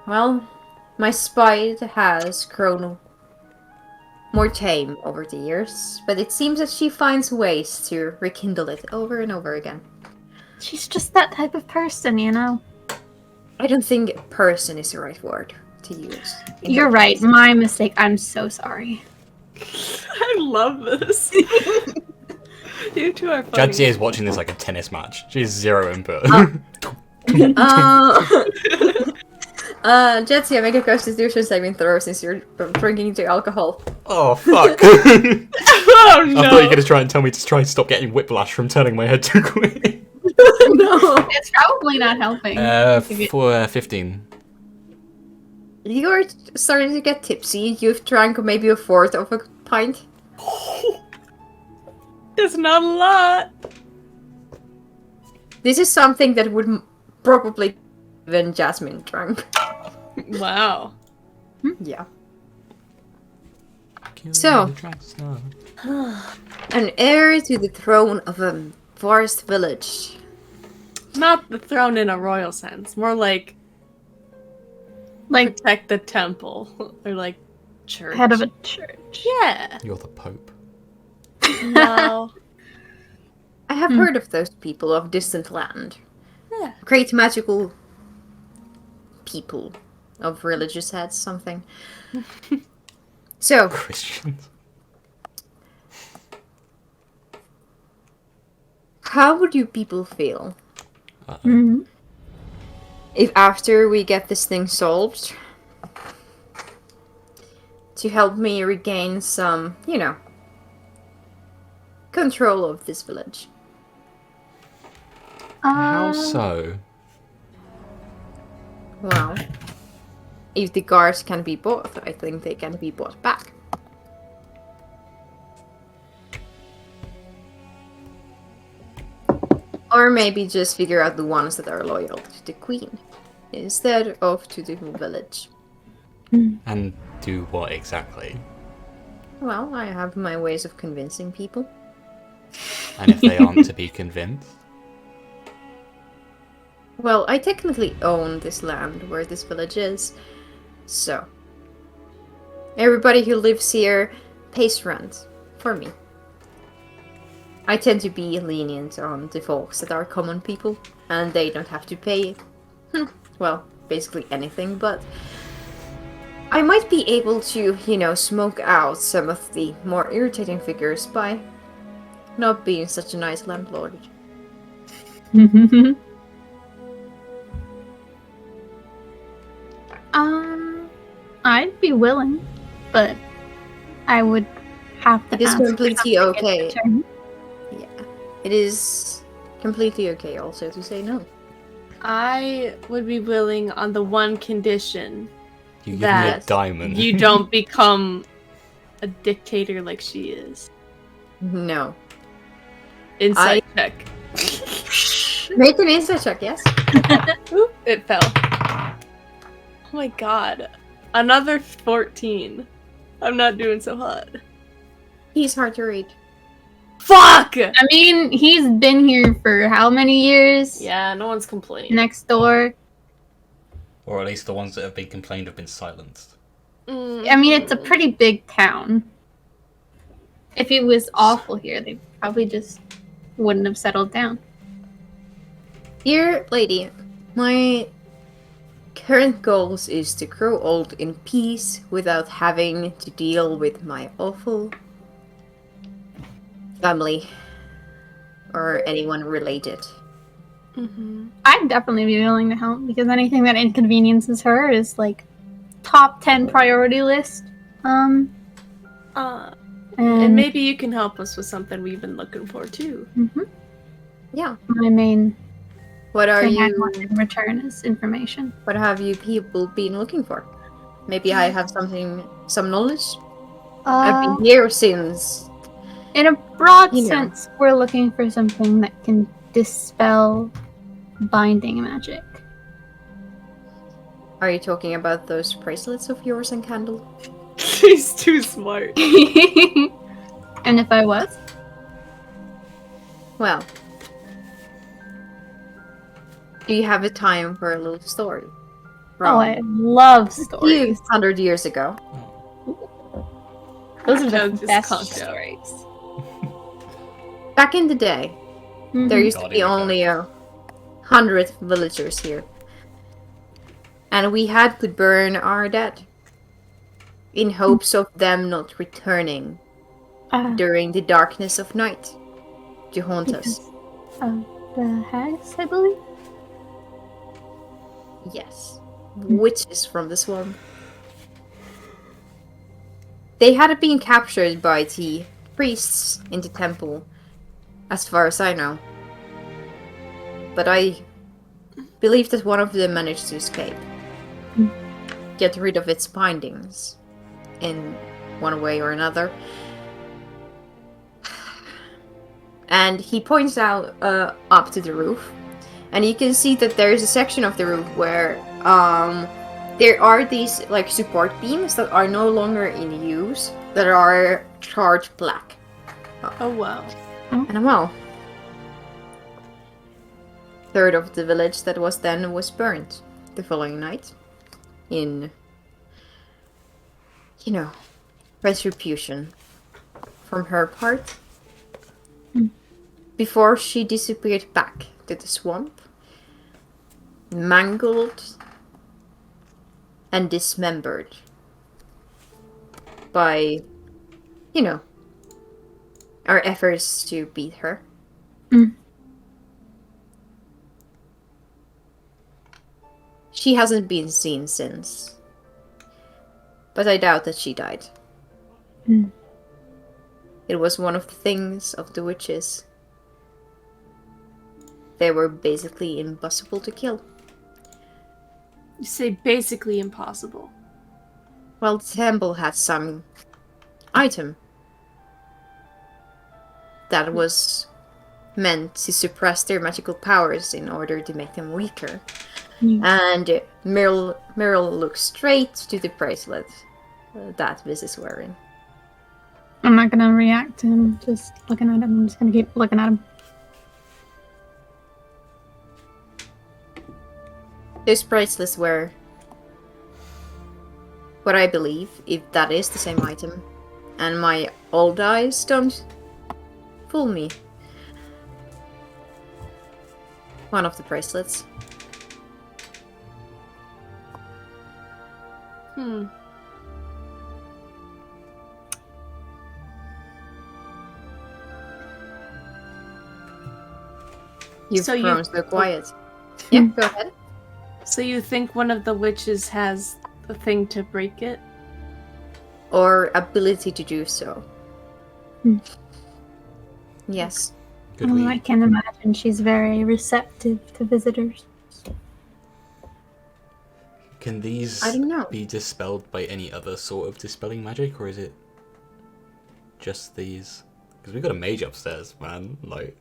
Well, my spite has grown more tame over the years, but it seems that she finds ways to rekindle it over and over again. She's just that type of person, you know? I don't think person is the right word to use. You're right. My mistake. I'm so sorry. I love this. You two are funny. Jadzia is watching this like a tennis match. She has zero input. Jetsia, make a constitution saving throw since you're drinking the alcohol. Oh, fuck. Oh no! I thought you were going to try and tell me to try and stop getting whiplash from turning my head too quick. No! It's probably not helping. For 15. You're starting to get tipsy. You've drank maybe a fourth of a pint. It's not a lot. This is something that would probably even Jasmine drank. Wow. Yeah. So, an heir to the throne of a forest village. Not the throne in a royal sense. More like protect the temple. Or like church. Head of a church. Yeah. You're the Pope. No. I have heard of those people of distant land. Yeah. Great magical people of religious heads, something. So, Christians. how would you people feel Mhm. if after we get this thing solved, to help me regain some, you know, control of this village? How so? Well, if the guards can be bought, I think they can be bought back. Or maybe just figure out the ones that are loyal to the queen, instead of to the village. And do what exactly? Well, I have my ways of convincing people. And if they aren't to be convinced? Well, I technically own this land where this village is, so everybody who lives here pays rent for me. I tend to be lenient on the folks that are common people, and they don't have to pay, well, basically anything, but I might be able to, you know, smoke out some of the more irritating figures by not being such a nice landlord. I'd be willing, but I would have to. It is ask for completely something in okay. return. Yeah, it is completely okay also to say no. I would be willing on the one condition You give me a that diamond. you don't become a dictator like she is. No. Insight check. Make an insight check, yes? Oop, it fell. Oh my god. Another 14. I'm not doing so hot. He's hard to read. Fuck! I mean, he's been here for how many years? Yeah, no one's complaining. Next door. Or at least the ones that have been complained have been silenced. I mean, it's a pretty big town. If it was awful here, they probably just wouldn't have settled down. Dear lady, my current goals is to grow old in peace without having to deal with my awful family or anyone related. I'd definitely be willing to help because anything that inconveniences her is like top 10 priority list. And And maybe you can help us with something we've been looking for too. Yeah. my main What are thing I you? want in return is information. What have you people been looking for? Maybe I have some knowledge. I've been here since. In a broad You know. sense, we're looking for something that can dispel binding magic. Are you talking about those bracelets of yours and Candle? She's too smart. And if I was? Well, do you have a time for a little story? Oh, I love Few stories. 100 years ago. Those are Just the best calm down. stories. Back in the day, there used to God, be here we go. only 100 villagers here. And we had to burn our dead. In hopes of them not returning during the darkness of night to haunt us. Of the hags, I believe? Yes. Witches from the swamp. They had been captured by the priests in the temple, as far as I know. But I believe that one of them managed to escape. Get rid of its bindings in one way or another. And he points out up to the roof. And you can see that there is a section of the roof where there are these like support beams that are no longer in use, that are charred black. Oh wow. And well, third of the village that was then was burnt the following night in, you know, retribution from her part. Before she disappeared back to the swamp, mangled and dismembered by, you know, our efforts to beat her. She hasn't been seen since, but I doubt that she died. It was one of the things of the witches. They were basically impossible to kill. You say basically impossible. Well, the temple had some item that was meant to suppress their magical powers in order to make them weaker. And Meryl looks straight to the bracelet that Viz is wearing. I'm not gonna react to him just looking at him. I'm just gonna keep looking at him. Those bracelets were what I believe, if that is the same item, and my old eyes don't fool me. One of the bracelets. You've So grown so quiet. Yeah, go ahead. So you think one of the witches has a thing to break it? Or ability to do so. Yes. Could we? I can imagine she's very receptive to visitors. Can these I don't know. be dispelled by any other sort of dispelling magic, or is it just these? Because we've got a mage upstairs, man. Like,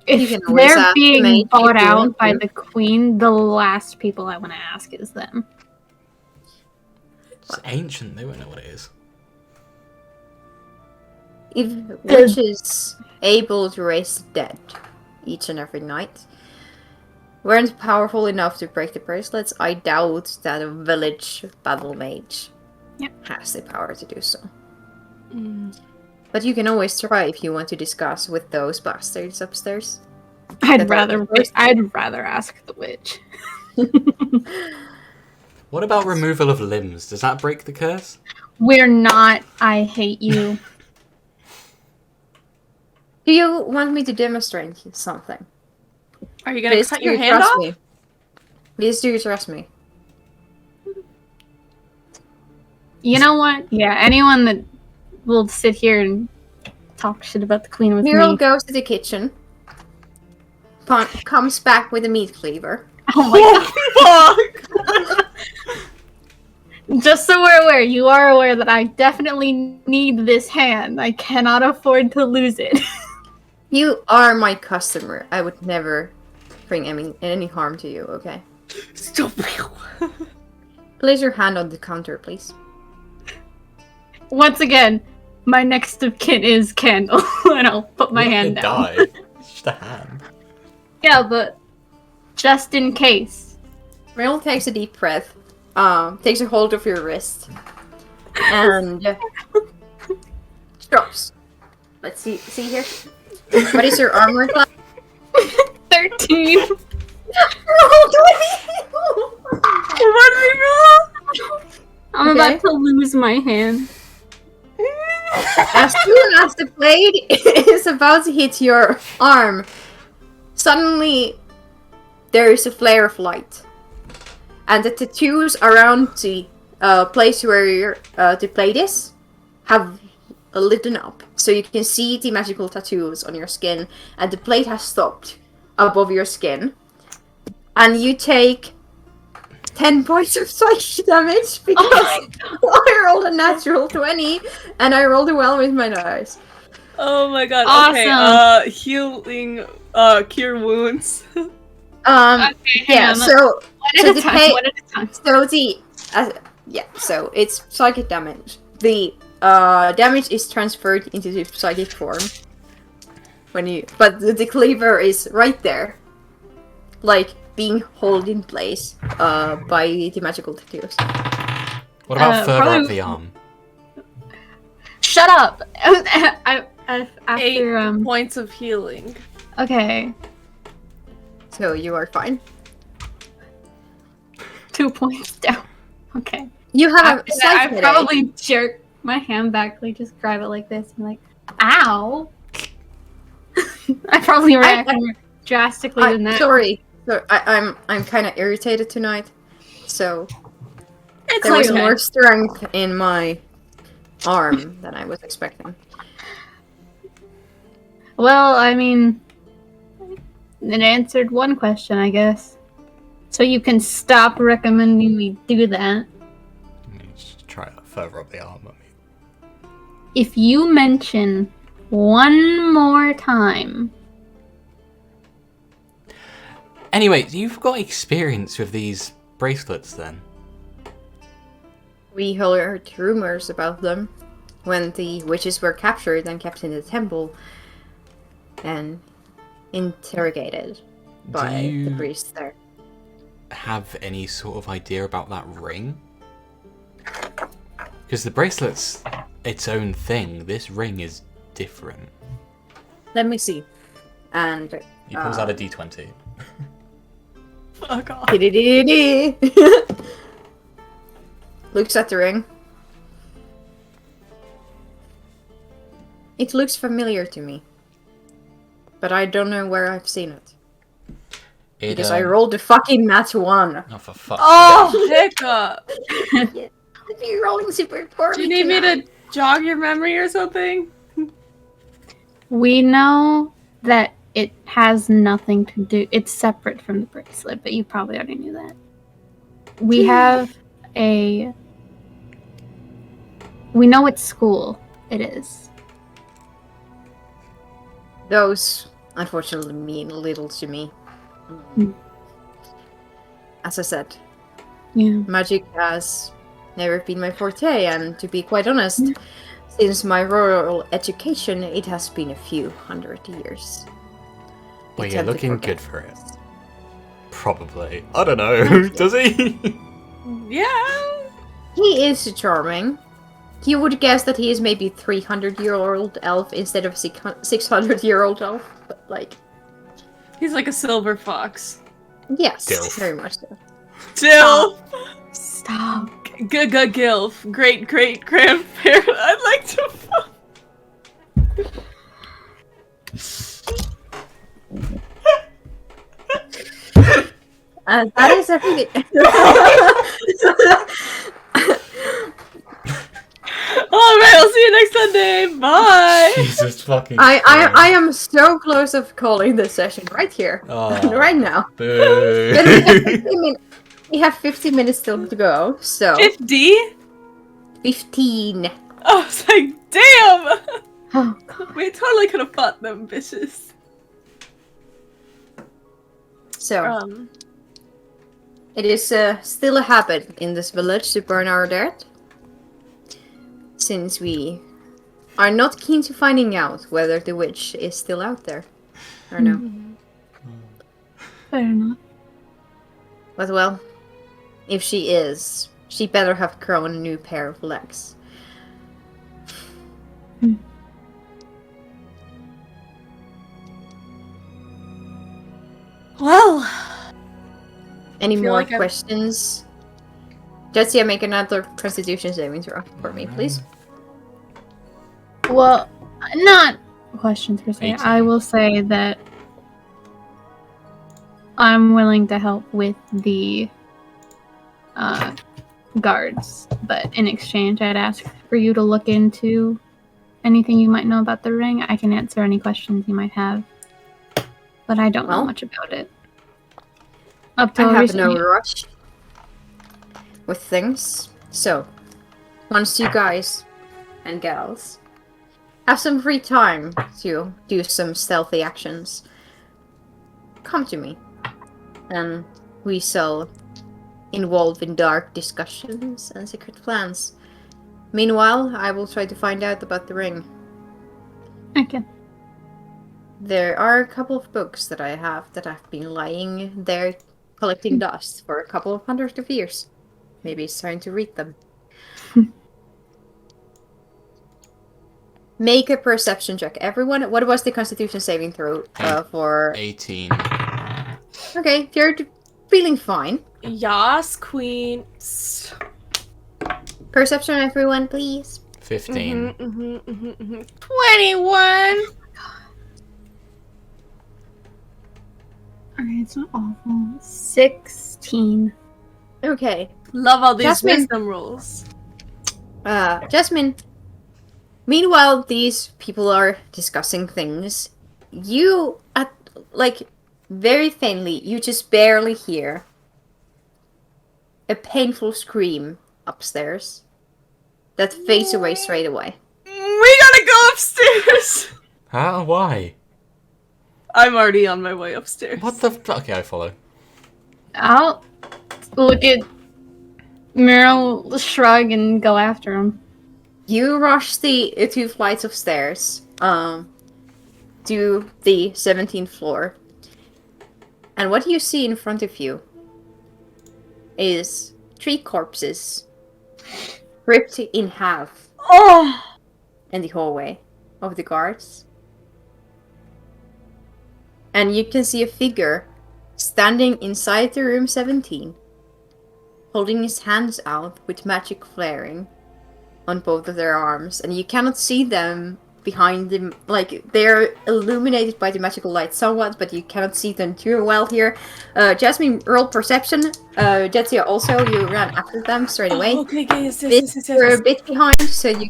You If can always they're ask the being mage if bought you out want by to. the queen, the last people I want to ask is them. it's ancient. They won't know what it is. If witches able to raise the dead each and every night, weren't powerful enough to break the bracelets, I doubt that a village battle mage has the power to do so. But you can always try if you want to discuss with those bastards upstairs. I'd rather ask the witch. What about removal of limbs? Does that break the curse? We're not. I hate you. Do you want me to demonstrate something? Are you gonna cut your hand off? Me. Please do trust me. You know what? Yeah, anyone that will sit here and talk shit about the queen with Muriel me. goes to the kitchen. Comes back with a meat cleaver. Oh my god. Just so we're aware, you are aware that I definitely need this hand. I cannot afford to lose it. You are my customer. I would never bring any harm to you, okay? Stop. Place your hand on the counter, please. Once again, my next of kin is Candle, and I'll put my hand down. Die. It's just a hand. Yeah, but just in case. Muriel takes a deep breath, takes a hold of your wrist, and drops. Let's see here. What is your armor class? 13. Roll 20! What did we roll? I'm about to lose my hand. As soon as the blade is about to hit your arm, suddenly there is a flare of light. And the tattoos around the place where the blade is have lit up. So you can see the magical tattoos on your skin, and the blade has stopped above your skin. And you take 10 points of psychic damage because I rolled a natural 20 and I rolled well with my dice. Oh my god. Awesome. Okay, healing, cure wounds. Okay, Yeah, so one at a time. So the so it's psychic damage. The damage is transferred into the psychic form but the cleaver is right there, like being held in place by the magical tattoos. What about further probably- up the arm? Shut up! After 8 points of healing. Okay, So you are fine. 2 points down. Okay. You have After a that, I slight probably jerk my hand back, like just grab it like this, and like, ow! I probably react more drastically than that. Sorry. So I'm kind of irritated tonight. So It's there was okay. more strength in my arm than I was expecting. Well, I mean, it answered one question, I guess. So you can stop recommending me do that. Let me just try it further up the arm. If you mention one more time. Anyway, you've got experience with these bracelets then? We heard rumors about them when the witches were captured and kept in the temple and interrogated by the priest there. Have any sort of idea about that ring? Because the bracelet's its own thing. This ring is different. Let me see. And He pulls out a d20. Fuck off. looks at the ring. It looks familiar to me, but I don't know where I've seen it. Because I rolled a fucking nat 1. Oh, for fuck's Oh, hiccup! You're rolling super poorly. Do you need me to jog your memory or something? We know that it has nothing to do. It's separate from the bracelet, but you probably already knew that. We have a. We know what school it is. Those, unfortunately, mean little to me. As I said, Yeah. magic has never been my forte, and to be quite honest, since my rural education, it has been a few hundred years. Well, I you're tend to looking forget good for it. Probably. I don't know. Does he? Yeah. He is charming. You would guess that he is maybe 300-year-old elf instead of 600-year-old elf, but like... He's like a silver fox. Yes, Dilf. very much so. Dilf! Stop. Gilf. Great-great-grandparent. I'd like to fuck. That is everything. Alright, I'll see you next Sunday. Bye! Jesus fucking I am so close of calling this session right here. Oh. Right now. Boo. But we have 50 minutes still to go, so... 50? 15. I was like, damn! Oh, God. We totally could have fought them bitches. So, it is still a habit in this village to burn our dirt. Since we are not keen to finding out whether the witch is still out there. Or no. Fair enough. But well, if she is, she better have grown a new pair of legs. Well, Any feel more like I'm- questions? Jetsia, make another Constitution saving throw for me, please. Well, not questions per se. 18. I will say that I'm willing to help with the guards, but in exchange, I'd ask for you to look into anything you might know about the ring. I can answer any questions you might have, but I don't know Well, much about it. Up till I have recently, no rush with things. So, once you guys and gals have some free time to do some stealthy actions, come to me. And we shall involve in dark discussions and secret plans. Meanwhile, I will try to find out about the ring. Okay. There are a couple of books that I have that have been lying there collecting dust for a couple of hundred of years. Maybe it's time to read them. Make a perception check. Everyone, what was the Constitution saving throw for... 18. Okay, you're feeling fine. Yas, queen. Perception, everyone, please. 15. 21! Alright, it's not awful. 16. Okay. Love all these Jasmine. wisdom rolls. Jasmine. Meanwhile, these people are discussing things. You, very faintly, you just barely hear a painful scream upstairs that fades away straight away. We gotta go upstairs! How? Why? I'm already on my way upstairs. What the okay, I follow. I'll look at Meryl, shrug, and go after him. You rush the 2 flights of stairs to the 17th floor. And what you see in front of you is 3 corpses ripped in half Oh! in the hallway of the guards. And you can see a figure standing inside the room 17, holding his hands out with magic flaring on both of their arms. And you cannot see them behind them, they're illuminated by the magical light somewhat, but you cannot see them too well here. Jasmine, roll perception. Jetsia also, you ran after them straight away. Okay, yes. You're a bit behind, so you...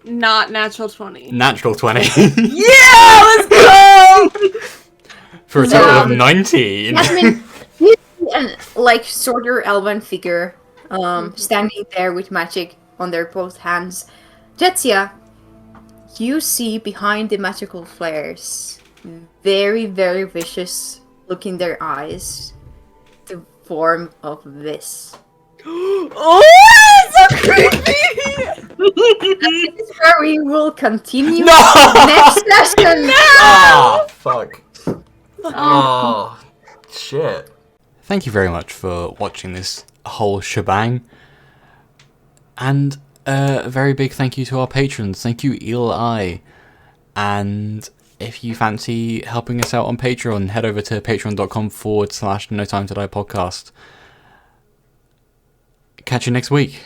Not natural 20. Natural 20. Yeah, let's go! For a total of 19. Jasmine, you see an, shorter elven figure standing there with magic on their both hands. Jetsia, you see behind the magical flares, very, very vicious look in their eyes, the form of this. Oh, so creepy! This is where we will continue No! next session. Ah, fuck. Oh, shit. Thank you very much for watching this whole shebang. And a very big thank you to our patrons. Thank you, Eli. And if you fancy helping us out on Patreon, head over to patreon.com/No Time to Die podcast. Catch you next week.